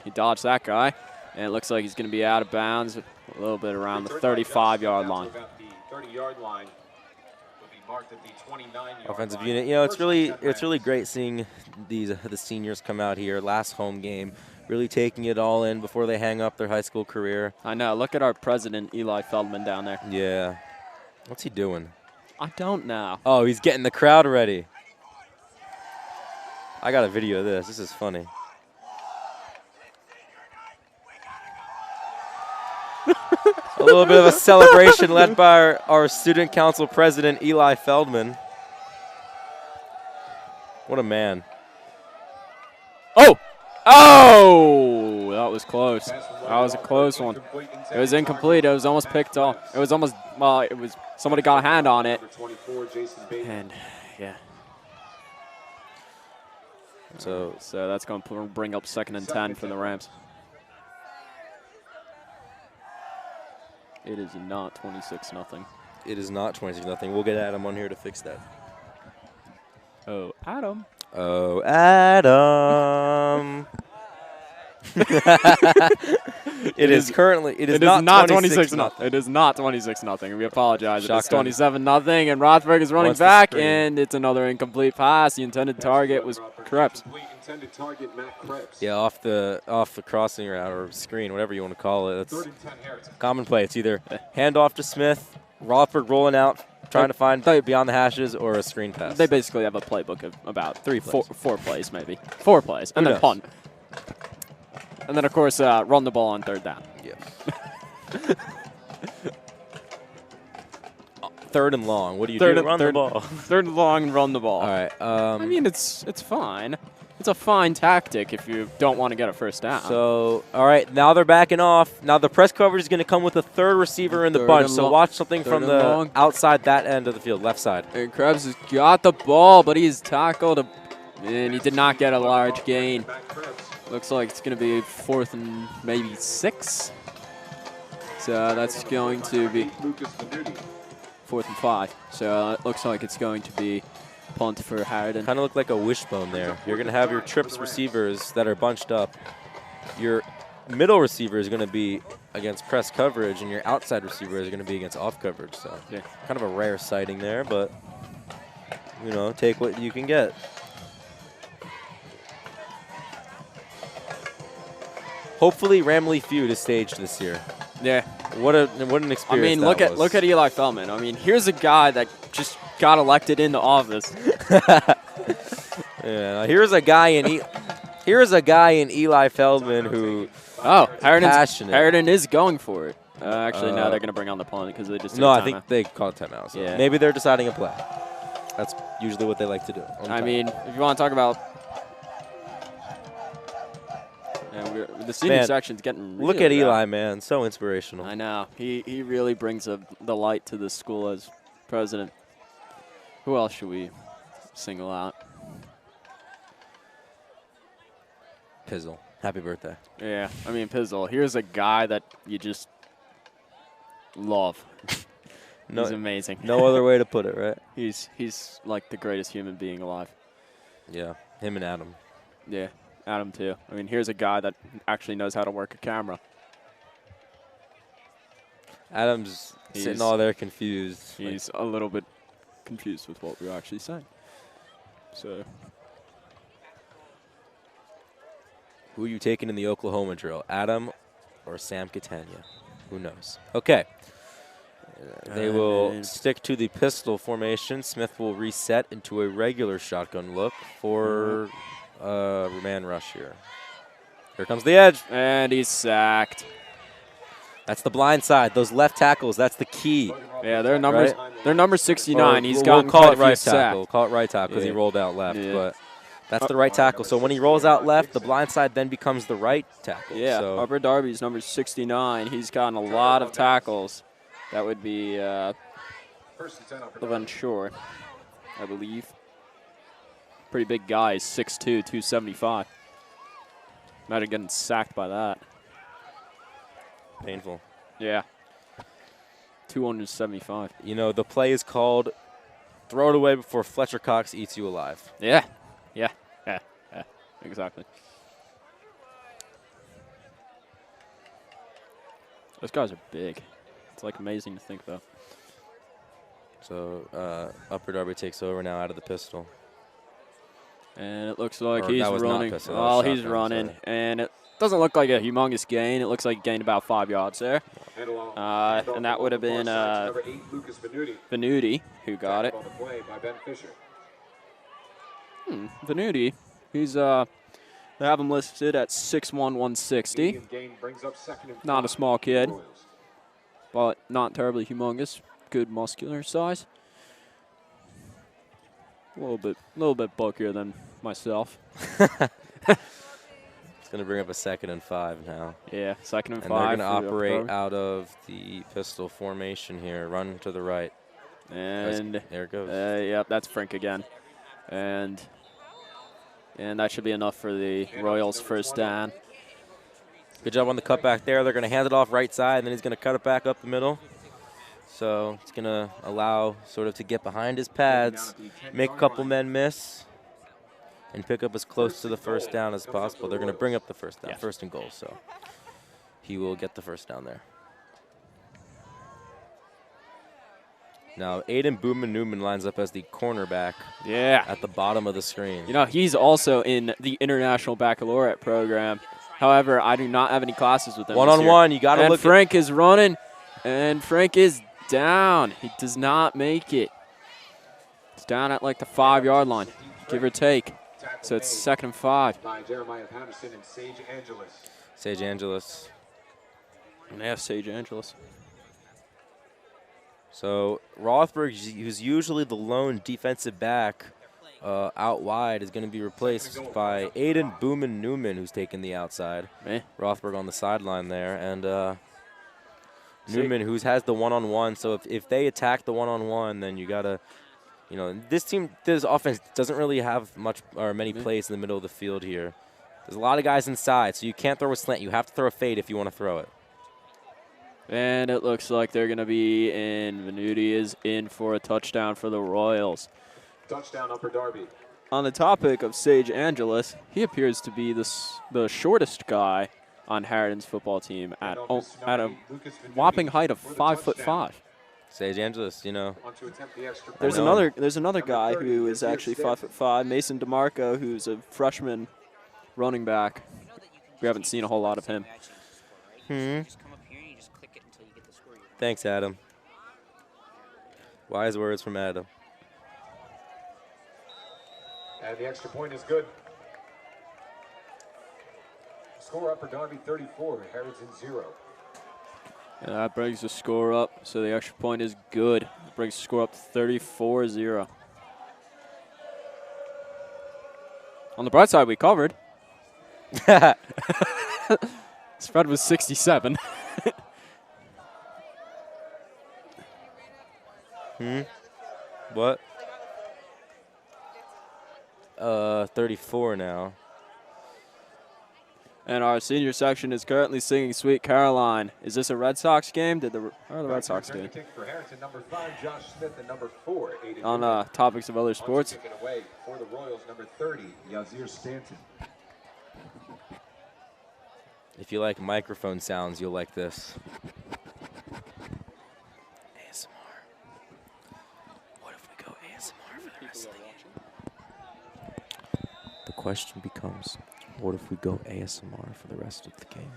dodged that guy. And it looks like he's going to be out of bounds a little bit around the 35-yard line. The 30-yard line will be marked at the 29-yard Offensive line. unit. You know, it's really great seeing the seniors come out here. Last home game, really taking it all in before they hang up their high school career. I know. Look at our president, Eli Feldman, down there. Yeah. What's he doing? I don't know. Oh, he's getting the crowd ready. I got a video of this. This is funny. A little bit of a celebration led by our student council president, Eli Feldman. What a man. Oh! Oh! That was close. That was a close one. It was incomplete. It was almost picked off. It was almost, well, it was, somebody got a hand on it. And, yeah. So that's going to bring up 2nd and 10 for the Rams. It is not 26-0. It is not 26-0. We'll get Adam on here to fix that. Oh, Adam. Oh, Adam. It is currently. It is not 26-0. It is not 26-0. We apologize. Shotgun. It's 27-0, and Rothberg is running back, and it's another incomplete pass. The intended target was Krebs. Yeah, off the crossing route or screen, whatever you want to call it. It's common play. It's either handoff to Smith, Rothberg rolling out, trying to find beyond the hashes, or a screen pass. They basically have a playbook of about 3 plays. four plays, maybe 4 plays, and then punt. And then, of course, run the ball on 3rd down. Yeah. 3rd and long. What do you do? Run the ball. 3rd and long, run the ball. All right. I mean, it's fine. It's a fine tactic if you don't want to get a 1st down. So, all right, now they're backing off. Now the press coverage is going to come with a 3rd receiver in the bunch. So watch something from the outside that end of the field, left side. And Krebs has got the ball, but he's tackled, and he did not get a large gain. Looks like it's going to be 4th and maybe 6. So that's going to be 4th and 5. So it looks like it's going to be punt for Harriton. Kind of look like a wishbone there. You're going to have your trips receivers that are bunched up. Your middle receiver is going to be against press coverage, and your outside receiver is going to be against off coverage. So yeah, kind of a rare sighting there, but, you know, take what you can get. Hopefully, Ramley feud is staged this year. Yeah. What an experience. I mean, look at Eli Feldman. I mean, here's a guy that just got elected into office. Yeah. Here's a guy in Eli Feldman who. Oh, passionate. Harriton is going for it. Actually, no, they're going to bring on the punt because they just. No, I think they called timeout. So yeah. Maybe they're deciding a play. That's usually what they like to do. I mean, if you want to talk about. Yeah, the senior section's getting really look at Eli, man. So inspirational. I know. He really brings the light to the school as president. Who else should we single out? Pizzle. Happy birthday. Yeah, I mean, Pizzle. Here's a guy that you just love. He's amazing. No other way to put it, right? He's like the greatest human being alive. Yeah, him and Adam. Yeah. Adam, too. I mean, here's a guy that actually knows how to work a camera. Adam's sitting all there confused. He's a little bit confused with what we're actually saying. So, who are you taking in the Oklahoma drill, Adam or Sam Catania? Who knows? Okay. They will stick to the pistol formation. Smith will reset into a regular shotgun look for man rush here. Here comes the edge. And he's sacked. That's the blind side. Those left tackles, that's the key. Yeah, they're number 69. He's we'll gotten call quite it right a few tackle. sacks. Call it right tackle because he Yeah. rolled out left. Yeah. But That's the right tackle. So when he rolls out left, the blind side then becomes the right tackle. Yeah, So Upper Darby's number 69. He's gotten a lot of tackles. That would be Levin Shore, I believe. Pretty big guy, 6'2", 275. Imagine getting sacked by that. painful. Yeah. 275. You know, the play is called throw it away before Fletcher Cox eats you alive. Yeah. Exactly. Those guys are big. It's like amazing to think about. So Upper Darby takes over now out of the pistol. And it looks like Or he's that was not running. pistol, that was Oh, he's shotgun, running. sorry. And it doesn't look like a humongous gain. It looks like he gained about 5 yards there. And that would have been Venuti who got it. Venuti, he's they have him listed at 6'1", 160. Not a small kid, but not terribly humongous. Good muscular size. A little bit bulkier than myself. It's going to bring up a 2nd and 5 now. Yeah, 2nd and 5. And they're going to operate out of the pistol formation here. Run to the right. And there it goes. Yep, that's Frank again. And that should be enough for the Royals' first down. Good job on the cutback there. They're going to hand it off right side, and then he's going to cut it back up the middle. So it's going to allow sort of to get behind his pads, make a couple men miss, and pick up as close to the first down as possible. They're going to bring up the first down, first and goal. So he will get the first down there. Now, Aiden Booman-Newman lines up as the cornerback at the bottom of the screen. You know, he's also in the International Baccalaureate program. However, I do not have any classes with him. One-on-one, you got to look. And Frank is running, and Frank is down. He does not make it. It's down at like the 5-yard line, give or take. So it's 2nd and 5. Sage Angeles. And they have Sage Angeles. So Rothberg, who's usually the lone defensive back out wide, is going to be replaced by Aiden Booman-Newman, who's taking the outside. Rothberg on the sideline there. And Newman, who has the one-on-one. So if they attack the one-on-one, then you got to, you know, this offense doesn't really have much or many plays in the middle of the field here. There's a lot of guys inside, so you can't throw a slant. You have to throw a fade if you want to throw it. And it looks like they're going to be in. Venuti is in for a touchdown for the Royals. Touchdown, Upper Darby. On the topic of Sage Angeles, he appears to be the shortest guy on Harriton's football team at a whopping height of 5'5". Sage Angeles, you know. There's another guy who is actually 5'5", Mason DeMarco, who's a freshman running back. We haven't seen a whole lot of him. Thanks, Adam. Wise words from Adam. And the extra point is good. Score Upper Darby 34, Harriton 0. And that brings the score up, so the extra point is good. It brings the score up 34-0. On the bright side, we covered. Spread was 67. What? 34 now. And our senior section is currently singing Sweet Caroline. Is this a Red Sox game? How are the Red Sox doing? For Harriton, number 5, Josh Smith, and number 4, Aiden On topics of other sports. Taken away for the Royals, number 30, Yazir Stanton. If you like microphone sounds, you'll like this. ASMR. What if we go ASMR for the rest of the game? The question becomes, what if we go ASMR for the rest of the game?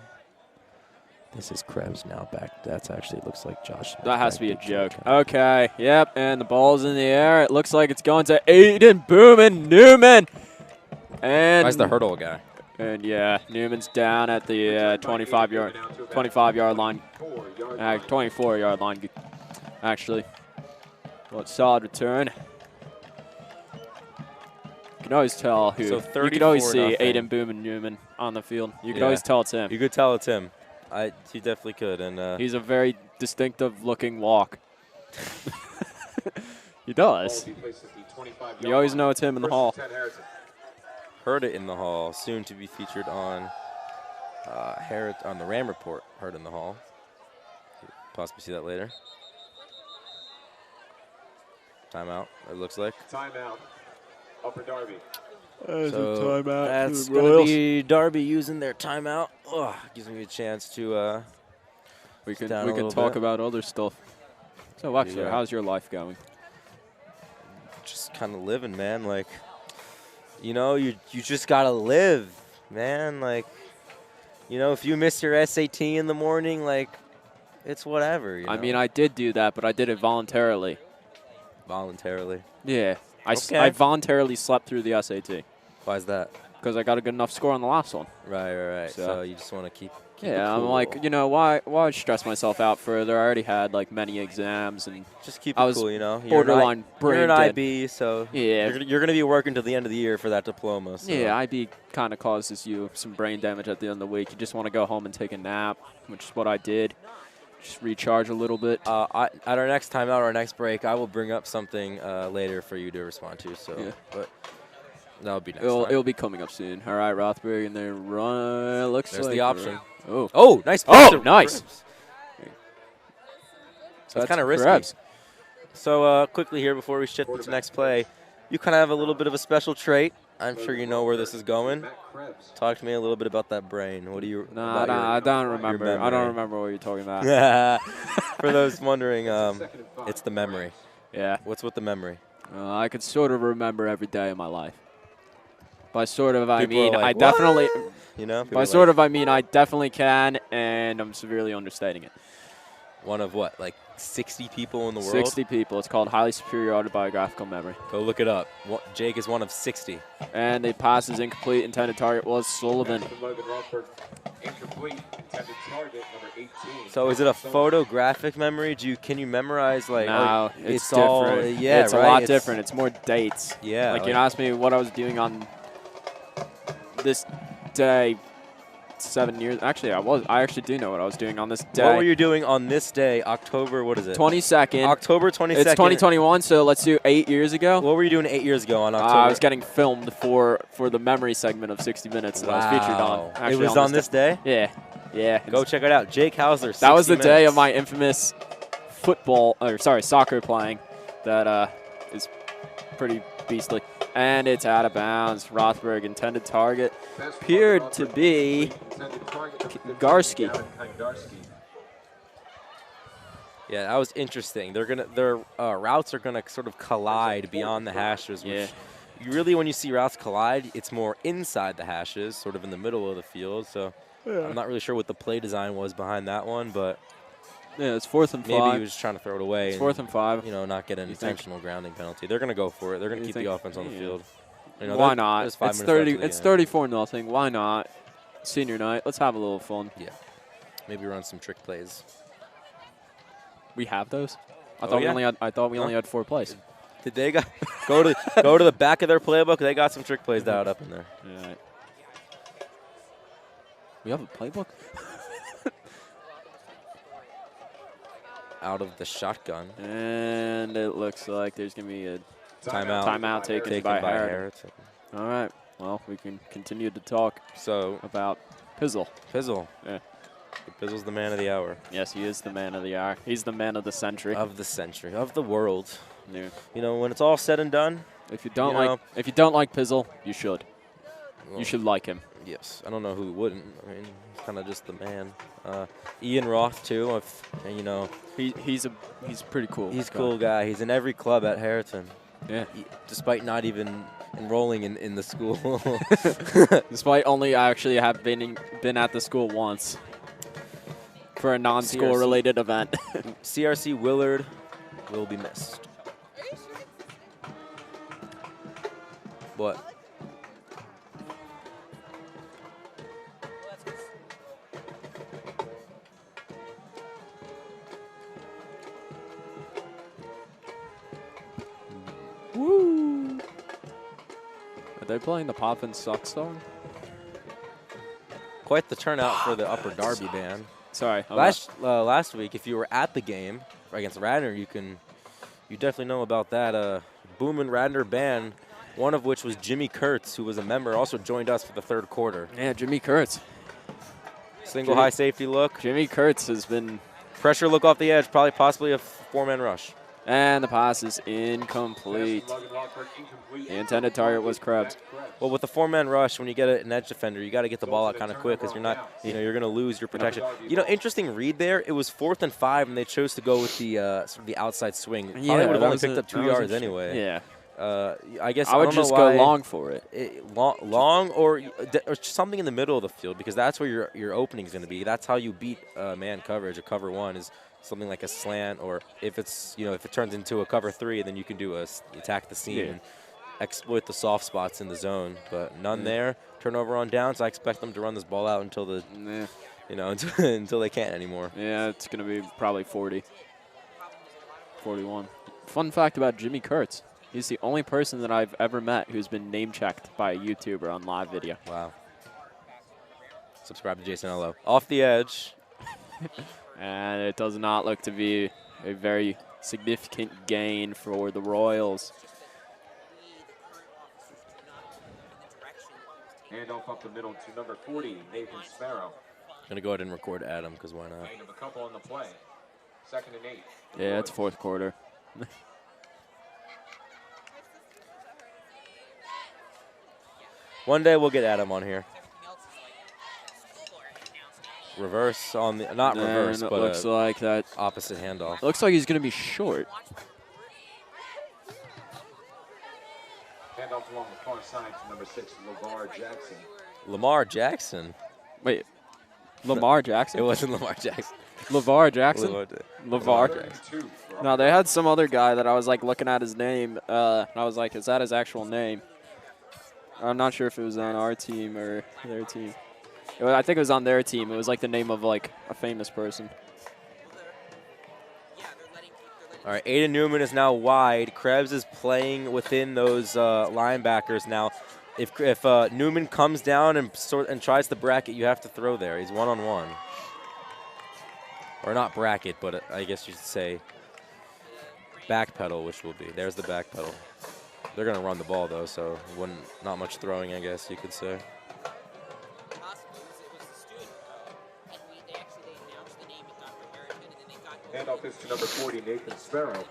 This is Krebs now back. That's actually looks like Josh. That has to be a joke. Okay, yep, and the ball's in the air. It looks like it's going to Aiden Booman-Newman. And why's the hurdle guy? And yeah, Newman's down at the 25-yard line. 24-yard line, actually. Well, solid return. can always tell who. So you can always see 34-0. Aiden Boom and Newman on the field. You can always tell it's him. You could tell it's him. He definitely could. And he's a very distinctive-looking walk. He does. You always know it's him in the hall. Heard it in the hall. Soon to be featured on on the Ram Report. Heard in the hall. Possibly see that later. Timeout, it looks like. Timeout. Upper Darby. So that's going to be Darby using their timeout. Gives me a chance to we can talk about other stuff. So actually, Yeah. how's your life going? Just kind of living, man. Like, you know, you just got to live, man. Like, you know, if you miss your SAT in the morning, like, it's whatever. You know? I mean, I did do that, but I did it voluntarily. Voluntarily? Yeah. Okay. I voluntarily slept through the SAT. Why is that? Because I got a good enough score on the last one. Right. So you just want to keep it Yeah, I'm cool. like, you know, why stress myself out further? I already had, like, many exams. And just keep I it was cool, you know? borderline brain You're an dead. IB, so yeah. you're going to be working till the end of the year for that diploma. So. Yeah, IB kind of causes you some brain damage at the end of the week. You just want to go home and take a nap, which is what I did. Just recharge a little bit. At our next timeout, our next break, I will bring up something later for you to respond to. So, Yeah. But that'll be next. It'll be coming up soon. All right, Rothberg, and they run. Looks There's like the option. Oh, nice. Oh, nice. So that's kind of risky. Krebs. So quickly here before we shift into next play, you kind of have a little bit of a special trait. I'm sure you know where this is going. Talk to me a little bit about that brain. What do you? I don't remember. I don't remember what you're talking about. For those wondering, it's the memory. Yeah. What's with the memory? I could sort of remember every day of my life. By sort of, I People mean are like, I definitely. "What?" You know. By sort of, I mean I definitely can, and I'm severely understating it. One of what, like 60 people in the world? 60 people. It's called highly superior autobiographical memory. Go look it up. Jake is one of 60. And the pass is incomplete. Intended target was Sullivan. Incomplete. Intended target number 18. So is it a photographic memory? Can you memorize like? No, it's different. All, yeah, it's right? a lot different. It's more dates. Yeah. Like you asked me what I was doing on this day 7 years. Actually, I actually do know what I was doing on this day. What were you doing on this day, October? What is it? 22nd. October 22nd. It's 2021, so let's do 8 years ago. What were you doing 8 years ago on October? I was getting filmed for the memory segment of 60 Minutes that I was featured on. Actually, it was on this day? Yeah. Yeah. Go check it out. Jake Hauser, 60 That was the day minutes. of my infamous soccer playing that is pretty beastly. And it's out of bounds. Rothberg, intended target, appeared to be Garski. Yeah, that was interesting. Their routes are gonna sort of collide beyond the hashes. Which really, when you see routes collide, it's more inside the hashes, sort of in the middle of the field. So I'm not really sure what the play design was behind that one, but yeah, it's 4th and 5. Maybe he was trying to throw it away. It's 4th and 5. You know, not get an intentional grounding penalty. They're gonna go for it. They're gonna keep the offense on the field. You know, why not? It's 5 It's minutes 30. It's 34-0. Why not? Senior night. Let's have a little fun. Yeah. Maybe run some trick plays. We have those. I thought we only had 4 plays. Did they go to the back of their playbook? They got some trick plays dialed up in there. Yeah. We have a playbook. Out of the shotgun. And it looks like there's going to be a timeout taken by Harriton. All right. Well, we can continue to talk about Pizzle. Pizzle. Yeah. Pizzle's the man of the hour. Yes, he is the man of the hour. He's the man of the century. Of the century. Of the world. Yeah. You know, when it's all said and done. If you don't like Pizzle, you should. Well, you should like him. Yes. I don't know who wouldn't. I mean, he's kind of just the man. Ian Roth too. You know, he's pretty cool. He's a cool guy. He's in every club at Harriton. Yeah. Despite not even enrolling in the school. Despite only actually have been at the school once for a non-school related event. CRC Willard will be missed. What? Woo! Are they playing the Pop and Suck song? Quite the turnout for the Upper Darby band. Sorry. Last week, if you were at the game against Radnor, you definitely know about that Boomin' Radnor band, one of which was Jimmy Kurtz, who was a member, also joined us for the third quarter. Yeah, Jimmy Kurtz. Single high safety look. Jimmy Kurtz has been... Pressure look off the edge, probably possibly a four-man rush. And the pass is incomplete. The intended target was Krebs. Well, with the four-man rush, when you get an edge defender, you got to get the ball out kind of quick because you're not, you're going to lose your protection. Interesting read there. It was 4th and 5, and they chose to go with the sort of the outside swing. Probably would have only picked up 2 yards anyway. Yeah. I guess I would just go long for it. Long or something in the middle of the field because that's where your opening is going to be. That's how you beat man coverage. A cover 1 is something like a slant, or if it's if it turns into a cover 3, then you can do attack the seam and exploit the soft spots in the zone. But none there. Turnover on downs. I expect them to run this ball out until until they can't anymore. Yeah, it's going to be probably 40, 41. Fun fact about Jimmy Kurtz. He's the only person that I've ever met who's been name-checked by a YouTuber on live video. Wow. Subscribe to Jason Ello. Off the edge. And it does not look to be a very significant gain for the Royals. Handoff up the middle to number 40, Nathan Sparrow. I'm going to go ahead and record Adam because why not? Gain of a couple on the play. 2nd and 8. Yeah, it's 4th quarter. One day we'll get Adam on here. Reverse on the reverse, it but looks like that opposite handoff. Looks like he's going to be short. Handoff along the far side to number 6, Lamar Jackson. Lamar Jackson. Wait, Lamar Jackson? It wasn't Lamar Jackson. LeVar Jackson? LeVar Jackson. No, they had some other guy that I was like looking at his name. And I was like, is that his actual name? I'm not sure if it was on our team or their team. I think it was on their team. It was like the name of like a famous person. All right, Aiden Newman is now wide. Krebs is playing within those linebackers now. If Newman comes down and tries to bracket, you have to throw there. He's one-on-one. Or not bracket, but I guess you should say backpedal, which will be. There's the backpedal. They're going to run the ball, though, so not much throwing, I guess you could say. Handoff is to number 40, Nathan Sparrow.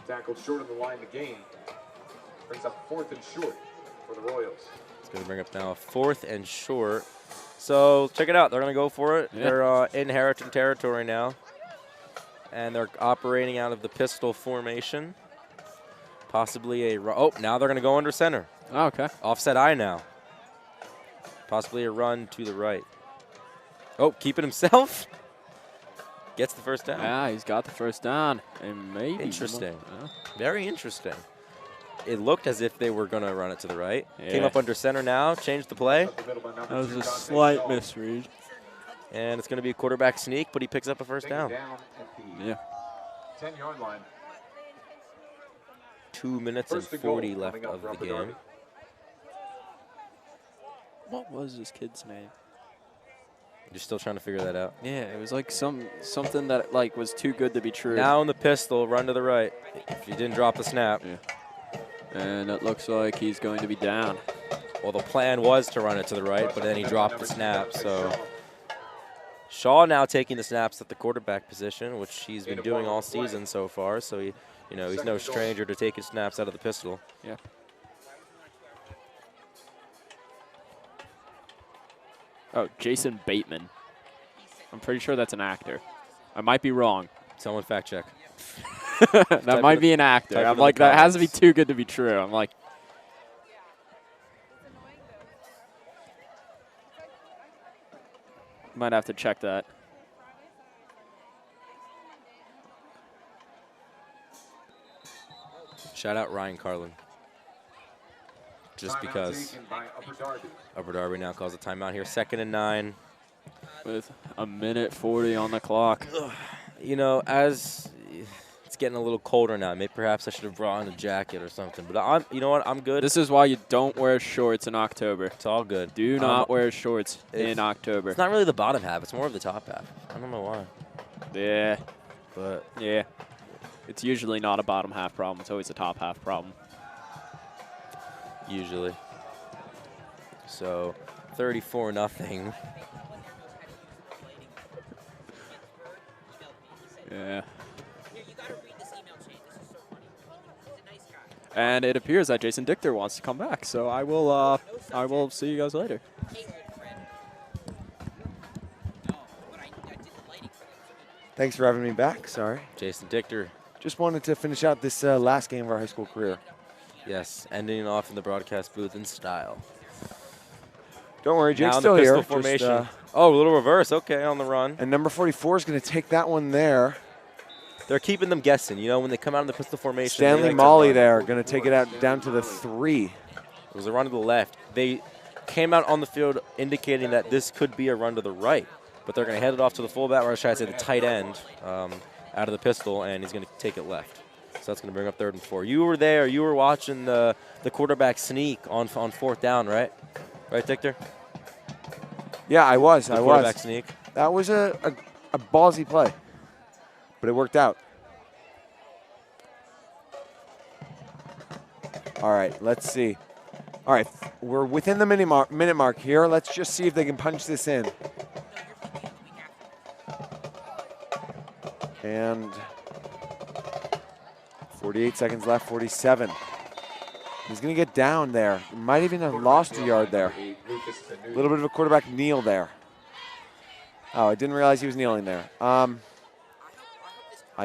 Tackled short of the line to gain. Brings up 4th and short for the Royals. It's going to bring up now a 4th and short. So check it out. They're going to go for it. Yeah. They're in Harriton territory now. And they're operating out of the pistol formation. Possibly now they're going to go under center. Oh, okay. Offset I now. Possibly a run to the right. Oh, keep it himself. Gets the first down. Yeah, he's got the first down. And maybe. Interesting. Very interesting. It looked as if they were going to run it to the right. Yeah. Came up under center now, changed the play. That was a slight misread. And it's going to be a quarterback sneak, but he picks up a first down. Yeah. 10-yard line. 2 minutes and 40 left of the game. What was this kid's name? You're still trying to figure that out? Yeah, it was like something that like was too good to be true. Now in the pistol, run to the right. If you didn't drop the snap. Yeah. And it looks like he's going to be down. Well, the plan was to run it to the right, but then he dropped the snap. So Shaw now taking the snaps at the quarterback position, which he's been doing all season so far. So he's no stranger to taking snaps out of the pistol. Yeah. Oh, Jason Bateman. I'm pretty sure that's an actor. I might be wrong. Someone fact check. That might be an actor. I'm like, that has to be too good to be true. I'm like, might have to check that. Shout out Ryan Carlin. Just because Upper Darby now calls a timeout here. 2nd and 9. With a minute 40 on the clock. You know, as it's getting a little colder now, maybe perhaps I should have brought on a jacket or something. But you know what? I'm good. This is why you don't wear shorts in October. It's all good. Do not wear shorts in October. It's not really the bottom half. It's more of the top half. I don't know why. Yeah. But yeah. It's usually not a bottom half problem. It's always a top half problem. Usually. So 34-0. Yeah. And it appears that Jason Dichter wants to come back, so I will see you guys later. Thanks for having me back. Sorry. Jason Dichter. Just wanted to finish out this last game of our high school career. Yes, ending off in the broadcast booth in style. Don't worry, Jake's now still in the here. pistol formation. Oh, a little reverse. Okay, on the run. And number 44 is going to take that one there. They're keeping them guessing. You know, when they come out in the pistol formation. Stanley Molly there, going to take it out down to the 3. It was a run to the left. They came out on the field indicating that this could be a run to the right, but they're going to head it off to the fullback, or I should say the tight end, out of the pistol, and he's going to take it left. So that's going to bring up 3rd and 4. You were there. You were watching the quarterback sneak on 4th down, right? Right, Dichter? Yeah, I was. The quarterback sneak. That was a ballsy play, but it worked out. All right, let's see. All right, we're within the minute mark here. Let's just see if they can punch this in. And 48 seconds left, 47. He's going to get down there. Might even have lost a yard there. A little bit of a quarterback kneel there. Oh, I didn't realize he was kneeling there. I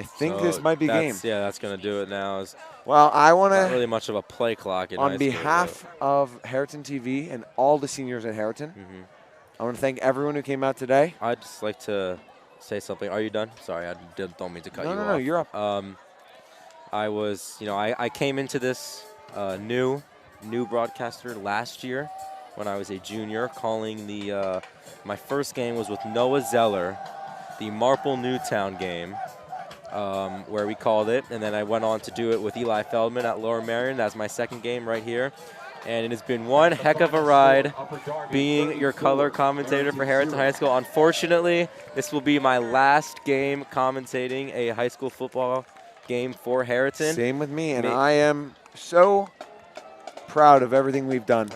think this might be game. Yeah, that's going to do it now. Well, I want to... Not really much of a play clock in high on school, behalf of HarritonTV and all the seniors at Harriton, I want to thank everyone who came out today. I'd just like to say something. Are you done? Sorry, I don't mean to cut you off. No, you're up. I came into this new broadcaster last year when I was a junior, calling the my first game was with Noah Zeller, the Marple Newtown game, where we called it, and then I went on to do it with Eli Feldman at Lower Marion. That's my second game right here. And it has been one heck of a ride being your color commentator for Harriton High School. Unfortunately, this will be my last game commentating a high school football game for Harriton. Same with me, and I am so proud of everything we've done.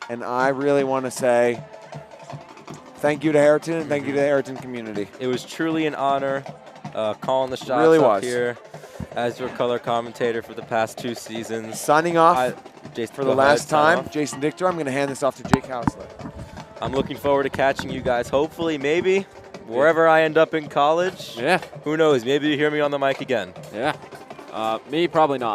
And I really want to say thank you to Harriton and thank you to the Harriton community. It was truly an honor calling the shots really up here as your color commentator for the past 2 seasons. Signing off Jason, for the last time, Jason Dichter. I'm going to hand this off to Jake Hausler. I'm looking forward to catching you guys, hopefully, maybe, wherever I end up in college. Yeah. Who knows? Maybe you hear me on the mic again. Yeah. Me, probably not.